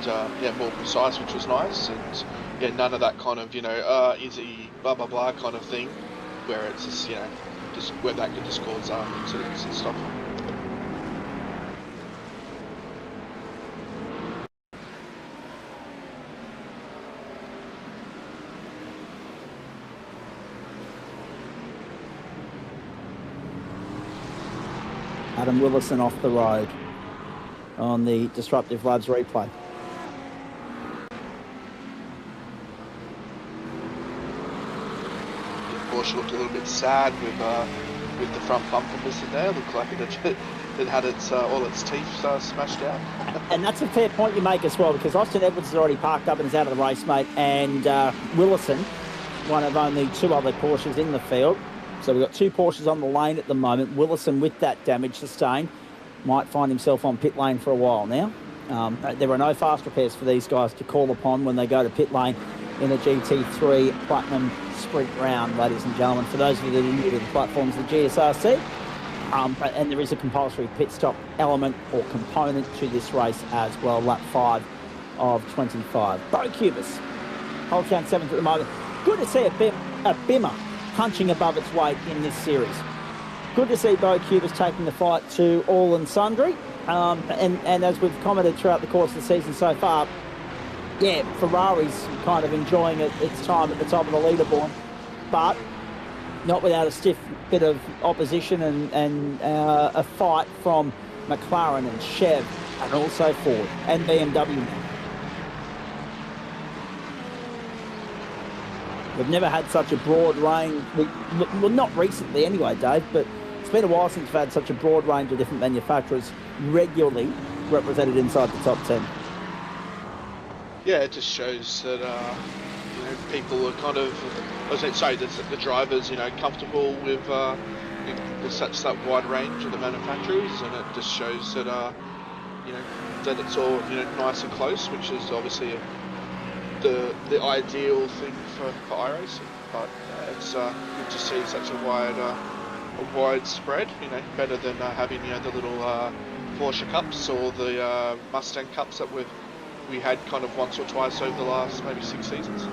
and more precise, which was nice. And yeah, none of that kind of is he blah blah blah kind of thing, where it's just just where that could just cause incidents and stuff. Adam Willison off the road on the Disruptive Labs replay. Porsche looked a little bit sad with the front bumper missing there. Looked like it had all its teeth smashed out. And that's a fair point you make as well, because Austin Edwards is already parked up and is out of the race, mate. And Willison, one of only 2 other Porsches in the field. So we've got 2 Porsches on the lane at the moment. Willison, with that damage sustained, might find himself on pit lane for a while now. There are no fast repairs for these guys to call upon when they go to pit lane in a GT3 Platinum Sprint round, ladies and gentlemen. For those of you that are new to the platforms, the GSRC, and there is a compulsory pit stop element or component to this race as well. Lap 5 of 25. Bo Cubis, whole count 7th at the moment. Good to see a Bimmer punching above its weight in this series. Good to see Bo Cubis taking the fight to all and sundry. And as we've commented throughout the course of the season so far, yeah, Ferrari's kind of enjoying its time at the top of the leaderboard. But not without a stiff bit of opposition and a fight from McLaren and Chev and also Ford and BMW now. We've never had such a broad range, well, not recently anyway, Dave, but it's been a while since we've had such a broad range of different manufacturers regularly represented inside the top 10. Yeah, it just shows that people are kind of, the drivers, comfortable with such that wide range of the manufacturers, and it just shows that that it's all nice and close, which is obviously the ideal thing for iRacing. But it's good to see such a wide spread. Better than having the little Porsche Cups or the Mustang Cups that we had kind of once or twice over the last maybe 6 seasons.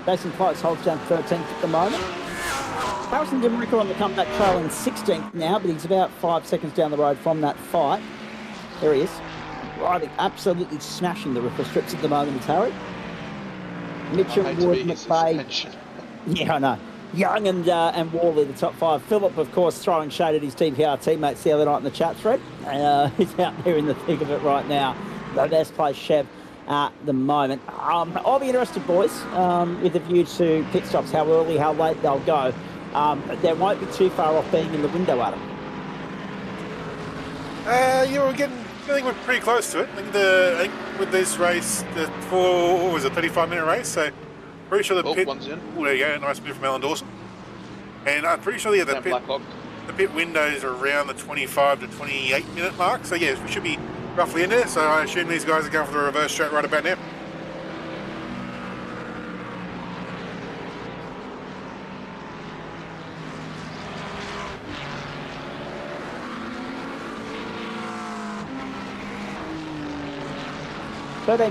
Jason Close holds down 13th at the moment. Harrison Dimricker on the comeback trail in 16th now, but he's about 5 seconds down the road from that fight. There he is. Riding, absolutely smashing the ripper strips at the moment, it's Harry. Mitchell, Wood, McVeigh. Yeah, I know. Young and Worley, the top 5. Phillip, of course, throwing shade at his DPR teammates the other night in the chat thread. He's out there in the thick of it right now. The best place, Chev, at the moment. I'll be interested, boys, with a view to pit stops, how early, how late they'll go. They won't be too far off being in the window, Adam. I think we're pretty close to it. I think with this race, the 35-minute race, so pretty sure the pit... one's in. Oh, there you go, nice move from Alan Dawson. And I'm pretty sure the pit windows are around the 25 to 28-minute mark, so yeah, we should be roughly in there, so I assume these guys are going for the reverse straight right about now.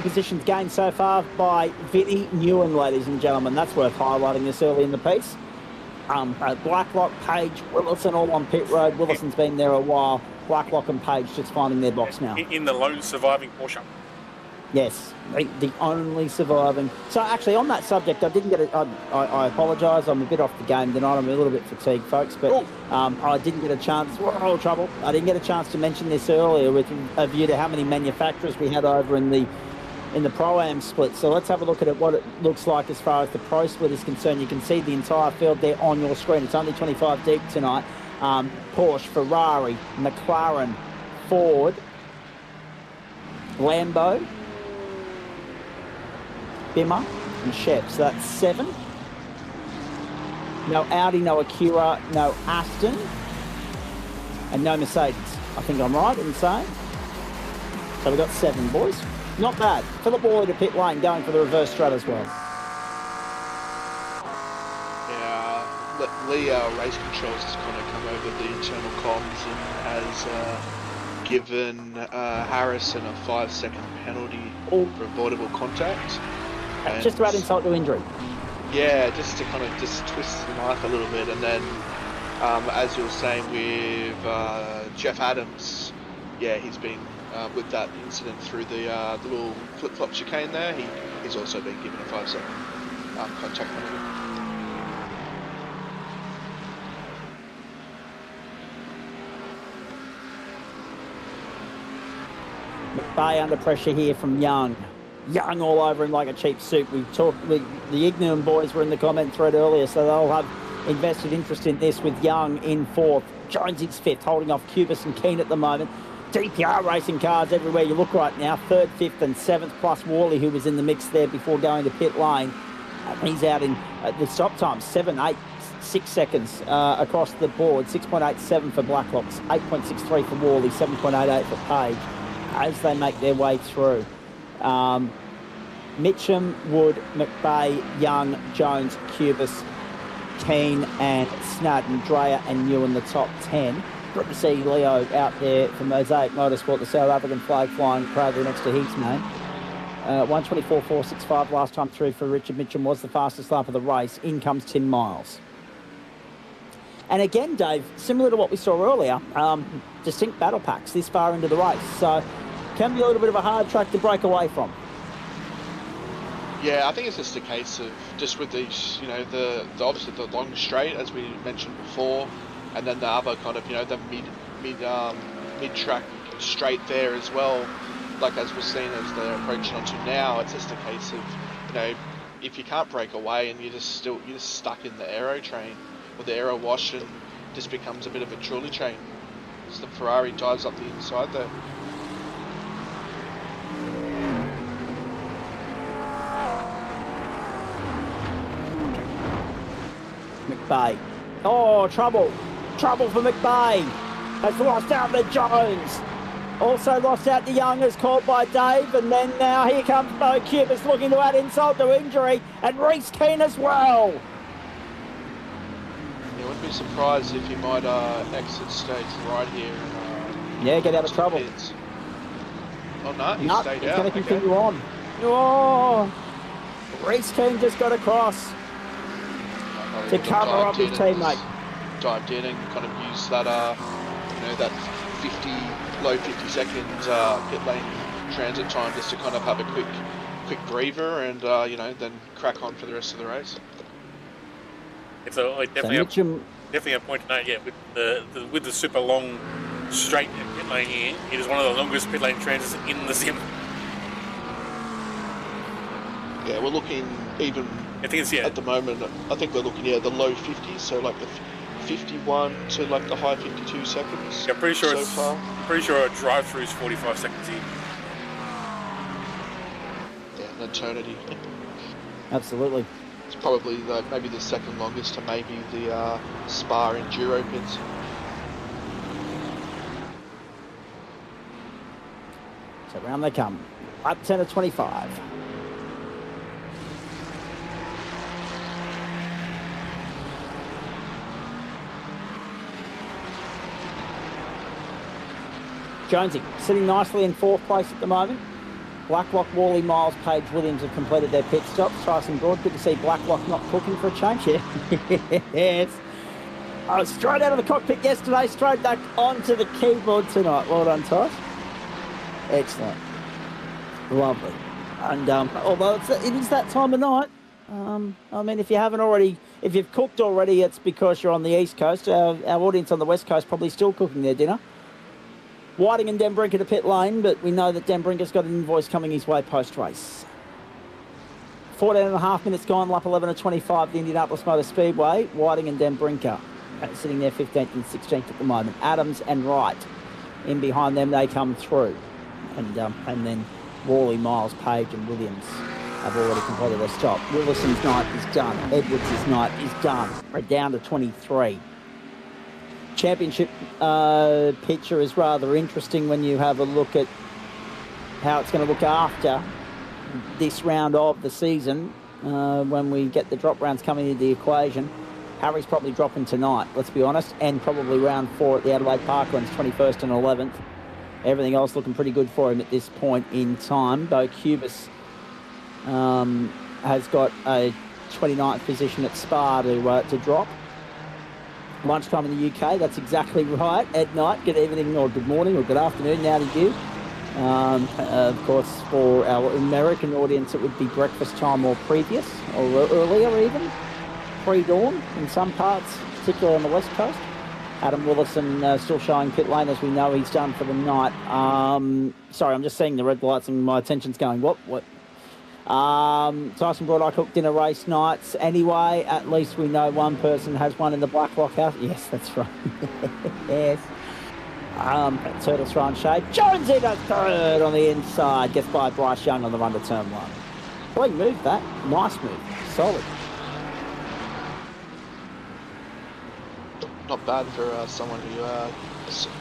Positions gained so far by Vinny Newen, ladies and gentlemen. That's worth highlighting this early in the piece. Blacklock, Page, Willison all on pit road. Willison's been there a while. Blacklock and Page just finding their box now. In the lone surviving Porsche. Yes, the only surviving. So actually on that subject, I didn't get it. I apologise. I'm a bit off the game tonight. I'm a little bit fatigued, folks. But I didn't get a chance. We're in all trouble. I didn't get a chance to mention this earlier with a view to how many manufacturers we had over in the Pro-Am split. So let's have a look at what it looks like as far as the Pro split is concerned. You can see the entire field there on your screen. It's only 25 deep tonight. Porsche, Ferrari, McLaren, Ford, Lambo, Bimmer and Chev. So that's 7. No Audi, no Acura, no Aston, and no Mercedes. I think I'm right in saying. So we've got 7, boys. Not bad. Phillip Worley to pit lane, going for the reverse strat as well. Yeah, Lee, our race controls, has kind of come over the internal comms and has given Harrison a 5-second penalty for avoidable contact. And just about insult to injury. Yeah, just to kind of just twist the knife a little bit, and then as you were saying with Jeff Adams, yeah, he's been with that incident through the little flip-flop chicane there. He's also been given a 5-second contact penalty. McVeigh under pressure here from Young. Young all over him like a cheap suit. We talked with the Ignium boys were in the comment thread earlier, so they'll have invested interest in this with Young in 4th. Jones is 5th, holding off Cubis and Keane at the moment. DPR racing cars everywhere you look right now. 3rd, 5th and 7th, plus Worley, who was in the mix there before going to pit lane. He's out in the stop time, 7.86 seconds across the board. 6.87 for Blacklocks, 8.63 for Worley, 7.88 for Page as they make their way through. Mitchum, Wood, McVeigh, Young, Jones, Cubis, Keane and Snadden, Dreyer and Newen the top 10. Good to see Leo out there from Mosaic Motorsport, the South African flag flying proudly next to his name. 124.465 last time through for Richard Mitchum was the fastest lap of the race. In comes Tim Miles. And again, Dave, similar to what we saw earlier, distinct battle packs this far into the race. So can be a little bit of a hard track to break away from. Yeah, I think it's just a case of just with these, the obviously the long straight as we mentioned before, and then the other kind of the mid track straight there as well. Like as we're seeing as they're approaching onto now, it's just a case of if you can't break away and you're just stuck in the aero train or the aero wash, and just becomes a bit of a trolley train. So the Ferrari dives up the inside there. McBay. Oh, trouble. Trouble for McBay. Has lost out to Jones. Also lost out to Young, as caught by Dave. And then now here comes Bo Cubis looking to add insult to injury. And Reese Keane as well. Yeah, wouldn't be surprised if he might exit stage right here. Yeah, get out of trouble. Pits. Oh no, he Nope, stayed it's out. going to continue on. Oh, Reese Keane just got across to cover up his teammate. Dived in and kind of used that, that low 50 second pit lane transit time just to kind of have a quick breather and then crack on for the rest of the race. It's definitely a point to note. Yeah, with the super long straight pit lane here, it is one of the longest pit lane transits in the sim. Yeah, we're looking even at the moment. I think we're looking the low 50s, so like the 51 to like the high 52 seconds. Yeah, I'm pretty sure so pretty sure a drive-through is 45 seconds here. Yeah, an eternity. Absolutely. It's probably maybe the second longest to maybe the Spa Enduro pits. So round they come. Up 10 of 25. Jonesy sitting nicely in fourth place at the moment. Blacklock, Worley, Miles, Page, Williams have completed their pit stops. Tyson Broad, good to see Blacklock not cooking for a change here. Yes. I was straight out of the cockpit yesterday, straight back onto the keyboard tonight. Well done, Ty. Excellent. Lovely. And although it is that time of night, I mean, if you've cooked already, it's because you're on the East Coast. Our audience on the West Coast probably still cooking their dinner. Whiting and Denbrinker to pit lane, but we know that Denbrinker's got an invoice coming his way post-race. 14.5 minutes gone, lap 11 of 25, the Indianapolis Motor Speedway. Whiting and Denbrinker sitting there 15th and 16th at the moment. Adams and Wright in behind them, they come through. And then Worley, Miles, Page and Williams have already completed their stop. Willison's night is done. Edwards' night is done. We're down to 23. Championship picture is rather interesting when you have a look at how it's going to look after this round of the season when we get the drop rounds coming into the equation. Harry's probably dropping tonight, let's be honest, and probably round 4 at the Adelaide Parklands, 21st and 11th. Everything else looking pretty good for him at this point in time. Bo Cubis has got a 29th position at Spa to drop. Lunchtime in the UK, that's exactly right. Ed Knight, good evening or good morning or good afternoon now to you. Of course, for our American audience, it would be breakfast time or previous, or earlier even, pre-dawn in some parts, particularly on the West Coast. Adam Willison still showing pit lane, as we know he's done for the night. Sorry, I'm just seeing the red lights and my attention's going, what? Tyson Broad, I cooked dinner race nights. Anyway, at least we know one person has one in the Blacklock house. Yes, that's right. Yes. Turtles throwing shade. Jones in a third on the inside. Gets by Bryce Young on the run to turn 1. Boy, moved that. Nice move. Solid. Not bad for someone who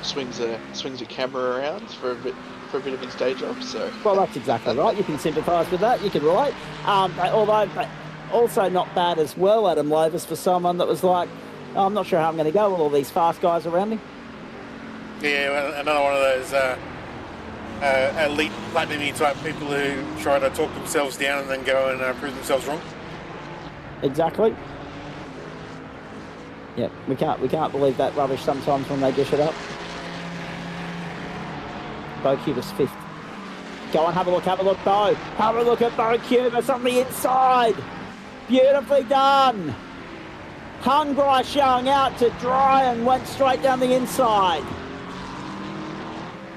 swings a camera around for a bit of his day job. So well, that's exactly right. You can sympathise with that. You can relate. Although also not bad as well, Adam Lovis, for someone that was like, oh, I'm not sure how I'm going to go with all these fast guys around me. Yeah, well, another one of those elite platinum type people who try to talk themselves down and then go and prove themselves wrong. Exactly. Yep, we can't believe that rubbish sometimes when they dish it up. Bo Cubis 5th. Go and have a look, Bo. Have a look at Bo Cubis on the inside. Beautifully done. Hung Bryce Young out to dry and went straight down the inside.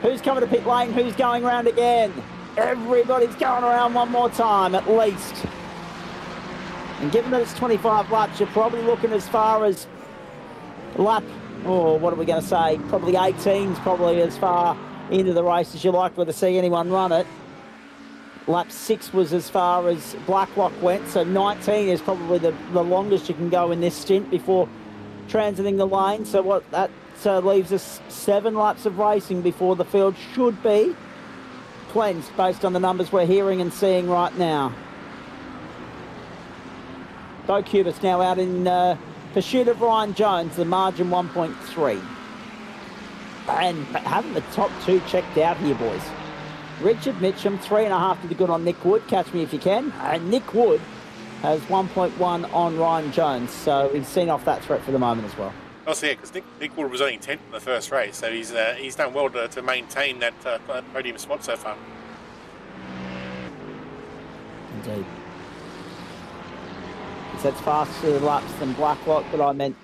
Who's coming to pit lane? Who's going round again? Everybody's going around one more time at least. And given that it's 25 laps, you're probably looking as far as lap, or what are we going to say? Probably 18's probably as far into the race as you likely to see anyone run it. Lap 6 was as far as Blacklock went, so 19 is probably the longest you can go in this stint before transiting the lane. So what that leaves us 7 laps of racing before the field should be cleansed based on the numbers we're hearing and seeing right now. Bo Cubis now out in pursuit of Ryan Jones, the margin 1.3. And having the top 2 checked out here, boys. Richard Mitchum, 3.5 to the good on Nick Wood. Catch me if you can. And Nick Wood has 1.1 on Ryan Jones. So he's seen off that threat for the moment as well. Oh, so yeah, because Nick Wood was only 10th in the first race, so he's done well to maintain that podium spot so far. Indeed. He sets faster laps than Blacklock, but I meant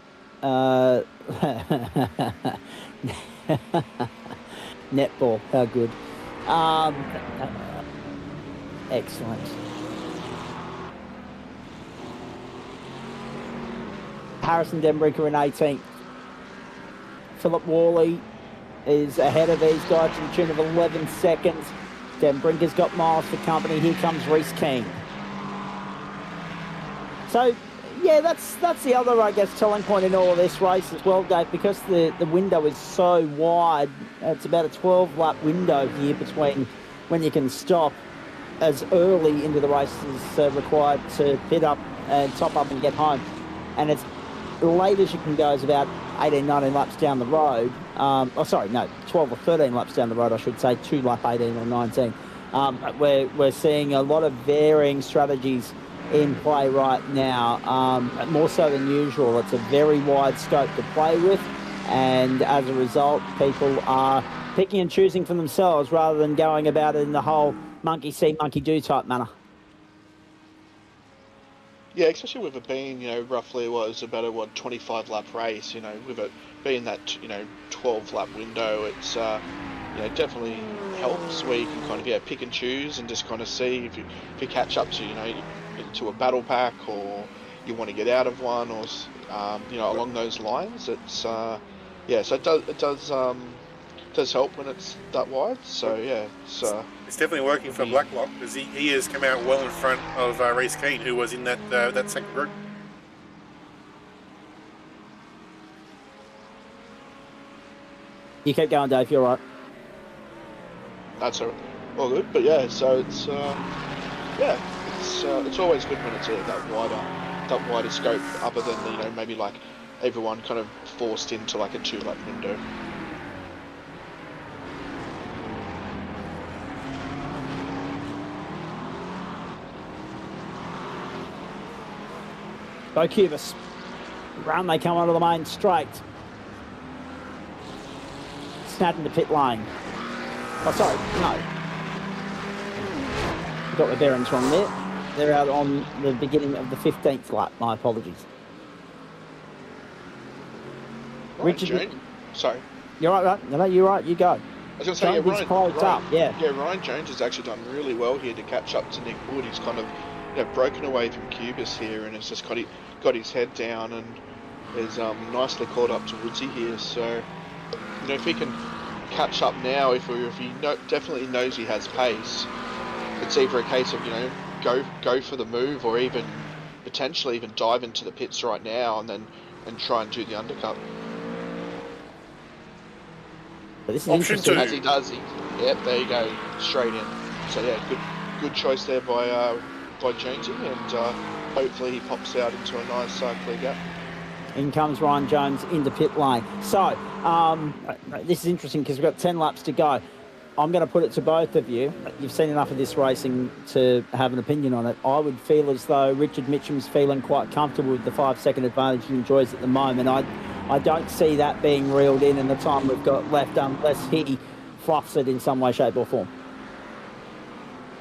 netball. How good. Excellent. Harrison Denbrinker in 18th. Philip Worley is ahead of these guys to the tune of 11 seconds. Denbrinker's got miles for company. Here comes Reece Keane. So, yeah, that's the other, I guess, telling point in all of this race as well, Dave, because the window is so wide. It's about a 12-lap window here between when you can stop as early into the race as required to pit up and top up and get home. And as late as you can go is about 18, 19 laps down the road. 12 or 13 laps down the road, I should say, 2 lap 18 or 19. We're seeing a lot of varying strategies in play right now, more so than usual. It's a very wide scope to play with, and as a result, people are picking and choosing for themselves rather than going about it in the whole monkey see, monkey do type manner. Yeah, especially with it being, roughly was about a 25 lap race, with it being that, 12 lap window, it's, definitely helps where you can kind of, pick and choose and just kind of see if you catch up to, to a battle pack, or you want to get out of one, or, along those lines. It's, so it does help when it's that wide. So, yeah, it's definitely working for Blacklock, because he has come out well in front of Reece Keane, who was in that second group. You keep going, Dave. You're right. That's all good. But yeah, so it's it's always good when it's that wider scope, other than maybe like everyone kind of forced into like a 2-lap window. Bo Cubis. Round they come onto the main straight. Snap into pit lane. Oh, sorry, no. Got the bearings wrong there. They're out on the beginning of the 15th lap. My apologies. Richard, sorry. You're right. No, you're right. You go. I was going to say, Ryan Jones has actually done really well here to catch up to Nick Wood. He's kind of broken away from Cubis here, and has just got his head down and is nicely caught up to Woodsy here. So, if he can catch up now, if he definitely knows he has pace, it's either a case of go for the move, or even potentially even dive into the pits right now and try and do the undercut. But this is interesting. As he does, yep, there you go, straight in. So yeah, good choice there by Jonesy, and hopefully he pops out into a nice clear gap. In comes Ryan Jones into pit lane. So, this is interesting because we've got 10 laps to go. I'm going to put it to both of you. You've seen enough of this racing to have an opinion on it. I would feel as though Richard Mitchum's feeling quite comfortable with the 5-second advantage he enjoys at the moment. I don't see that being reeled in the time we've got left unless he fluffs it in some way, shape or form.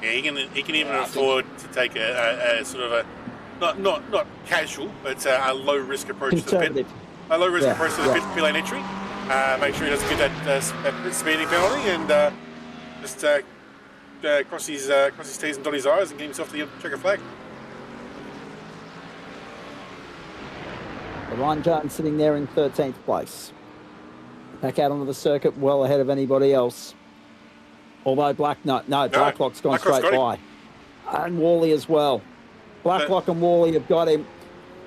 Yeah, he can even afford to take a sort of a not casual, but a low risk approach to the pit. A low risk approach to the pit lane entry. Make sure he doesn't get that speeding penalty, and just cross his T's and dot his I's and get himself the checker flag. Ryan Jones sitting there in 13th place. Back out onto the circuit, well ahead of anybody else. Although Blacklock's gone straight by. And Worley as well. Blacklock and Worley have got him.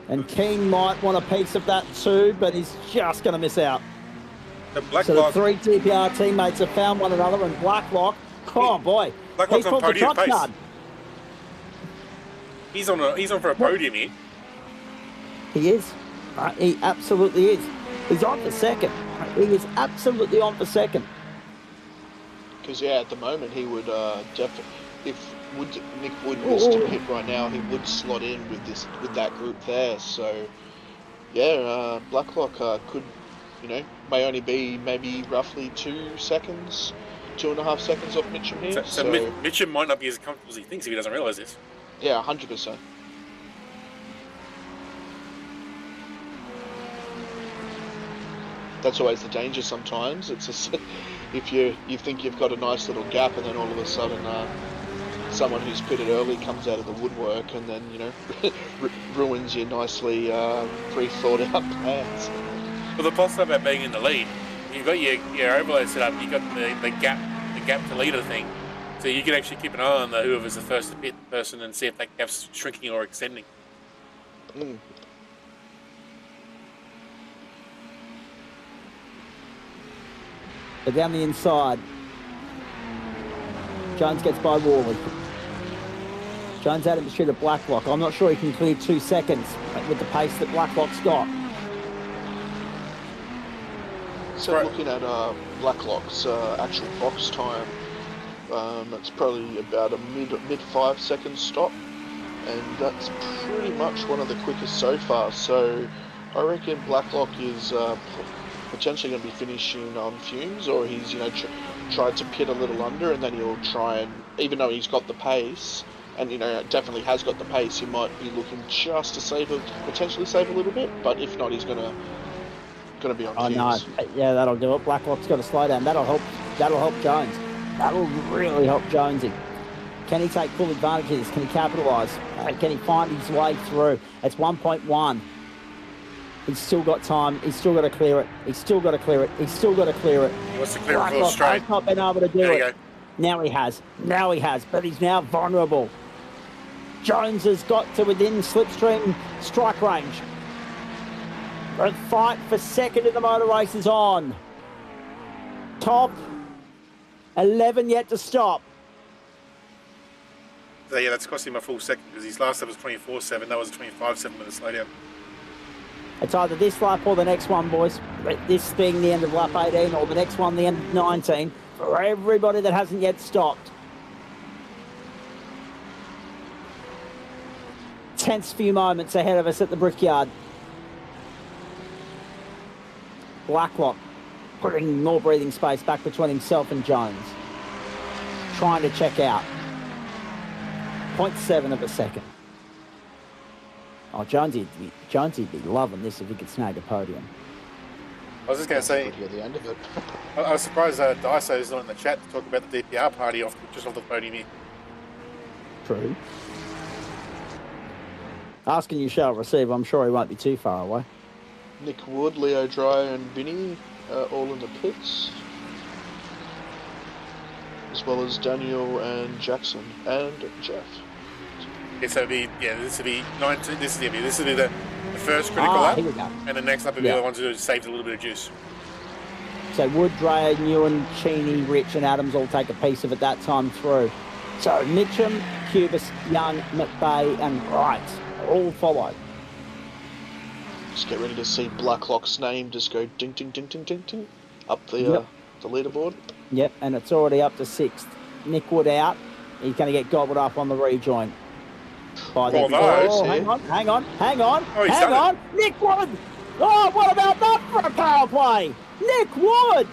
And Keane might want a piece of that too, but he's just going to miss out. So the three DPR teammates have found one another, and Blacklock, oh boy, Blacklock's he's on pulled the podium trump pace. card. He's on for a podium here. He is. He absolutely is. He's on for second. He is absolutely on for second. Because at the moment he would definitely, if Nick Wood was to hit right now, he would slot in with that group there. So yeah, Blacklock could, may only be maybe roughly 2 seconds, 2.5 seconds off Mitchum here. So Mitchum might not be as comfortable as he thinks if he doesn't realise this. Yeah, 100%. That's always the danger sometimes. It's just, if you think you've got a nice little gap, and then all of a sudden someone who's pitted early comes out of the woodwork and then ruins your nicely pre-thought out plans. Well, the plus about being in the lead, you've got your overload set up. You've got the gap to leader thing, so you can actually keep an eye on whoever's the first to pit person and see if that gap's shrinking or extending. But down the inside, Jones gets by Worley. Jones out in pursuit of Blacklock. I'm not sure he can clear 2 seconds with the pace that Blacklock's got. So looking at Blacklock's actual box time, it's probably about a mid 5 second stop, and that's pretty much one of the quickest so far. So I reckon Blacklock is potentially going to be finishing on fumes, or he's tried to pit a little under, and then he'll try and, even though he's got the pace, and definitely has got the pace, he might be looking just to potentially save a little bit, but if not, he's going to be on fumes. No, yeah, that'll do it. Blacklock's got to slow down. That'll help Jones. That'll really help Jonesy. Can he take full advantage of this? Can he capitalise? Can he find his way through? It's 1.1. He's still got time. He's still got to clear it. He's still got to clear it. He's still got to clear it. He wants to clear it full straight. He's not been able to do there it. You go. Now he has. But he's now vulnerable. Jones has got to within slipstream strike range. The fight for second in the motor race is on. Top 11 yet to stop. So yeah, that's cost him a full second, because his last lap was 24.7. That was a 25.7 with a slowdown. It's either this lap or the next one, boys. This being the end of lap 18, or the next one the end of 19, for everybody that hasn't yet stopped. Tense few moments ahead of us at the Brickyard. Blacklock putting more breathing space back between himself and Jones. Trying to check out. 0.7 of a second. Oh, Jonesy'd be loving this if he could snag a podium. I was just going to say, At the end of it. I was surprised Daiso's not in the chat to talk about the DPR party just off the podium here. True. Asking you shall receive. I'm sure he won't be too far away. Nick Wood, Leo Dry and Vinny all in the pits, as well as Daniel and Jackson and Jeff. This will be 19. This will be the first critical lap, here we go. and the next lap will be the ones who saved a little bit of juice. So Wood, Dreyer, Newen, Cheney, Rich and Adams all take a piece of it that time through. So Mitchum, Cubis, Young, McVeigh and Wright all follow. Just get ready to see Blacklock's name just go ding, ding, ding, ding, ding, ding up the leaderboard. Yep, and it's already up to 6th. Nick Wood out. He's going to get gobbled up on the rejoin. By the hang on. Nick Wood! Oh, what about that for a power play? Nick Wood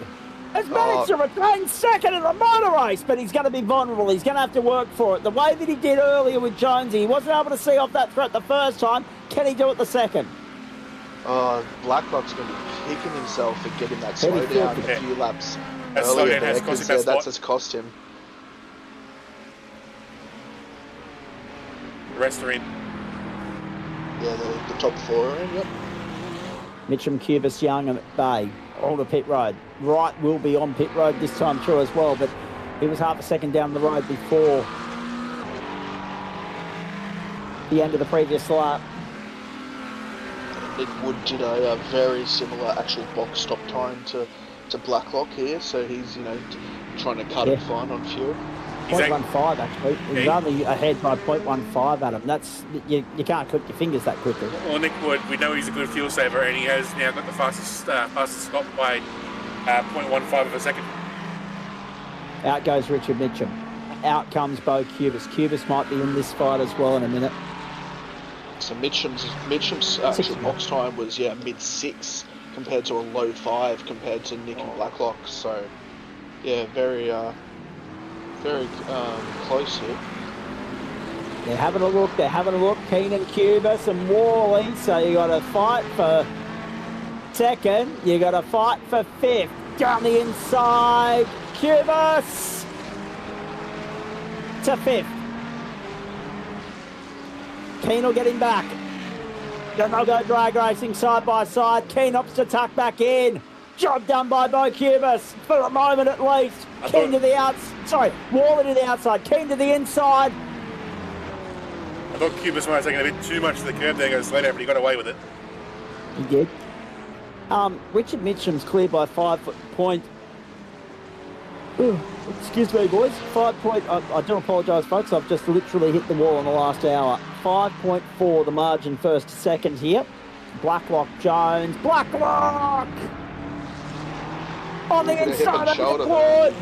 has managed to retain second in the motor race, but he's going to be vulnerable. He's going to have to work for it. The way that he did earlier with Jonesy, he wasn't able to see off that threat the first time. Can he do it the second? Blacklock's going to be kicking himself for getting that slowdown a few laps earlier there, because that's just cost him. The rest are in. Yeah, the top 4 are in, yep. Mitchum, Cubis, Young and Bay, all to pit road. Wright will be on pit road this time through as well, but he was half a second down the road before the end of the previous lap. Nick Wood did a very similar actual box stop time to Blacklock here, so he's, trying to cut it fine on fuel. 0.15 actually. He's only ahead by 0.15 Adam. That's you can't click your fingers that quickly. Well, Nick Wood, we know he's a good fuel saver, and he has now got the fastest stop by 0.15 of a second. Out goes Richard Mitchum. Out comes Bo Cubis. Cubis might be in this fight as well in a minute. So Mitchum's actual box time was mid-6 compared to a low 5 compared to Nick and Blacklock. So very close here. They're having a look. Keenan, Cubis and Worley. So you got to fight for second. You got to fight for 5th. Down the inside. Cubis to 5th. Keen will get him back. Then they'll go drag racing side by side. Keen opts to tuck back in. Job done by Bo Cubis for the moment at least. Keen to the outside. Worley to the outside. Keen to the inside. I thought Cubis might have taken a bit too much to the curb there, goes later, but he got away with it. He did. Richard Mitchum's clear by 5 point. Excuse me, boys. 5 point. I do apologise, folks. I've just literally hit the wall in the last hour. 5.4 the margin first to second here. Blacklock Jones. Blacklock! On the inside of the quad.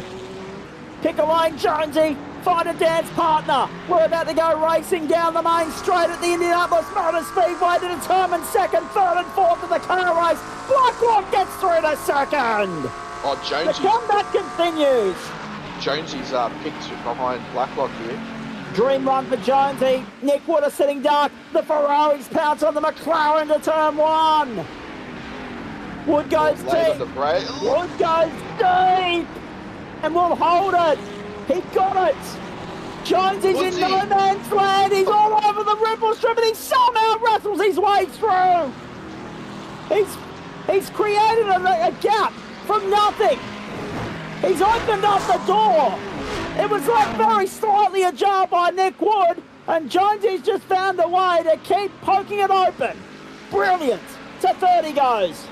Pick a lane, Jonesy. Find a dance partner. We're about to go racing down the main straight at the Indianapolis Motor Speedway to determine second, third and fourth of the car race. Blacklock gets through to second. Oh, Jonesy's... The comeback continues. Jonesy's picked behind Blacklock here. Dream run for Jonesy. Nick Wood is sitting dark. The Ferraris pounce on the McLaren to turn 1. Wood goes deep. Wood goes deep. And will hold it. He got it. Jones is in no man's land. He's all over the ripple strip and he somehow wrestles his way through. He's created a gap from nothing. He's opened up the door. It was left very slightly ajar by Nick Wood, and Jonesy's just found a way to keep poking it open. Brilliant. To 30 goes.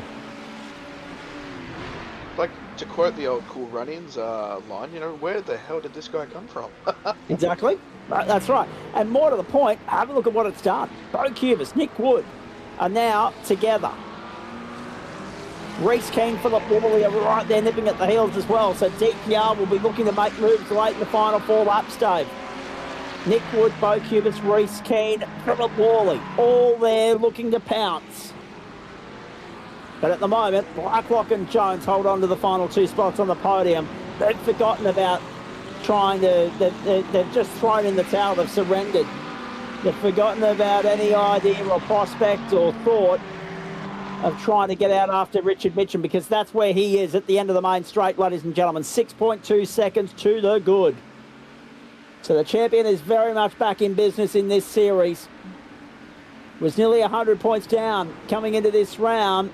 Like, to quote the old Cool Run-Ins line, where the hell did this guy come from? Exactly. That's right. And more to the point, have a look at what it's done. Bo Cubis, Nick Wood are now together. Reese Keane, Philip Worley are right there nipping at the heels as well. So DPR will be looking to make moves late in the final 4 laps, Dave. Nick Wood, Bo Cubis, Reese Keane, Philip Worley, all there looking to pounce. But at the moment, Blacklock and Jones hold on to the final 2 spots on the podium. They've forgotten about they've just thrown in the towel, they've surrendered. They've forgotten about any idea or prospect or thought of trying to get out after Richard Mitchum, because that's where he is at the end of the main straight, ladies and gentlemen. 6.2 seconds to the good. So the champion is very much back in business in this series. Was nearly 100 points down coming into this round,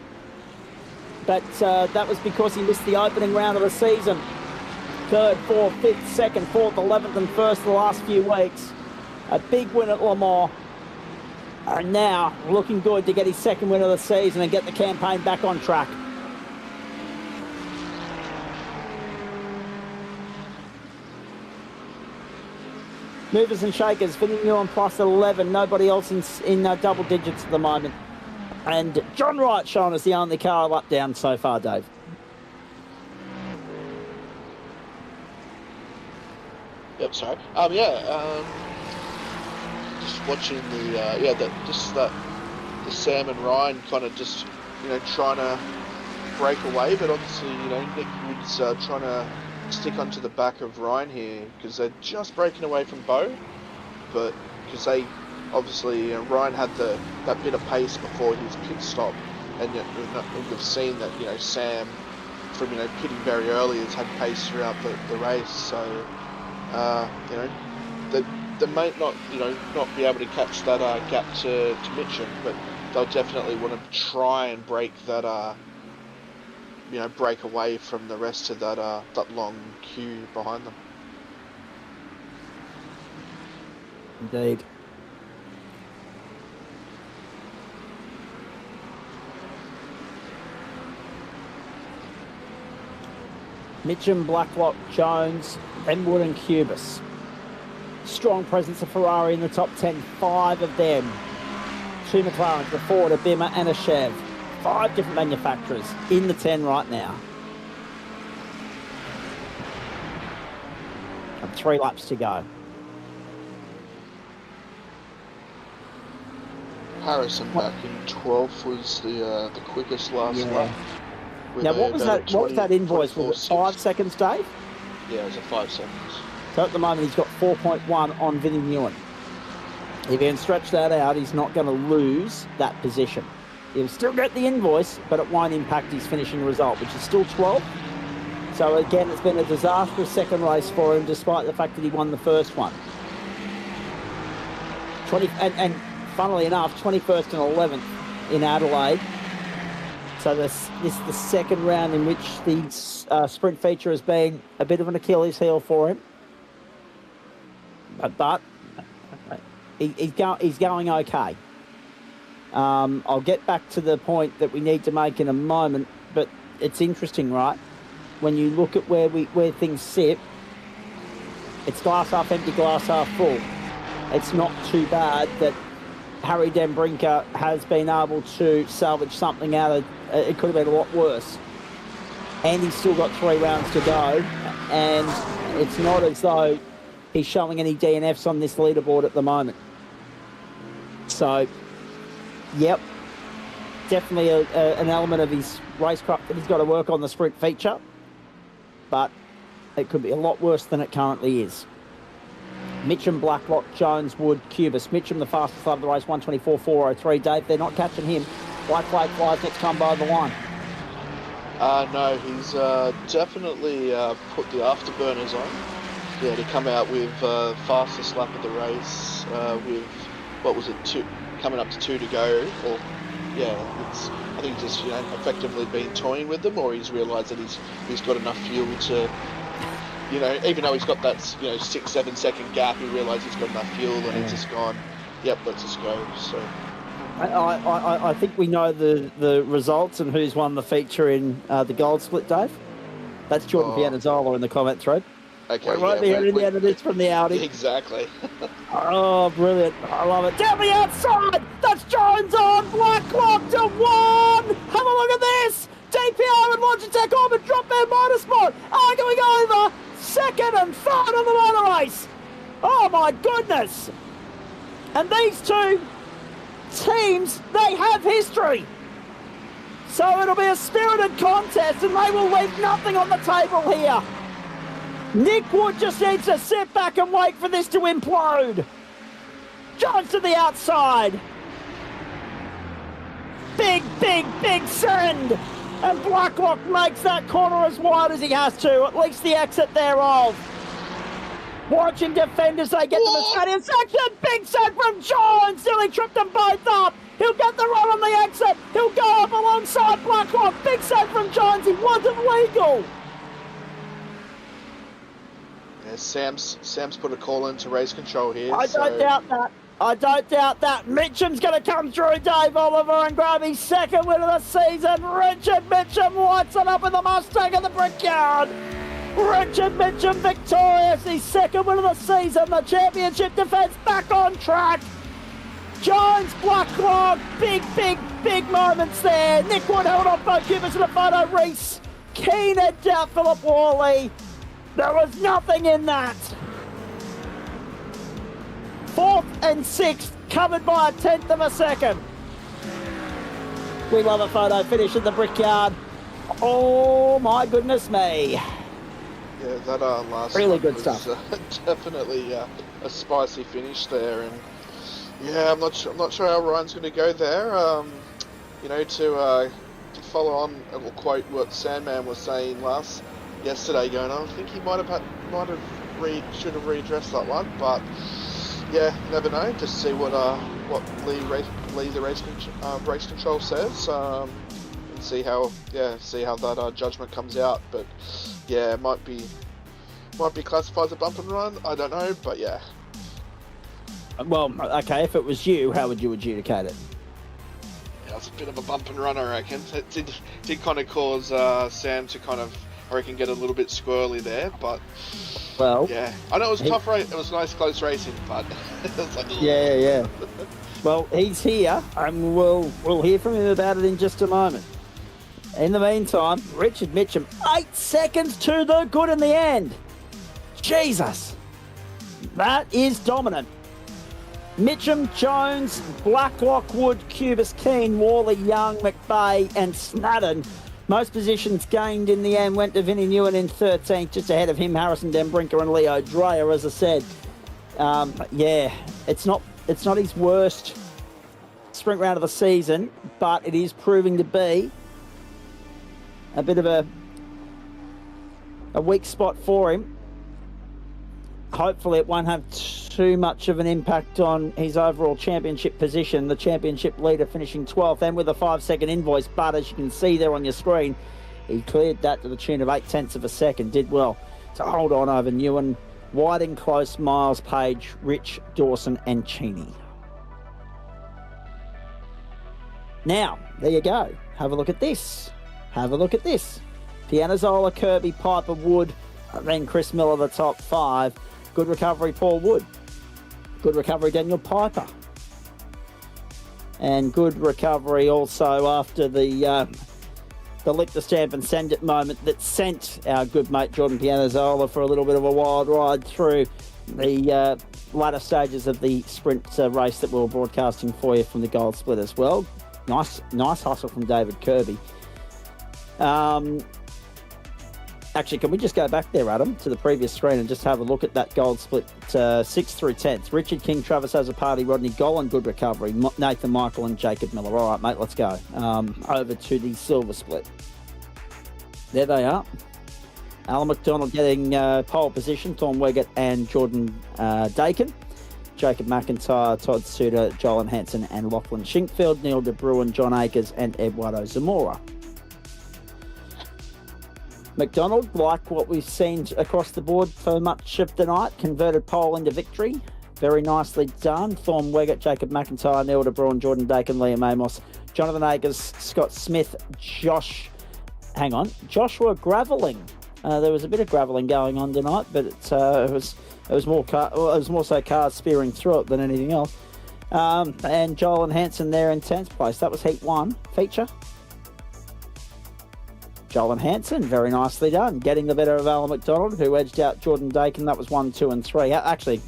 but that was because he missed the opening round of the season. 3rd, 4th, 5th, 2nd, 4th, 11th and 1st the last few weeks. A big win at Le Mans. And now looking good to get his 2nd win of the season and get the campaign back on track. Movers and shakers, Vinny on plus 11. Nobody else in double digits at the moment. And John Wright showing us the only car a lap down so far, Dave. Yep, sorry. Just watching the Sam and Ryan kind of just, trying to break away, but obviously, Nick Wood's trying to stick onto the back of Ryan here because they're just breaking away from Bo, but because they obviously Ryan had that bit of pace before his pit stop, and we've seen that Sam from pitting very early has had pace throughout the race, so they might not not be able to catch that gap to Mitchum, but they'll definitely want to try and break that break away from the rest of that long queue behind them. Indeed. Mitchum, Blacklock, Jones, Wood and Cubis. Strong presence of Ferrari in the top 10. 5 of them. 2 McLarens, a Ford, a Bimmer and a Chev. 5 different manufacturers in the 10 right now. And 3 laps to go. Harrison back in 12th was the quickest last lap. Now, what was that invoice? Was it 5 seconds, Dave? Yeah, it was 5 seconds. So at the moment, he's got 4.1 on Vinnie Nguyen. If he can stretch that out, he's not going to lose that position. He'll still get the invoice, but it won't impact his finishing result, which is still 12th. So again, it's been a disastrous second race for him, despite the fact that he won the first one. And funnily enough, 21st and 11th in Adelaide. So this is the second round in which the sprint feature has been a bit of an Achilles heel for him. But he's going okay. I'll get back to the point that we need to make in a moment, but it's interesting, right? When you look at where things sit, it's glass half empty, glass half full. It's not too bad that Harry Den Brinker has been able to salvage something out of it. Could have been a lot worse. And he's still got 3 rounds to go, and it's not as though he's showing any DNFs on this leaderboard at the moment. So, yep, definitely an element of his racecraft that he's got to work on the sprint feature, but it could be a lot worse than it currently is. Mitchum, Blacklock, Jones, Wood, Cubis. Mitchum, the fastest lap of the race, 124.403. Dave, they're not catching him. White flag flies next time by the line. No, he's definitely put the afterburners on. Yeah, to come out with fastest lap of the race with, what was it, coming up to 2 to go. Or, yeah, I think he's just effectively been toying with them, or he's realised that he's got enough fuel to, even though he's got that 6-7 second gap, he realised he's got enough fuel, and he's just gone, yep, let's just go. So I think we know the results and who's won the feature in the gold split, Dave. That's Jordan Pianazzola in the comment thread. Okay, we're right there in the end of this from the Audi. Exactly. Oh, brilliant. I love it. Down the outside. That's Jones on. Blacklock to 1. Have a look at this. DPR and Logitech Orbit drop their Motorsport. Arguing over second and third on the motor race. Oh, my goodness. And these two teams, they have history. So it'll be a spirited contest, and they will leave nothing on the table here. Nick Wood just needs to sit back and wait for this to implode. Jones to the outside. Big send. And Blacklock makes that corner as wide as he has to, at least the exit thereof. Watch him defend as they get to the stadium section. Big send from Jones. Nearly tripped them both up. He'll get the run on the exit. He'll go up alongside Blacklock. Big send from Jones. He wasn't legal. Yeah, Sam's put a call into race control here. I don't doubt that. Mitchum's going to come through, Dave Oliver, and grab his second win of the season. Richard Mitchum lights it up with the Mustang at the Brickyard. Richard Mitchum victorious, his second win of the season. The championship defence back on track. Jones, Blacklock, big moments there. Nick Wood held off both Cubis in the photo. Reese Keane edged out Philip Worley. There was nothing in that. 4th and 6th, covered by a 10th of a second. We love a photo finish at the Brickyard. Oh, my goodness me. Yeah, that last really one good was, stuff. Definitely a spicy finish there, and yeah, I'm not sure how Ryan's going to go there. To follow on, and quote what Sandman was saying yesterday, going, I think he should have readdressed that one, but yeah, never know. Just see what Lee the race control says, and see how that judgment comes out. But yeah, it might be classified as a bump and run. I don't know, but yeah. Well, okay, if it was you, how would you adjudicate it? Yeah, it's a bit of a bump and run, I reckon. It did kind of cause Sam to kind of, I reckon, get a little bit squirrely there, but well, yeah, I know it was a tough race. It was nice, close racing, but it was like, yeah. Well, he's here, and we'll hear from him about it in just a moment. In the meantime, Richard Mitchum, 8 seconds to the good in the end. Jesus, that is dominant. Mitchum, Jones, Blacklock, Wood, Cubis, Keane, Worley, Young, McVeigh and Snadden. Most positions gained in the end went to Vinnie Newen in 13th, just ahead of him, Harrison Denbrinker and Leo Dreyer, as I said. It's not his worst sprint round of the season, but it is proving to be a bit of a weak spot for him. Hopefully it won't have too much of an impact on his overall championship position. The championship leader finishing 12th and with a 5-second invoice, but as you can see there on your screen, he cleared that to the tune of 0.8 of a second. Did well to hold on over Newen, Whiting, Close, Miles, Page, Rich, Dawson and Cheney. Now, there you go. Have a look at this. Pianazzola, Kirby, Piper, Wood, then Chris Miller, the top 5. Good recovery, Paul Wood. Good recovery, Daniel Piper. And good recovery also after the lick the stamp and send it moment that sent our good mate Jordan Pianazzola for a little bit of a wild ride through the latter stages of the sprint race that we were broadcasting for you from the Gold Split as well. Nice hustle from David Kirby. Actually, can we just go back there, Adam, to the previous screen and just have a look at that Gold Split 6th through 10th? Richard King, Travis Azzopardi, Rodney Golan, good recovery. Nathan Michael and Jacob Miller. All right, mate, let's go. Over to the Silver Split. There they are. Alan McDonald getting pole position, Thorn Weggett and Jordan Dakin. Jacob McIntyre, Todd Suter, Joel Hansen and Lachlan Shinkfield, Neil De Bruin, John Akers and Eduardo Zamora. McDonald, like what we've seen across the board for much of the night, converted pole into victory. Very nicely done. Thorn Weggett, Jacob McIntyre, Neil De Bruin, Jordan Dakin, Liam Amos, Jonathan Akers, Scott Smith, Joshua Graveling. There was a bit of gravelling going on tonight, but it was more so cars spearing through it than anything else. And Joel and Hansen there in 10th place. That was Heat 1 feature. Joel and Hansen, very nicely done. Getting the better of Alan McDonald, who edged out Jordan Dakin. That was 1, 2 and 3. Actually,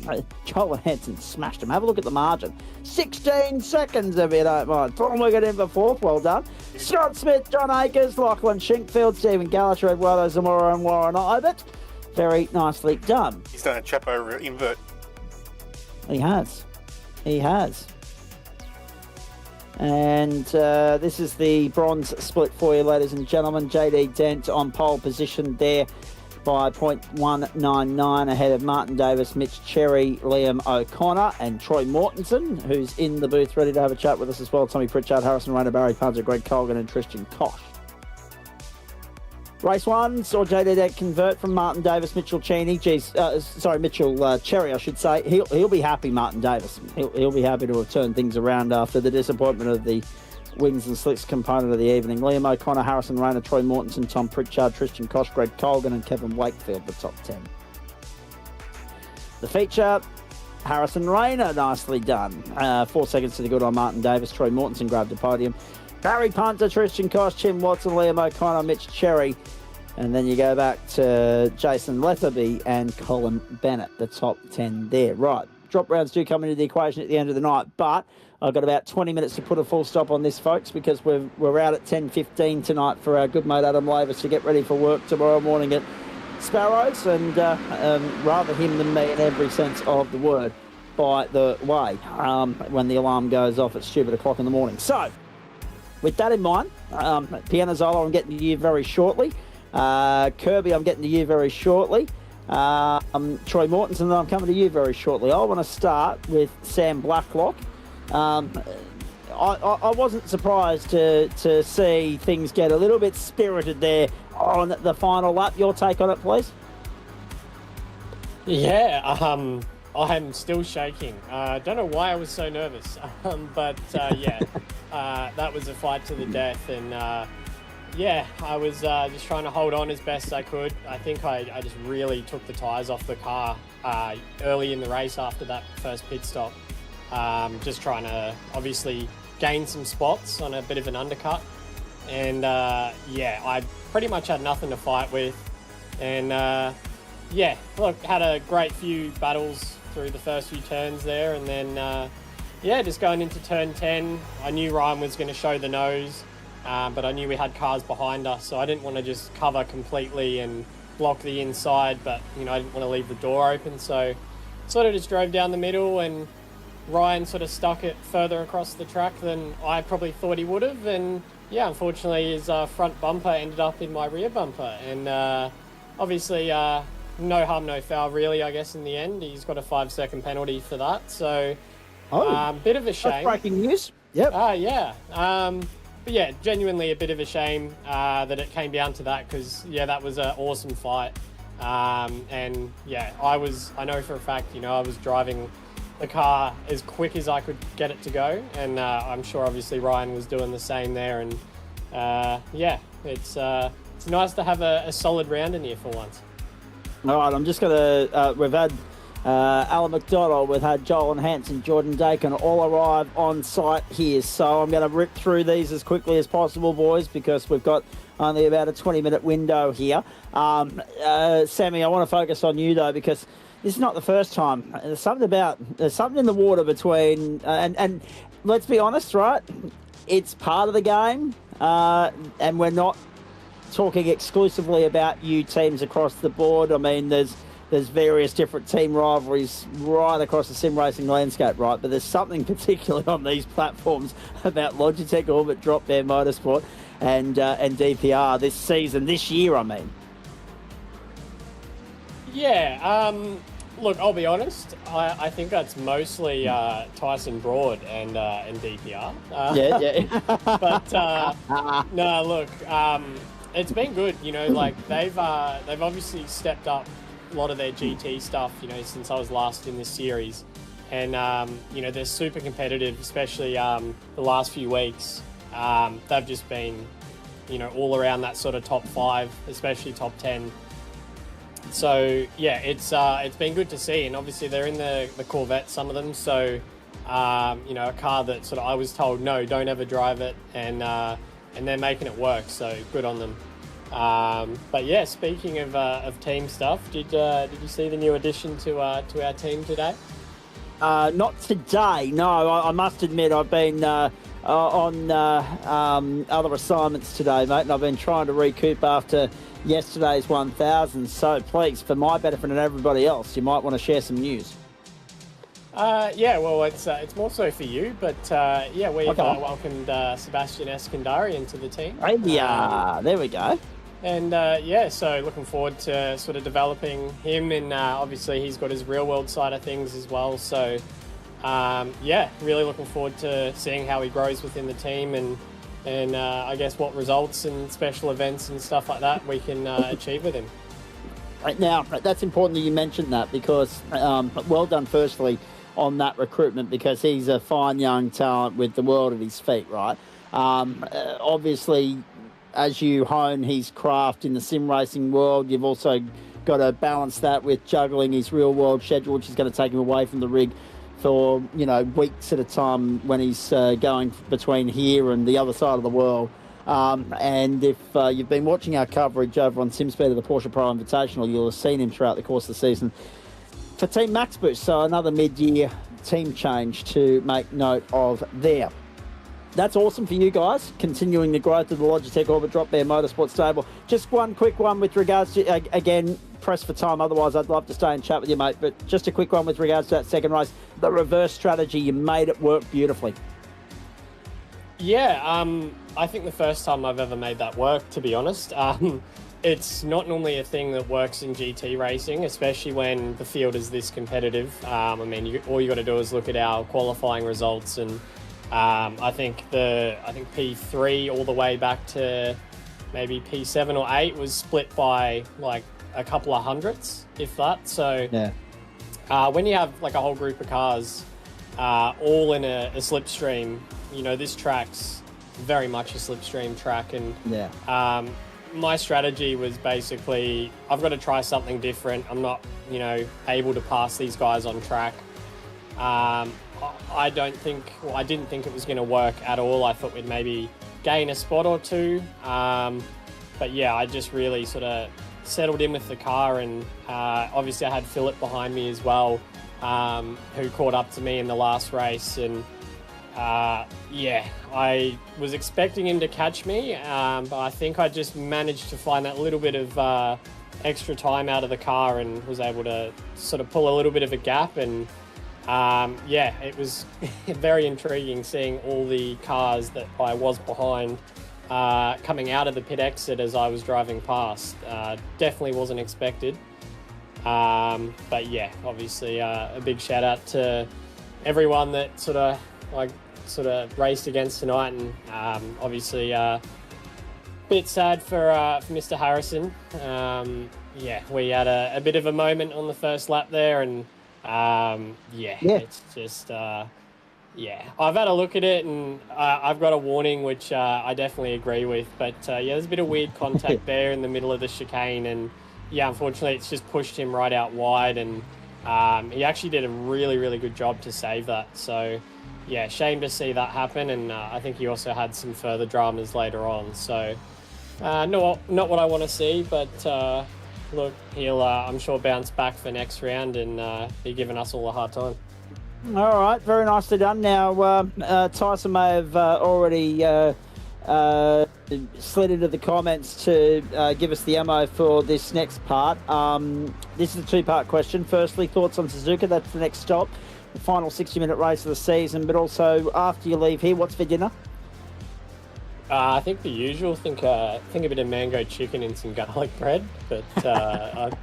Joel and Hansen smashed him. Have a look at the margin. 16 seconds if you don't mind. We'll get in for 4th. Well done. Scott Smith, John Akers, Lachlan Shinkfield, Stephen Gallacher, Eduardo Zamora and Warren Ibert. Very nicely done. He's done a Chapo invert. He has. And this is the bronze split for you, ladies and gentlemen. JD Dent on pole position there by 0.199 ahead of Martin Davis, Mitch Cherry, Liam O'Connor and Troy Mortensen, who's in the booth ready to have a chat with us as well. Tommy Pritchard, Harrison Rayner, Barry Punter, Greg Colgan and Tristan Koch. Race 1 saw JD Dent convert from Martin Davis, Mitchell Cherry, I should say. He'll be happy, Martin Davis. He'll be happy to have turned things around after the disappointment of the wins and slicks component of the evening. Liam O'Connor, Harrison Rayner, Troy Mortensen, Tom Pritchard, Tristan Koch, Greg Colgan and Kevin Wakefield, the top 10. The feature, Harrison Rayner, nicely done. 4 seconds to the good on Martin Davis. Troy Mortensen grabbed the podium. Barry Punter, Tristan Koch, Tim Watson, Liam O'Connor, Mitch Cherry. And then you go back to Jason Letherby and Colin Bennett, the top 10 there. Right, drop rounds do come into the equation at the end of the night, but I've got about 20 minutes to put a full stop on this, folks, because we're out at 10:15 tonight for our good mate Adam Lavis to get ready for work tomorrow morning at Sparrows, and rather him than me in every sense of the word, by the way, when the alarm goes off at stupid o'clock in the morning. So, with that in mind, Pianazzola I'm getting to you very shortly. Kirby I'm getting to you very shortly. Troy Mortensen I'm coming to you very shortly. I want to start with Sam Blacklock. I wasn't surprised to see things get a little bit spirited there on the final lap. Your take on it, please? Yeah, I'm still shaking. Don't know why I was so nervous, but yeah, that was a fight to the death, and yeah, I was just trying to hold on as best I could. I think I just really took the tyres off the car early in the race after that first pit stop. Just trying to obviously gain some spots on a bit of an undercut, and yeah, I pretty much had nothing to fight with, and yeah, look, had a great few battles through the first few turns there, and then yeah, just going into turn 10, I knew Ryan was going to show the nose, but I knew we had cars behind us, so I didn't want to just cover completely and block the inside, but you know, I didn't want to leave the door open, so sort of just drove down the middle, and Ryan sort of stuck it further across the track than I probably thought he would have, and yeah, unfortunately his front bumper ended up in my rear bumper, and obviously no harm, no foul really, I guess, in the end. He's got a 5-second penalty for that, so bit of a shame. That's breaking news. Yep. Yeah. But yeah, genuinely a bit of a shame that it came down to that, because yeah, that was an awesome fight, and yeah, I know for a fact, you know, I was driving the car as quick as I could get it to go, and I'm sure obviously Ryan was doing the same there, and yeah, it's nice to have a solid round in here for once. All right, I'm just going to, we've had Alan McDonald, we've had Joel and Hanson, Jordan Dakin all arrive on site here, so I'm going to rip through these as quickly as possible, boys, because we've got only about a 20-minute window here. Sammy, I want to focus on you, though, because this is not the first time. There's something in the water between, and let's be honest, right? It's part of the game, and we're not talking exclusively about you teams across the board. I mean, there's various different team rivalries right across the sim racing landscape, right? But there's something particularly on these platforms about Logitech, Orbit, Drop Bear Motorsport, and DPR this season, this year, I mean. Yeah, look, I'll be honest, I think that's mostly Tyson Broad and DPR. But no, look, it's been good. You know, like they've obviously stepped up a lot of their GT stuff, you know, since I was last in this series, and you know, they're super competitive, especially the last few weeks. They've just been, you know, all around that sort of top 5, especially top 10. So yeah, it's been good to see, and obviously they're in the Corvette, some of them. So you know, a car that sort of I was told no, don't ever drive it, and they're making it work. So good on them. But yeah, speaking of team stuff, did you see the new addition to our team today? Not today, no. I must admit I've been on other assignments today, mate, and I've been trying to recoup after yesterday's 1000. So please, for my benefit and everybody else, you might want to share some news. Yeah, well, it's more so for you, but yeah, we've welcomed Sebastian Escandari into the team. There we go. And yeah, so looking forward to sort of developing him, and obviously he's got his real world side of things as well. So yeah, really looking forward to seeing how he grows within the team, and I guess what results and special events and stuff like that we can achieve with him. Right now, that's important that you mentioned that, because well done firstly on that recruitment, because he's a fine young talent with the world at his feet, right? Obviously, as you hone his craft in the sim racing world, you've also got to balance that with juggling his real world schedule, which is going to take him away from the rig for, you know, weeks at a time when he's going between here and the other side of the world. And if you've been watching our coverage over on SimSpeed of the Porsche Pro Invitational, you'll have seen him throughout the course of the season for Team Max Boost. So another mid-year team change to make note of there. That's awesome for you guys, continuing the growth of the Logitech Orbit Drop Bear Motorsport stable. Just one quick one with regards to, again, press for time, otherwise I'd love to stay and chat with you, mate, but just a quick one with regards to that second race. The reverse strategy, you made it work beautifully. Yeah, I think the first time I've ever made that work, to be honest. It's not normally a thing that works in GT racing, especially when the field is this competitive. I mean, all you got to do is look at our qualifying results, and I think P3 all the way back to maybe P7 or 8 was split by like a couple of hundredths, if that. So yeah, when you have like a whole group of cars all in a slipstream, you know, this track's very much a slipstream track, and my strategy was basically, I've got to try something different. I'm not, you know, able to pass these guys on track. I didn't think it was going to work at all. I thought we'd maybe gain a spot or two. But yeah, I just really sort of settled in with the car, and obviously I had Philip behind me as well, who caught up to me in the last race, and yeah, I was expecting him to catch me, but I think I just managed to find that little bit of extra time out of the car and was able to sort of pull a little bit of a gap. And yeah, it was very intriguing seeing all the cars that I was behind coming out of the pit exit as I was driving past. Definitely wasn't expected. But yeah, obviously a big shout out to everyone that sort of raced against tonight, and obviously a bit sad for Mr. Harrison. Yeah, we had a bit of a moment on the first lap there, and it's just yeah, I've had a look at it, and I've got a warning, which I definitely agree with, but yeah, there's a bit of weird contact there in the middle of the chicane, and yeah, unfortunately it's just pushed him right out wide, and he actually did a really, really good job to save that. So yeah, shame to see that happen, and I think he also had some further dramas later on. So not what I want to see, but look, he'll I'm sure bounce back for next round and be giving us all a hard time. All right, very nicely done. Now, Tyson may have already slid into the comments to give us the ammo for this next part. This is a two-part question. Firstly, thoughts on Suzuka. That's the next stop, the final 60-minute race of the season. But also, after you leave here, what's for dinner? I think the usual. Think a bit of mango chicken and some garlic bread. But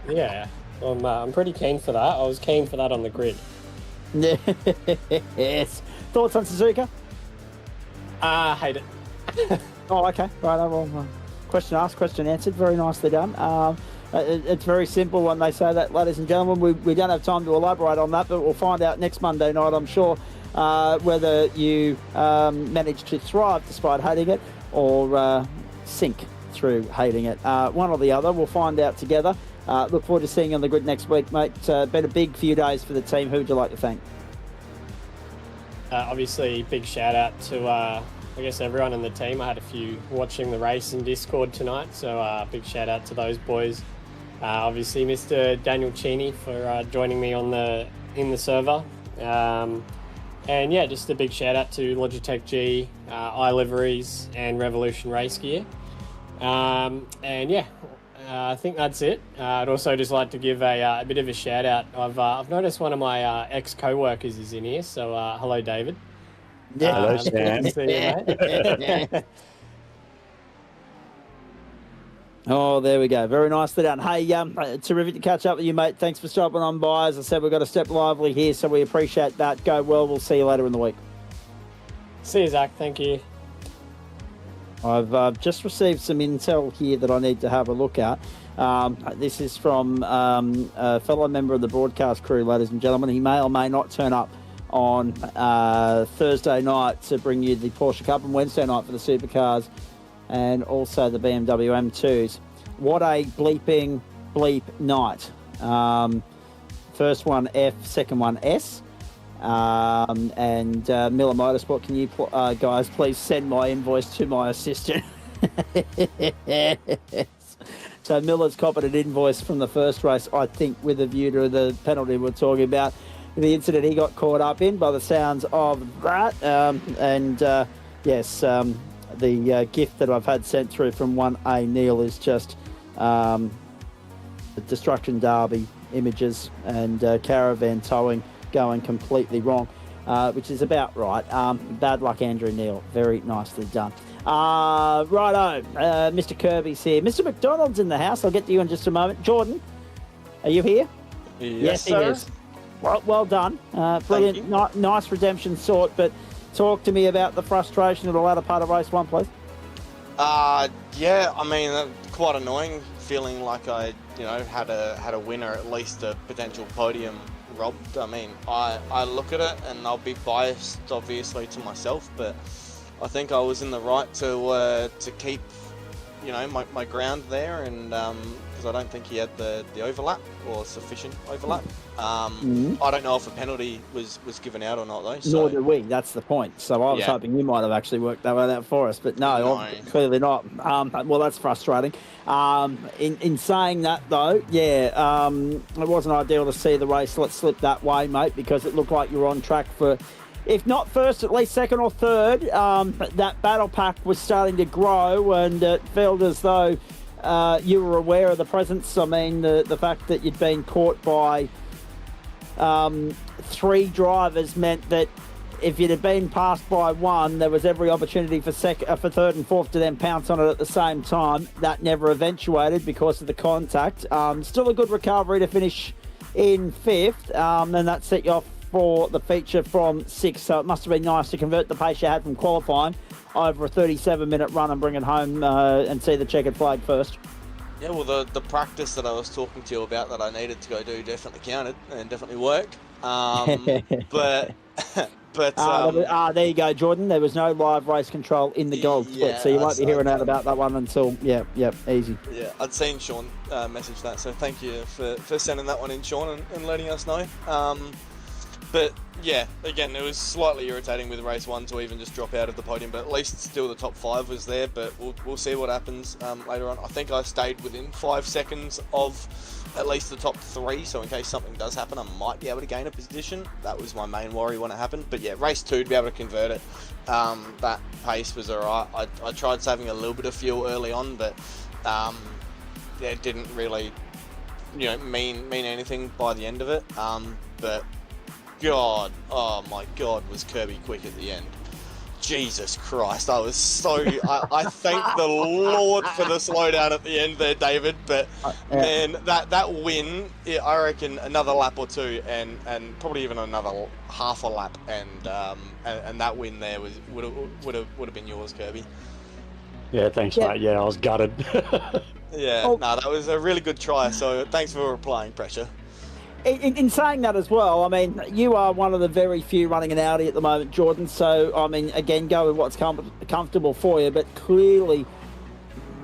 yeah, I'm pretty keen for that. I was keen for that on the grid. Yes. Thoughts on Suzuka? Hate it. Oh, okay. Right. Well, question asked, question answered. Very nicely done. It's very simple when they say that, ladies and gentlemen. We don't have time to elaborate on that, but we'll find out next Monday night, I'm sure, whether you manage to thrive despite hating it or sink through hating it. One or the other. We'll find out together. Look forward to seeing you on the grid next week, mate. Been a big few days for the team. Who would you like to thank? Obviously, big shout out to I guess everyone in the team. I had a few watching the race in Discord tonight, so big shout out to those boys. Obviously, Mr. Daniel Cheney for joining me in the server, and yeah, just a big shout out to Logitech G, iLiveries, and Revolution Race Gear, and yeah. I think that's it. I'd also just like to give a bit of a shout out. I've noticed one of my ex co-workers is in here, so hello, David. Yeah. Hello, Sam. Good to see you, mate. Oh, there we go. Very nicely done. Hey, terrific to catch up with you, mate. Thanks for stopping on by. As I said, we've got a step lively here, so we appreciate that. Go well. We'll see you later in the week. See you, Zach. Thank you. I've just received some intel here that I need to have a look at. This is from a fellow member of the broadcast crew, ladies and gentlemen. He may or may not turn up on Thursday night to bring you the Porsche Cup, and Wednesday night for the supercars and also the BMW M2s. What a bleeping bleep night. First one F, second one S. And Miller Motorsport, can you guys please send my invoice to my assistant? So Miller's copied an invoice from the first race, I think, with a view to the penalty we're talking about, the incident he got caught up in, by the sounds of that. Yes, the gift that I've had sent through from 1A Neil is just the Destruction Derby images and caravan towing going completely wrong, which is about right. Bad luck, Andrew Neil. Very nicely done. Righto, Mr. Kirby's here. Mr. McDonald's in the house. I'll get to you in just a moment. Jordan, are you here? Yes, he sir. is. Well done. Brilliant. Nice redemption sort, but talk to me about the frustration of the latter part of race 1, please. Yeah, I mean, quite annoying, feeling like I, had a winner, at least a potential podium robbed. I mean, I look at it and I'll be biased, obviously, to myself, but I think I was in the right to keep, my ground there, and because I don't think he had the overlap or sufficient overlap. I don't know if a penalty was given out or not, though. So. Nor did we. That's the point. So I was hoping you might have actually worked that one out for us, but no. Clearly not. Well, that's frustrating. In saying that, though, it wasn't ideal to see the race let slip that way, mate, because it looked like you were on track for, if not first, at least second or third. That battle pack was starting to grow, and it felt as though you were aware of the presence. I mean, the fact that you'd been caught by 3 drivers meant that if you'd have been passed by one, there was every opportunity for third and fourth to then pounce on it at the same time. That never eventuated because of the contact. Still a good recovery to finish in 5th, and that set you off for the feature from 6th. So it must have been nice to convert the pace you had from qualifying over a 37-minute run and bring it home and see the checkered flag first. Yeah, well, the practice that I was talking to you about that I needed to go do definitely counted and definitely worked. But there you go, Jordan. There was no live race control in the gold split, so you won't be hearing out about that one until easy. Yeah, I'd seen Sean message that, so thank you for sending that one in, Sean, and letting us know. But yeah, again, it was slightly irritating with race 1 to even just drop out of the podium, but at least still the top 5 was there. But we'll see what happens later on. I think I stayed within 5 seconds of at least the top 3, so in case something does happen, I might be able to gain a position. That was my main worry when it happened. But yeah, race 2 to be able to convert it, that pace was alright. I tried saving a little bit of fuel early on, but it didn't really mean anything by the end of it. But God, oh my God, was Kirby quick at the end. Jesus Christ, I was so... I thank the Lord for the slowdown at the end there, David, but man, that win, I reckon another lap or 2 and probably even another half a lap, and that win there would have been yours, Kirby. Yeah, thanks, mate. Yeah, I was gutted. That was a really good try, so thanks for applying pressure. In saying that as well, I mean, you are one of the very few running an Audi at the moment, Jordan. So, I mean, again, go with what's comfortable for you, but clearly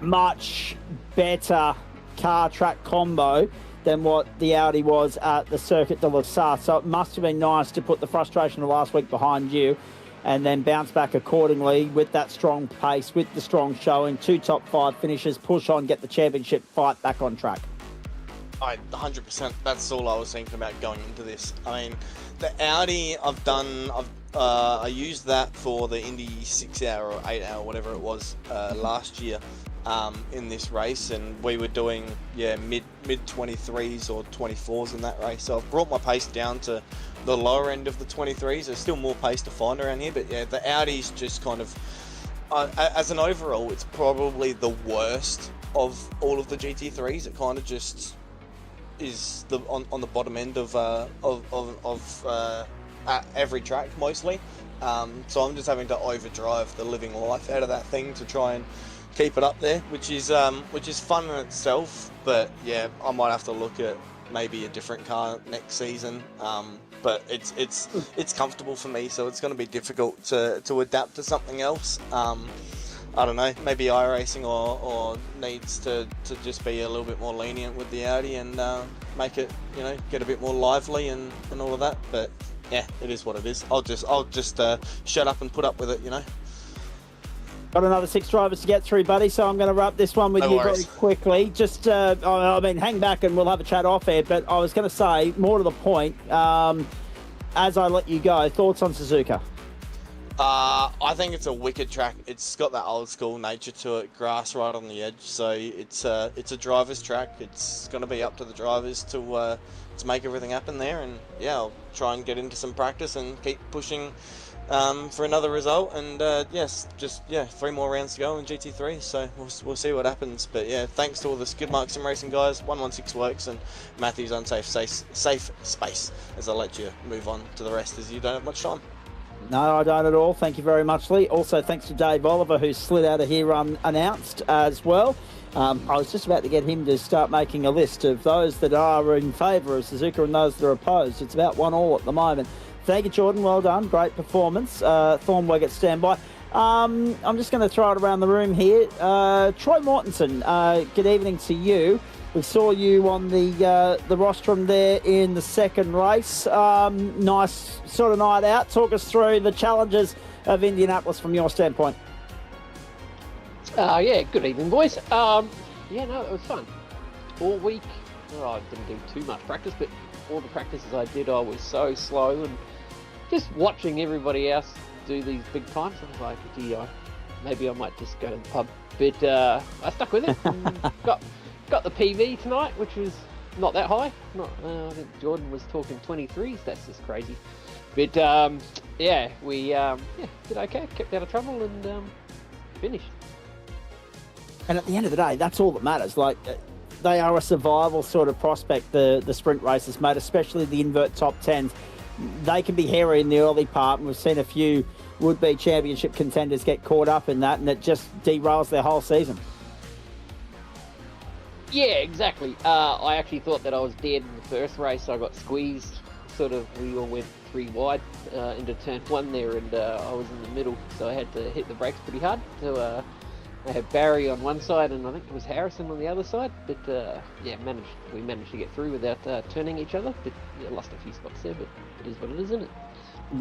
much better car track combo than what the Audi was at the Circuit de l'Essar. So it must have been nice to put the frustration of last week behind you and then bounce back accordingly with that strong pace, with the strong showing, 2 top 5 finishes, push on, get the championship fight back on track. 100%. That's all I was thinking about going into this. I mean, the Audi I used that for the Indy 6 hour or 8 hour, whatever it was, last year in this race, and we were doing mid 23s or 24s in that race. So I've brought my pace down to the lower end of the 23s. There's still more pace to find around here, but yeah, the Audi's just kind of as an overall, it's probably the worst of all of the GT3s. It kind of just is on the bottom end of at every track mostly. So I'm just having to overdrive the living life out of that thing to try and keep it up there, which is fun in itself. But yeah, I might have to look at maybe a different car next season. But it's comfortable for me, so it's going to be difficult to adapt to something else. I don't know, maybe iRacing or needs to just be a little bit more lenient with the Audi and make it, get a bit more lively and all of that. But yeah, it is what it is. I'll just shut up and put up with it, Got another 6 drivers to get through, buddy, so I'm going to wrap this one with No you worries. very quickly. Just, I mean, hang back and we'll have a chat off air, but I was going to say, more to the point, as I let you go, thoughts on Suzuka? I think it's a wicked track. It's got that old school nature to it, grass right on the edge. So it's a driver's track. It's going to be up to the drivers to make everything happen there. And yeah, I'll try and get into some practice and keep pushing for another result. And yes, just 3 more rounds to go in GT3. So we'll see what happens. But yeah, thanks to all the skid marks and racing guys. 116 works, and Matthew's unsafe safe space. As I let you move on to the rest, as you don't have much time. No, I don't at all. Thank you very much, Lee. Also, thanks to Dave Oliver, who slid out of here unannounced as well. I was just about to get him to start making a list of those that are in favour of Suzuka and those that are opposed. It's about 1-1 at the moment. Thank you, Jordan. Well done. Great performance. Thornweg at standby. I'm just going to throw it around the room here. Troy Mortensen, good evening to you. We saw you on the rostrum there in the second race. Nice sort of night out. Talk us through the challenges of Indianapolis from your standpoint. Yeah, good evening, boys. Yeah, no, it was fun. All week, I didn't do too much practice, but all the practices I did, I was so slow, and just watching everybody else do these big times, I was like, gee, maybe I might just go to the pub. But I stuck with it. And got the PV tonight, which was not that high. I think Jordan was talking 23s. That's just crazy. But yeah, we did okay. Kept out of trouble and finished. And at the end of the day, that's all that matters. Like, they are a survival sort of prospect, the sprint races, mate, especially the invert top 10s. They can be hairy in the early part, and we've seen a few would-be championship contenders get caught up in that, and it just derails their whole season. Yeah, exactly. I actually thought that I was dead in the first race. I got squeezed. We all went 3 wide into turn 1 there, and I was in the middle, so I had to hit the brakes pretty hard. So I had Barry on one side, and I think it was Harrison on the other side. But yeah, we managed to get through without turning each other. But yeah, lost a few spots there, but it is what it is, isn't it?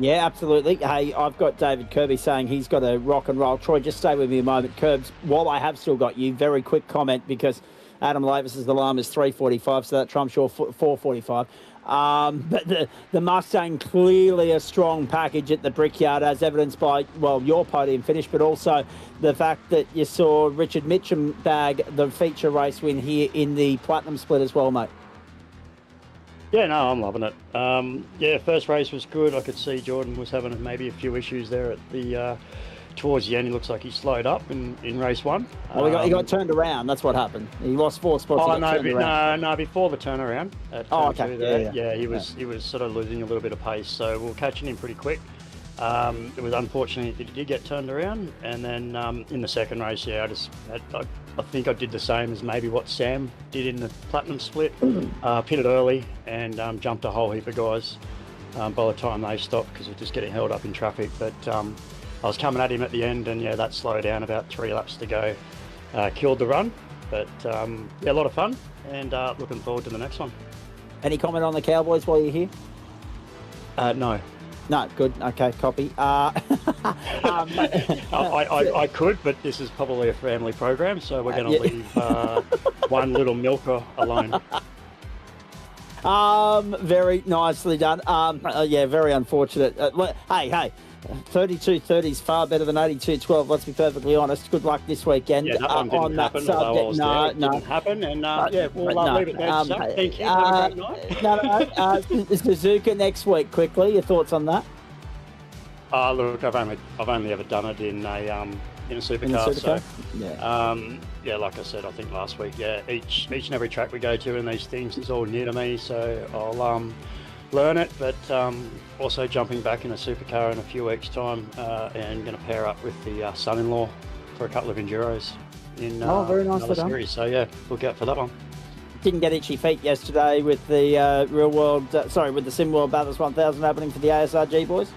Yeah, absolutely. Hey, I've got David Kirby saying he's got to rock and roll. Troy, just stay with me a moment. Curbs, while I have still got you, very quick comment, because Adam Lavis's alarm is 3:45, so that trumps your 4:45. But the Mustang, clearly a strong package at the Brickyard, as evidenced by, well, your podium finish, but also the fact that you saw Richard Mitchum bag the feature race win here in the Platinum Split as well, mate. Yeah, no, I'm loving it. Yeah, first race was good. I could see Jordan was having maybe a few issues there at the towards the end. He looks like he slowed up in race 1. Well, he got turned around. That's what happened. He lost 4 spots. No, before the turnaround. Okay. There. Yeah, he was sort of losing a little bit of pace, so we were catching him pretty quick. It was unfortunate that he did get turned around, and then in the second race, yeah, I think I did the same as maybe what Sam did in the Platinum Split. Pitted early and jumped a whole heap of guys by the time they stopped, because we're just getting held up in traffic. But I was coming at him at the end, and yeah, that slowed down about 3 laps to go. Killed the run, but yeah, a lot of fun, and looking forward to the next one. Any comment on the Cowboys while you're here? No. No, good. Okay, copy. I could, but this is probably a family program, so we're going to leave one little milker alone. Very nicely done. Yeah, very unfortunate. Hey, 32.30 is far better than 82.12. Let's be perfectly honest. Good luck this weekend. Yeah, that one didn't happen. It didn't happen, and yeah, we'll leave it there. Thank you. Have a great night. Suzuka next week. Quickly, your thoughts on that? Look, I've only ever done it in a supercar. So, yeah, like I said, I think last week, yeah, each and every track we go to in these things is all new to me, so I'll learn it, but also jumping back in a supercar in a few weeks' time, and going to pair up with the son-in-law for a couple of enduros in very nicely another done. series. So yeah, look out for that one. Didn't get itchy feet yesterday with the with the SimWorld Bathurst 1000 happening for the ASRG boys.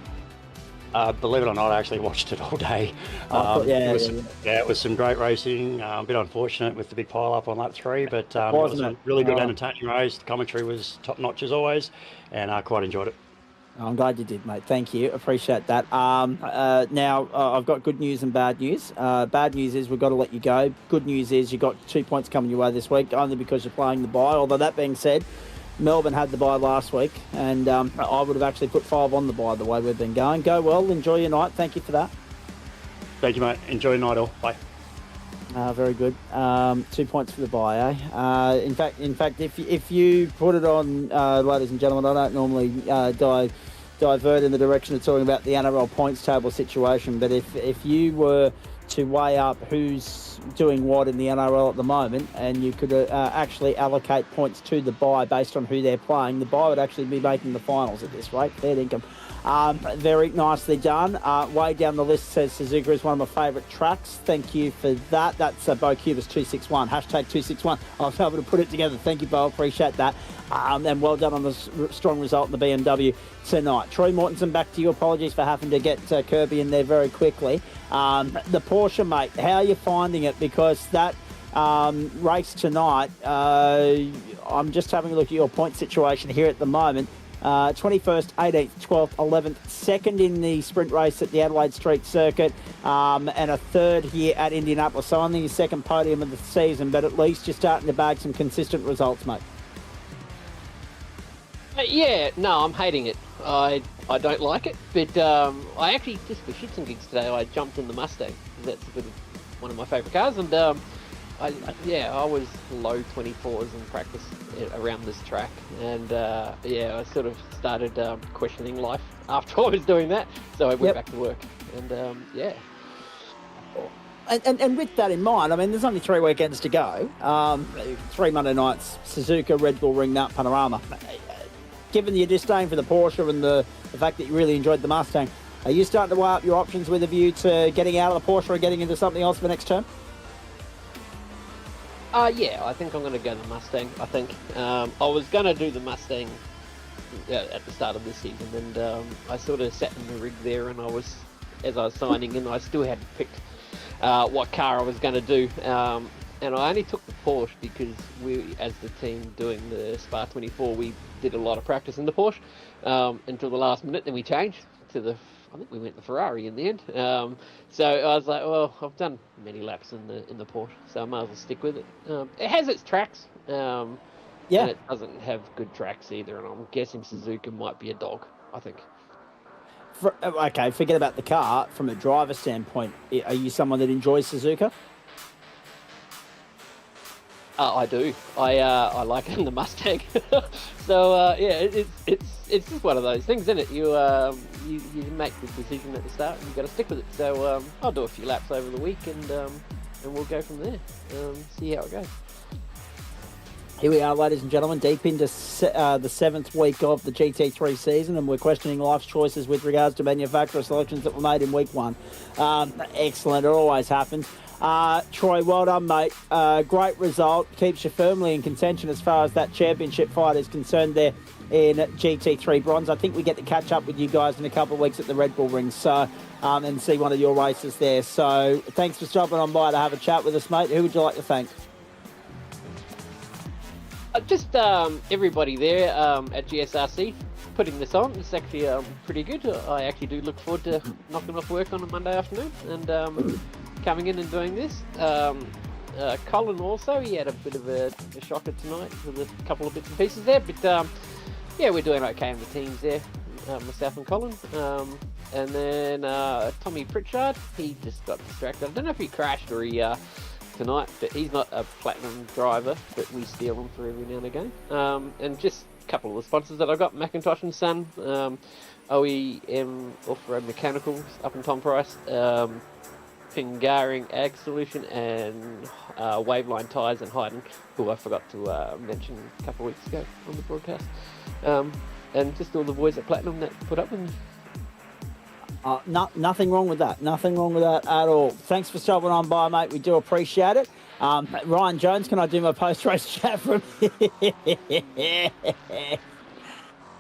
Believe it or not, I actually watched it all day. It was some great racing. A bit unfortunate with the big pile up on lap 3, but it was a really good entertaining race. The commentary was top notch as always, and I quite enjoyed it. I'm glad you did, mate. Thank you. Appreciate that. Now, I've got good news and bad news. Bad news is we've got to let you go. Good news is you got 2 points coming your way this week, only because you're playing the bye. Although that being said, Melbourne had the bye last week, and I would have actually put 5 on the bye the way we've been going. Go well. Enjoy your night. Thank you for that. Thank you, mate. Enjoy your night all. Bye. Very good. 2 points for the bye, eh? In fact, if you put it on, ladies and gentlemen, I don't normally divert in the direction of talking about the NRL points table situation, but if you were to weigh up who's doing what in the NRL at the moment, and you could actually allocate points to the bye based on who they're playing, the bye would actually be making the finals at this rate. Fair income. Very nicely done. Way down the list says Suzuka is one of my favourite tracks. Thank you for that. That's Bo Cubis 261. Hashtag 261. I was able to put it together. Thank you, Bo. Appreciate that. And well done on the strong result in the BMW tonight. Troy Mortensen, back to you. Apologies for having to get Kirby in there very quickly. The Porsche, mate, how are you finding it? Because that race tonight, I'm just having a look at your point situation here at the moment. 21st, 18th, 12th, 11th, second in the sprint race at the Adelaide Street Circuit, and a third here at Indianapolis. So only your second podium of the season, but at least you're starting to bag some consistent results, mate. Yeah, no, I'm hating it. I don't like it, but I actually, just for shits and gigs today, I jumped in the Mustang. That's a bit of one of my favourite cars, and I was low 24s in practice around this track, and I sort of started questioning life after I was doing that, so I went back to work, and And with that in mind, I mean, there's only 3 weekends to go. 3 Monday nights, Suzuka, Red Bull Ring, Mount Panorama. Given your disdain for the Porsche and the fact that you really enjoyed the Mustang, are you starting to weigh up your options with a view to getting out of the Porsche or getting into something else for next term? Yeah, I think I'm going to go the Mustang. I think I was going to do the Mustang at the start of this season, and I sort of sat in the rig there, and as I was signing in, I still hadn't picked what car I was going to do, and I only took the Porsche because we, as the team doing the Spa 24, we did a lot of practice in the Porsche until the last minute, then we changed to I think we went the Ferrari in the end. So I was like, well, I've done many laps in the Porsche, so I might as well stick with it. It has its tracks, and it doesn't have good tracks either, and I'm guessing Suzuka might be a dog, I think. Okay, forget about the car. From a driver standpoint, are you someone that enjoys Suzuka? I do. I like it in the Mustang. So it's just one of those things, isn't it? You make the decision at the start, and you got to stick with it. So I'll do a few laps over the week, and we'll go from there. See how it goes. Here we are, ladies and gentlemen, deep into the 7th week of the GT3 season, and we're questioning life's choices with regards to manufacturer selections that were made in week 1. Excellent, it always happens. Troy, well done, mate. Great result. Keeps you firmly in contention as far as that championship fight is concerned there in GT3 Bronze. I think we get to catch up with you guys in a couple of weeks at the Red Bull Ring, so and see one of your races there. So thanks for stopping on by to have a chat with us, mate. Who would you like to thank? Just everybody there at GSRC putting this on. It's actually pretty good. I actually do look forward to knocking off work on a Monday afternoon and coming in and doing this. Colin also, he had a bit of a shocker tonight with a couple of bits and pieces there, but we're doing okay in the teams there, myself and Colin. And then Tommy Pritchard, he just got distracted. I don't know if he crashed or he tonight, but he's not a platinum driver, but we steal him for every now and again. And just a couple of the sponsors that I got, Macintosh and Son, OEM Off-Road Mechanicals up in Tom Price, Fingaring Ag Solution, and Waveline Tyres and Hayden, who I forgot to mention a couple of weeks ago on the broadcast. And just all the boys at Platinum that put up with me. Nothing wrong with that. Nothing wrong with that at all. Thanks for stopping on by, mate. We do appreciate it. Ryan Jones, can I do my post-race chat from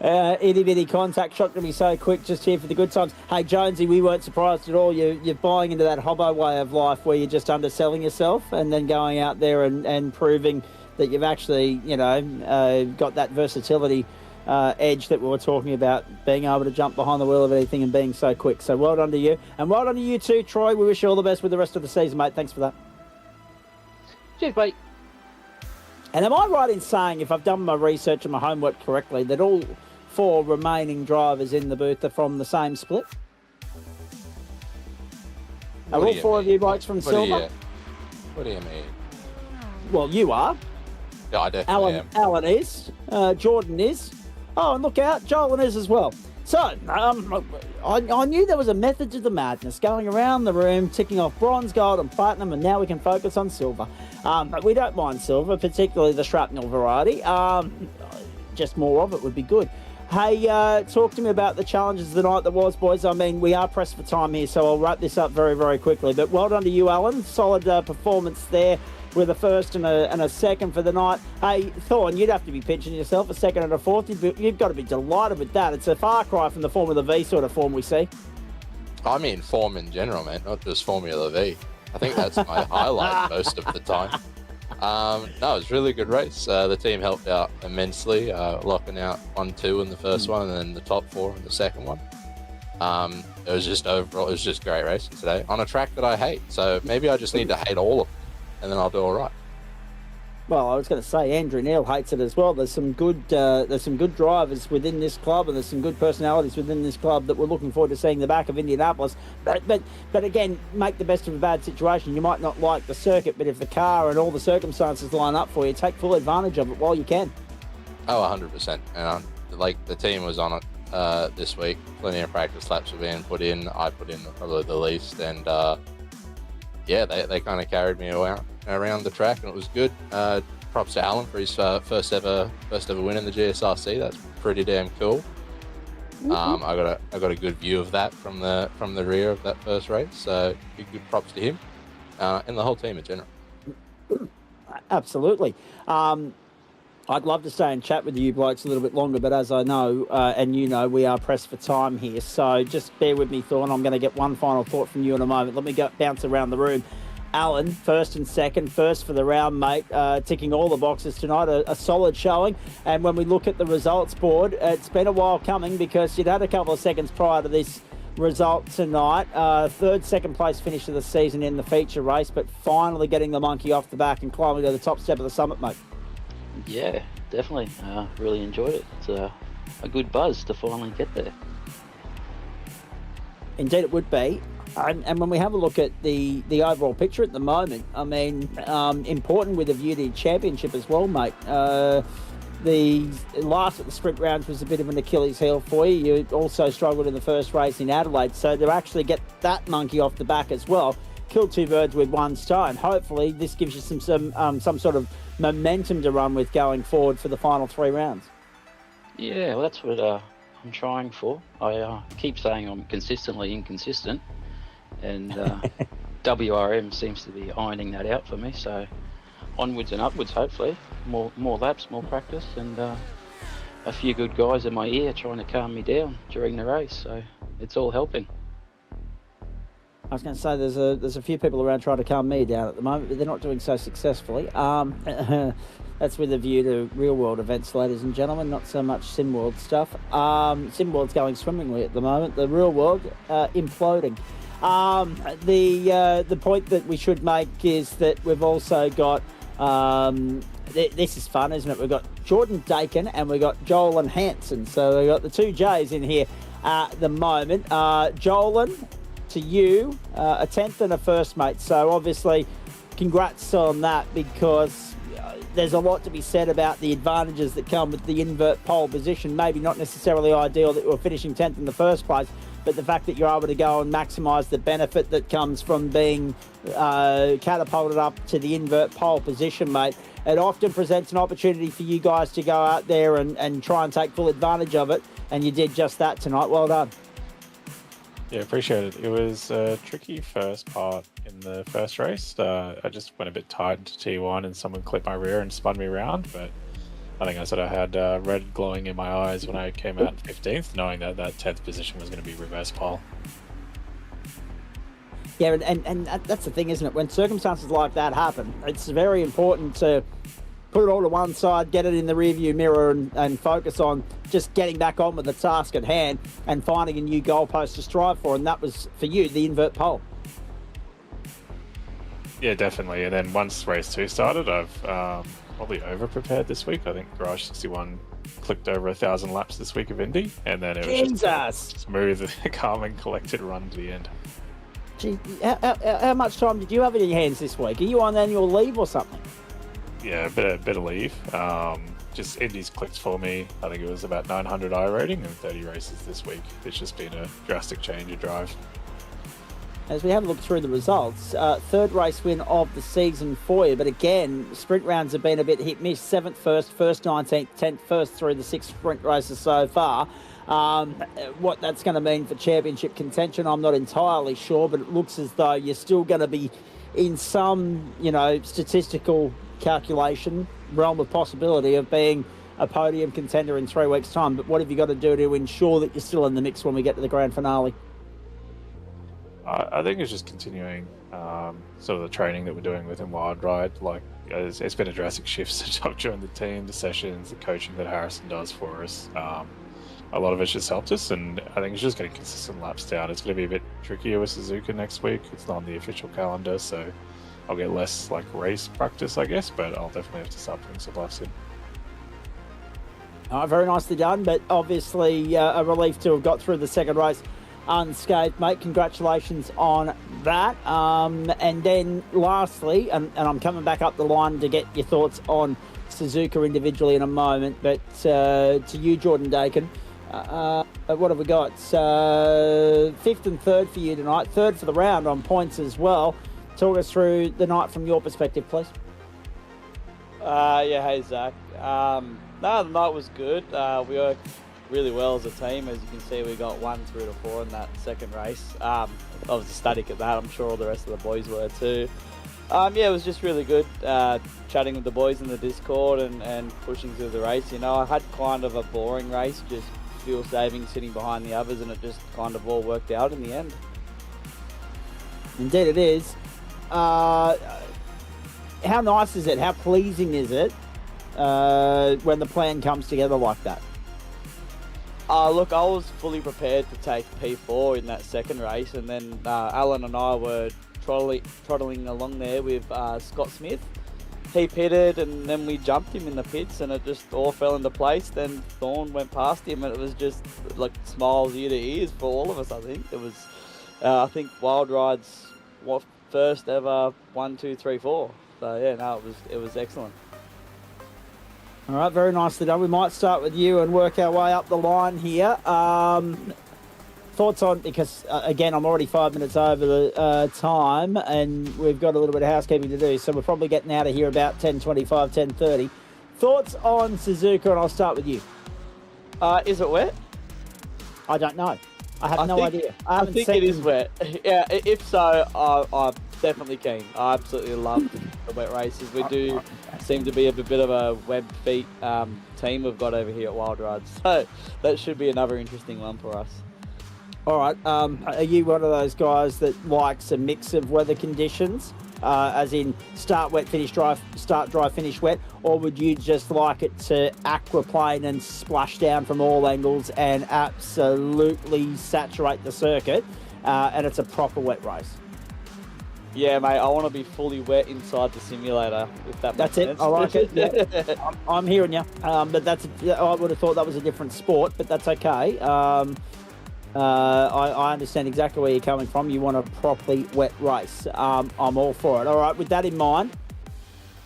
itty bitty contact shot to be so quick just here for the good times. Hey Jonesy, we weren't surprised at all. You're buying into that hobbo way of life where you're just underselling yourself and then going out there and proving that you've actually got that versatility edge that we were talking about, being able to jump behind the wheel of anything and being so quick. So well done to you. And well done to you too, Troy. We wish you all the best with the rest of the season, mate. Thanks for that. Cheers, mate. And am I right in saying, if I've done my research and my homework correctly, that all 4 remaining drivers in the booth are from the same split? Are all 4 of you blokes from Silver? What do you mean? Well, you are. Yeah, I definitely am. Alan is. Jordan is. Oh, and look out, Joel is as well. So, I knew there was a method to the madness, going around the room, ticking off bronze, gold and platinum, and now we can focus on silver. But we don't mind silver, particularly the shrapnel variety. Just more of it would be good. Hey, talk to me about the challenges of the night that was, boys. I mean, we are pressed for time here, so I'll wrap this up very, very quickly. But well done to you, Alan. Solid performance there with a first and a second for the night. Hey, Thorne, you'd have to be pinching yourself, a second and a fourth. You've got to be delighted with that. It's a far cry from the Formula V sort of form we see. I mean form in general, man, not just Formula V. I think that's my highlight most of the time. No, it was a really good race. The team helped out immensely, locking out 1-2 in the first one and then the top 4 in the second one. It was just overall, it was just great racing today on a track that I hate. So maybe I just need to hate all of them, and then I'll do all right. Well, I was going to say Andrew Neil hates it as well. There's some good drivers within this club, and there's some good personalities within this club that we're looking forward to seeing the back of Indianapolis. But again, make the best of a bad situation. You might not like the circuit, but if the car and all the circumstances line up for you, take full advantage of it while you can. Oh, 100%. And like the team was on it this week. Plenty of practice laps were being put in. I put in probably the least, and yeah, they kind of carried me around the track, and it was good. Props to Alan for his first ever win in the GSRC. That's pretty damn cool. I got a good view of that from the rear of that first race. So good props to him and the whole team in general. Absolutely. I'd love to stay and chat with you blokes a little bit longer, but as I know, and you know, we are pressed for time here. So just bear with me, Thorne. I'm going to get one final thought from you in a moment. Let me bounce around the room. Alan, first and second, first for the round, mate, ticking all the boxes tonight, a solid showing. And when we look at the results board, it's been a while coming because you'd had a couple of seconds prior to this result tonight. Third, second place finish of the season in the feature race, but finally getting the monkey off the back and climbing to the top step of the summit, mate. Yeah, definitely. Really enjoyed it. It's a good buzz to finally get there. Indeed it would be. And when we have a look at the overall picture at the moment, I mean, important with a view to the championship as well, mate. The last at the sprint rounds was a bit of an Achilles heel for you. You also struggled in the first race in Adelaide. So to actually get that monkey off the back as well, kill 2 birds with 1 stone. Hopefully this gives you some sort of momentum to run with going forward for the final 3 rounds. Yeah, well, that's what I'm trying for. I keep saying I'm consistently inconsistent, and WRM seems to be ironing that out for me. So onwards and upwards, hopefully. More laps, more practice, and a few good guys in my ear trying to calm me down during the race. So it's all helping. I was going to say there's a few people around trying to calm me down at the moment, but they're not doing so successfully. That's with a view to real-world events, ladies and gentlemen, not so much SimWorld stuff. SimWorld's going swimmingly at the moment. The real world imploding. The point that we should make is that we've also got this is fun, isn't it? We've got Jordan Dakin and we've got Jolan Hansen. So we've got the 2 J's in here at the moment. Jolan, to you, a 10th and a first, mate. So obviously, congrats on that, because there's a lot to be said about the advantages that come with the invert pole position. Maybe not necessarily ideal that you're finishing 10th in the first place, but the fact that you're able to go and maximise the benefit that comes from being catapulted up to the invert pole position, mate. It often presents an opportunity for you guys to go out there and try and take full advantage of it, and you did just that tonight. Well done. Yeah, appreciate it. It was a tricky first part in the first race. I just went a bit tight into T1 and someone clipped my rear and spun me around, but I think I sort of had red glowing in my eyes when I came out 15th, knowing that 10th position was going to be reverse pole. Yeah, and that's the thing, isn't it? When circumstances like that happen, it's very important to put it all to one side, get it in the rearview mirror and focus on just getting back on with the task at hand and finding a new goalpost to strive for. And that was, for you, the invert pole. Yeah, definitely. And then once race 2 started, I've probably over-prepared this week. I think Garage 61 clicked over 1,000 laps this week of Indy, and then it was just a smooth, calm and collected run to the end. Gee, how much time did you have in your hands this week? Are you on annual leave or something? Yeah, a bit of leave. Just Indy's clicked for me. I think it was about 900 I rating and 30 races this week. It's just been a drastic change of drive. As we have a look through the results, third race win of the season for you. But again, sprint rounds have been a bit hit-miss. 7th first, 19th, 10th first through the 6 sprint races so far. What that's going to mean for championship contention, I'm not entirely sure, but it looks as though you're still going to be in some, statistical calculation realm of possibility of being a podium contender in 3 weeks' time. But what have you got to do to ensure that you're still in the mix when we get to the grand finale? I think it's just continuing sort of the training that we're doing within Wild Ride. Like, it's been a drastic shift since I've joined the team, the sessions, the coaching that Harrison does for us. A lot of it's just helped us, and I think it's just getting consistent laps down. It's going to be a bit trickier with Suzuka next week. It's not on the official calendar, so I'll get less race practice, I guess, but I'll definitely have to start putting some laps in. Very nicely done, but obviously a relief to have got through the second race unscathed, mate. Congratulations on that. And then lastly, and I'm coming back up the line to get your thoughts on Suzuka individually in a moment, but to you, Jordan Dakin, what have we got? 5th and 3rd for you tonight, 3rd for the round on points as well. Talk us through the night from your perspective, please. Hey Zach. The night was good. We worked really well as a team. As you can see, we got 1 through to 4 in that second race. I was ecstatic at that. I'm sure all the rest of the boys were too. It was just really good chatting with the boys in the Discord and pushing through the race. I had kind of a boring race, just fuel saving, sitting behind the others, and it just kind of all worked out in the end. Indeed it is. How nice is it? How pleasing is it when the plan comes together like that? Look, I was fully prepared to take P4 in that second race, and then Alan and I were trotting along there with Scott Smith. He pitted, and then we jumped him in the pits, and it just all fell into place. Then Thorne went past him, and it was just like smiles ear to ears for all of us. I think it was. I think Wild Ride's first ever 1, 2, 3, 4. So it was excellent. All right, very nicely done. We might start with you and work our way up the line here. Thoughts on, because again, I'm already 5 minutes over the time, and we've got a little bit of housekeeping to do, so we're probably getting out of here about 10:25, 10:30. Thoughts on Suzuka, and I'll start with you. Is it wet? I don't know. I have no idea. I think it is wet. Yeah, if so, I'm definitely keen. I absolutely love the wet races. We do seem to be a bit of a web feet team we've got over here at Wild Rides. So that should be another interesting one for us. All right. Are you one of those guys that likes a mix of weather conditions, as in start wet, finish dry, start dry, finish wet, or would you just like it to aquaplane and splash down from all angles and absolutely saturate the circuit, and it's a proper wet race? Yeah, mate, I want to be fully wet inside the simulator, if that makes sense. That's it. I like it. Yeah. I'm hearing you. But I would have thought that was a different sport, but that's okay. I understand exactly where you're coming from. You want a properly wet race. I'm all for it. All right, with that in mind,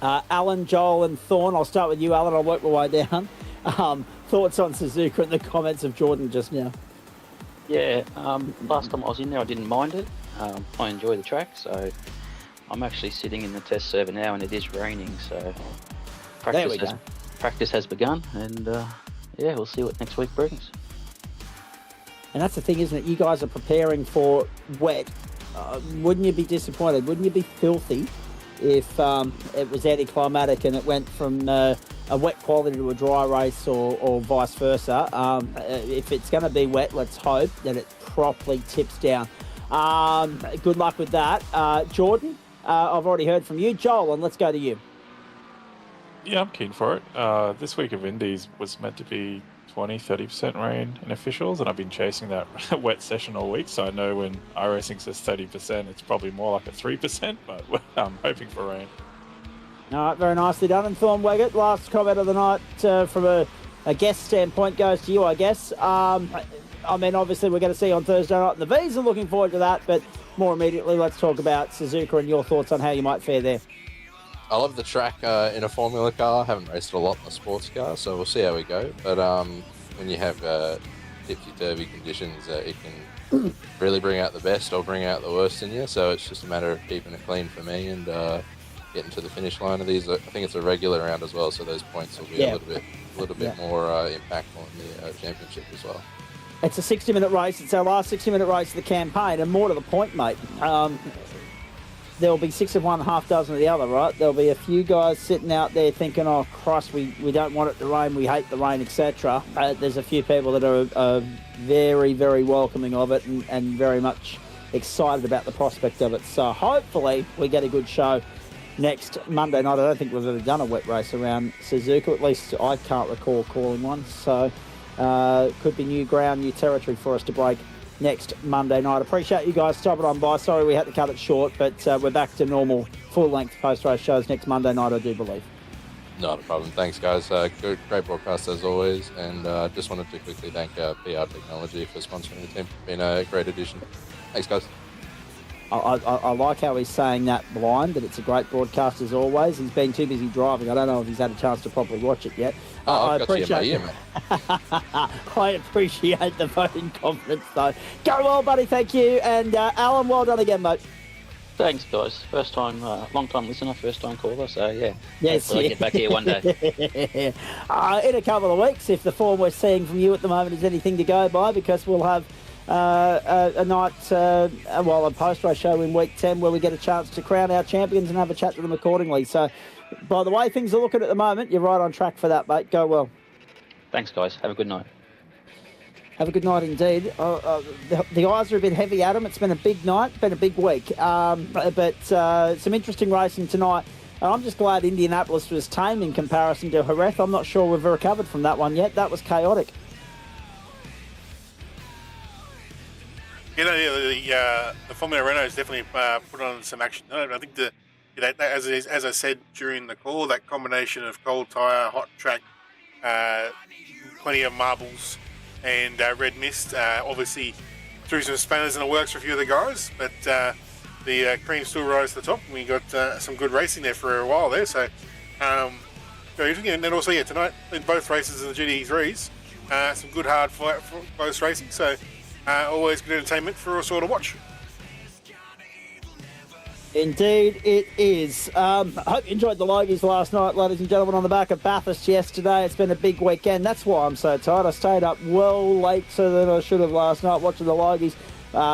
Alan, Joel and Thorne, I'll start with you, Alan. I'll work my way down. Thoughts on Suzuka and the comments of Jordan just now? Yeah, last time I was in there, I didn't mind it. I enjoy the track, so I'm actually sitting in the test server now, and it is raining, so practice has begun, and we'll see what next week brings. And that's the thing, isn't it? You guys are preparing for wet. Wouldn't you be disappointed? Wouldn't you be filthy if it was anticlimactic and it went from a wet quality to a dry race or vice versa? If it's going to be wet, let's hope that it properly tips down. Good luck with that. Jordan, I've already heard from you. Joel, and let's go to you. Yeah, I'm keen for it. This week of Indies was meant to be 20-30% rain in officials, and I've been chasing that wet session all week, so I know when iRacing says 30%, it's probably more like a 3%, but I'm hoping for rain. All right, very nicely done. And Thorn Weggett, last comment of the night from a guest standpoint goes to you, I guess. I mean, obviously, we're going to see you on Thursday night in the V's, and looking forward to that. But more immediately, let's talk about Suzuka and your thoughts on how you might fare there. I love the track in a Formula car. I haven't raced it a lot in a sports car, so we'll see how we go. But when you have tipsy-turvy conditions, it can really bring out the best or bring out the worst in you. So it's just a matter of keeping it clean for me and getting to the finish line of these. I think it's a regular round as well, so those points will be a little bit more impactful in the championship as well. It's a 60-minute race. It's our last 60-minute race of the campaign, and more to the point, mate. There'll be 6 of one, half dozen of the other, right? There'll be a few guys sitting out there thinking, oh, Christ, we don't want it to rain, we hate the rain, etc. There's a few people that are very, very welcoming of it and very much excited about the prospect of it. So hopefully we get a good show next Monday night. I don't think we've ever done a wet race around Suzuka. At least I can't recall calling one. So could be new ground, new territory for us to break next Monday night. Appreciate you guys stopping on by. Sorry we had to cut it short, but we're back to normal full-length post-race shows next Monday night, I do believe. Not a problem. Thanks, guys. Great broadcast as always, and just wanted to quickly thank PR Technology for sponsoring the team. Been a great addition. Thanks, guys. I like how he's saying that blind, that it's a great broadcast as always. He's been too busy driving. I don't know if he's had a chance to properly watch it yet. I've got you in my ear, mate. I appreciate the voting confidence, though. Go well, buddy. Thank you. And Alan, well done again, mate. Thanks, guys. First time, long time listener, first time caller. So yeah, yes, I'll get back here one day. In a couple of weeks, if the form we're seeing from you at the moment is anything to go by, because we'll have a night, a post-race show in week 10 where we get a chance to crown our champions and have a chat to them accordingly. So, by the way things are looking at the moment, you're right on track for that, mate. Go well. Thanks, guys. Have a good night. Have a good night indeed. The eyes are a bit heavy, Adam. It's been a big night, been a big week. But some interesting racing tonight. I'm just glad Indianapolis was tame in comparison to Jerez. I'm not sure we've recovered from that one yet. That was chaotic. You know, the Formula Renault has definitely put on some action. I think as I said during the call, that combination of cold tyre, hot track, plenty of marbles, and red mist obviously threw some spanners in the works for a few of the guys, but the cream still rose to the top, and we got some good racing there for a while there. So, and then also tonight in both races of the GT3s, some good hard fight for close racing. So. Always good entertainment for us all to watch. Indeed, it is. I hope you enjoyed the Logies last night, ladies and gentlemen, on the back of Bathurst yesterday. It's been a big weekend. That's why I'm so tired. I stayed up well later than I should have last night watching the Logies.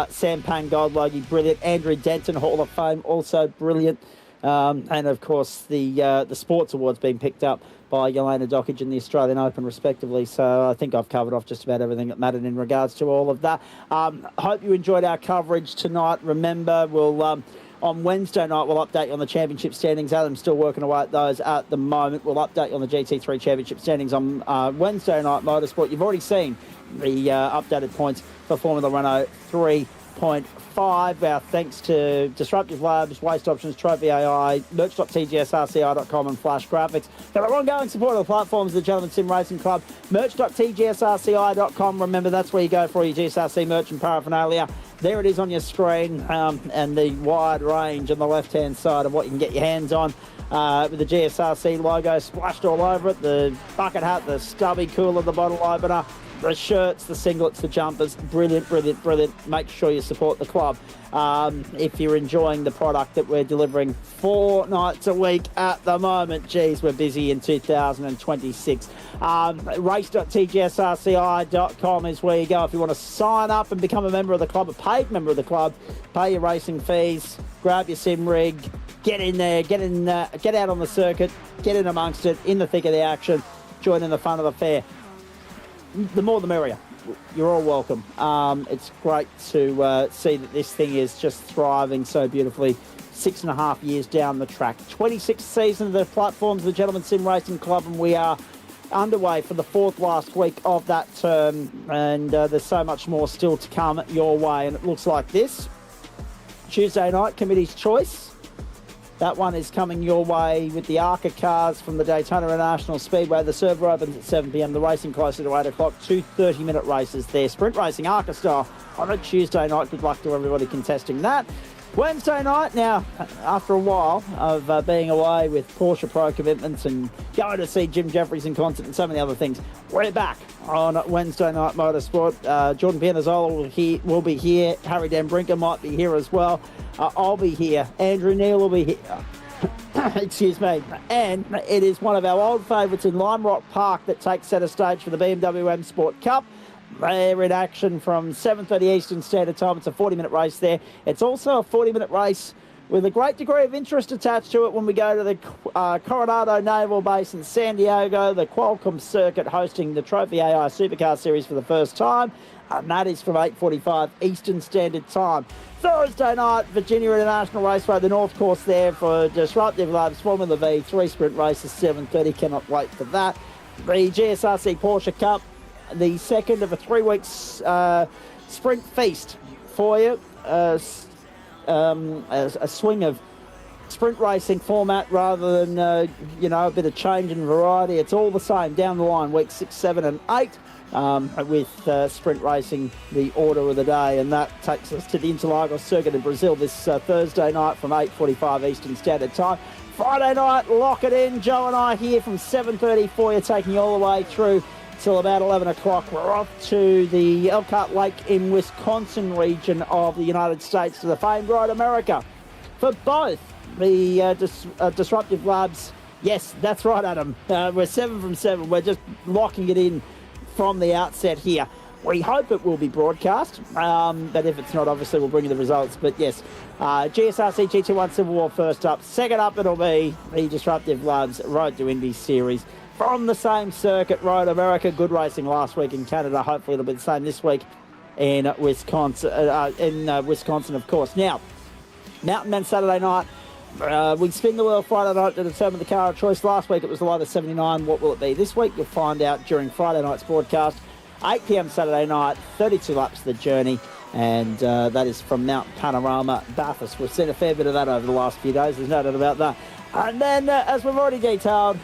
Sam Payne Gold Logie, brilliant. Andrew Denton, Hall of Fame, also brilliant. And, of course, the Sports Awards being picked up by Jelena Dockage and the Australian Open, respectively. So I think I've covered off just about everything that mattered in regards to all of that. Hope you enjoyed our coverage tonight. Remember, we'll on Wednesday night, we'll update you on the championship standings. Adam's still working away at those at the moment. We'll update you on the GT3 championship standings on Wednesday night Motorsport. You've already seen the updated points for Formula Renault 3.5. Our thanks to Disruptive Labs, Waste Options, Trophy AI, merch.tgsrci.com and Flash Graphics. For our ongoing support of the platforms of the Gentleman Sim Racing Club, merch.tgsrci.com. Remember, that's where you go for all your GSRC merch and paraphernalia. There it is on your screen, and the wide range on the left-hand side of what you can get your hands on. With the GSRC logo splashed all over it, the bucket hat, the stubby cooler, the bottle opener, the shirts, the singlets, the jumpers. Brilliant, brilliant, brilliant. Make sure you support the club if you're enjoying the product that we're delivering 4 nights a week at the moment. Geez, we're busy in 2026. Race.tgsrci.com is where you go if you want to sign up and become a member of the club, a paid member of the club. Pay your racing fees, grab your sim rig, get in there, get out on the circuit, get in amongst it, in the thick of the action, join in the fun of the fair. The more the merrier. You're all welcome. It's great to see that this thing is just thriving so beautifully 6.5 years down the track. 26th season of the platforms of the Gentleman Sim Racing Club, and we are underway for the 4th last week of that term, and there's so much more still to come your way, and it looks like this. Tuesday night, Committee's Choice. That one is coming your way with the ARCA cars from the Daytona International Speedway. The server opens at 7 p.m. The racing closer to 8 o'clock. 2 30-minute races there. Sprint racing, ARCA style, on a Tuesday night. Good luck to everybody contesting that. Wednesday night, now, after a while of being away with Porsche Pro commitments and going to see Jim Jeffries in concert and so many other things, we're back on Wednesday Night Motorsport. Jordan Pianazola will be here. Harry Dan Brinker might be here as well. I'll be here. Andrew Neal will be here. Excuse me. And it is one of our old favourites in Lime Rock Park that takes centre stage for the BMW M Sport Cup. They're in action from 7:30 Eastern Standard Time. It's a 40-minute race there. It's also a 40-minute race with a great degree of interest attached to it when we go to the Coronado Naval Base in San Diego, the Qualcomm Circuit hosting the Trophy AI Supercar Series for the first time, and that is from 8:45 Eastern Standard Time. Thursday night, Virginia International Raceway, the North Course there for Disruptive Labs Formula V, 3 sprint races, 7:30. Cannot wait for that. The GSRC Porsche Cup, the second of a 3-week sprint feast for you. A swing of sprint racing format rather than, a bit of change and variety. It's all the same down the line, weeks 6, 7 and 8, with sprint racing the order of the day. And that takes us to the Interlagos Circuit in Brazil this Thursday night from 8:45 Eastern Standard Time. Friday night, lock it in. Joe and I here from 7:30 for you, taking you all the way through till about 11 o'clock. We're off to the Elkhart Lake in Wisconsin region of the United States to the famed Road America for both the Disruptive Labs. Yes, that's right, Adam. We're 7 from 7. We're just locking it in from the outset here. We hope it will be broadcast, but if it's not, obviously we'll bring you the results. But yes, GSRC GT1 Civil War first up. Second up, it'll be the Disruptive Labs Road to Indy Series from the same circuit, Road America. Good racing last week in Canada. Hopefully it'll be the same this week in Wisconsin. Wisconsin, of course. Now, Mountain Men Saturday night. We spin the wheel Friday night to determine the car of choice. Last week it was the Lotus 79. What will it be this week? You'll find out during Friday night's broadcast. 8 p.m. Saturday night, 32 laps of the journey, and that is from Mount Panorama, Bathurst. We've seen a fair bit of that over the last few days. There's no doubt about that. And then, as we've already detailed,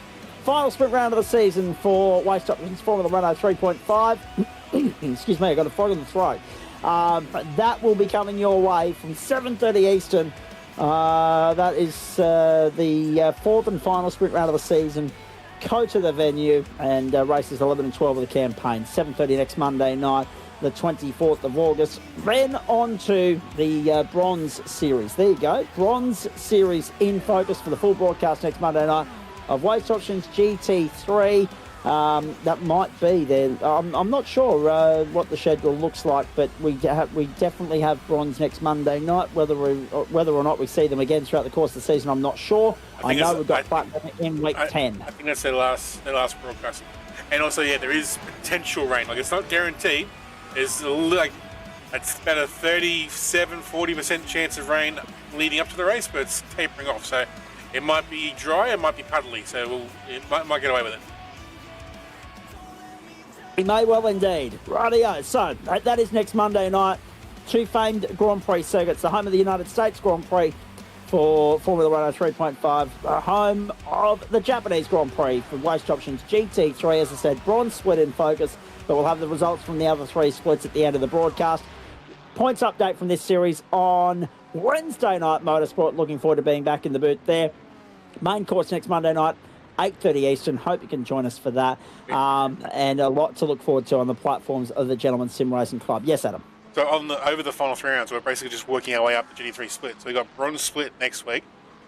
final sprint round of the season for Waste Options Formula Renault 3.5. Excuse me, I got a frog in the throat. That will be coming your way from 7:30 Eastern. That is the 4th and final sprint round of the season. Go to the venue, and races 11 and 12 of the campaign. 7:30 next Monday night, the 24th of August. Then on to the Bronze Series. There you go. Bronze Series in focus for the full broadcast next Monday night of Waste Options GT3. That might be there. I'm not sure what the schedule looks like, but we definitely have bronze next Monday night. Whether or not we see them again throughout the course of the season, I'm not sure. I know we've got platinum in week 10. I think that's their last broadcast. And also, yeah, there is potential rain. Like, it's not guaranteed. It's it's about a 37-40% chance of rain leading up to the race, but it's tapering off. So it might be dry, it might be puddly. So it might get away with it. We may well indeed. Rightio. So that is next Monday night. 2 famed Grand Prix circuits. The home of the United States Grand Prix for Formula Renault 3.5. The home of the Japanese Grand Prix for Waste Options GT3. As I said, bronze split in focus, but we'll have the results from the other 3 splits at the end of the broadcast. Points update from this series on Wednesday Night Motorsport. Looking forward to being back in the booth there. Main course next Monday night. 8:30 Eastern. Hope you can join us for that. And a lot to look forward to on the platforms of the Gentleman Sim Racing Club. Yes, Adam. So over the final 3 rounds, we're basically just working our way up the GT3 split. So we got bronze split next week.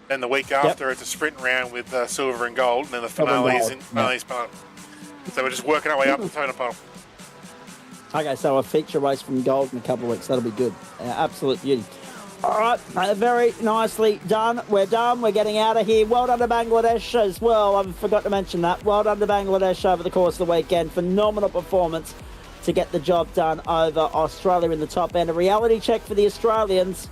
Then the week after, it's a sprint round with silver and gold. And then the finales in finales part. So we're just working our way up the total pile. Okay, so a feature race from gold in a couple of weeks. That'll be good. Absolute beauty. All right, very nicely done. We're done. We're getting out of here. Well done to Bangladesh as well. I forgot to mention that. Well done to Bangladesh over the course of the weekend. Phenomenal performance to get the job done over Australia in the top end. A reality check for the Australians.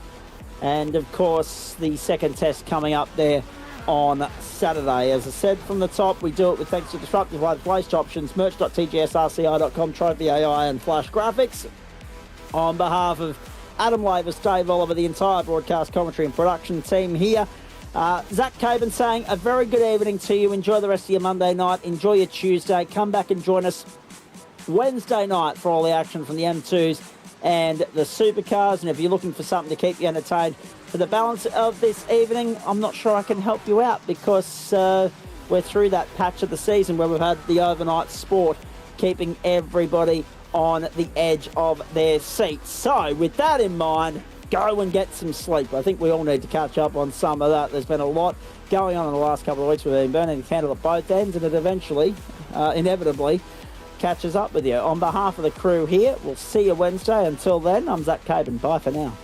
And, of course, the second test coming up there on Saturday. As I said from the top, we do it with thanks to Disruptive Live Waste Options, merch.tgsrci.com, Trophy AI and Flash Graphics. On behalf of Adam Lavis, Dave Oliver, the entire broadcast commentary and production team here, Zach Caban saying a very good evening to you. Enjoy the rest of your Monday night. Enjoy your Tuesday. Come back and join us Wednesday night for all the action from the M2s and the supercars. And if you're looking for something to keep you entertained for the balance of this evening, I'm not sure I can help you out because we're through that patch of the season where we've had the overnight sport keeping everybody on the edge of their seats. So with that in mind, go and get some sleep. I think we all need to catch up on some of that. There's been a lot going on in the last couple of weeks. We've been burning the candle at both ends, and it eventually, inevitably, catches up with you. On behalf of the crew here, we'll see you Wednesday. Until then, I'm Zach Caban. Bye for now.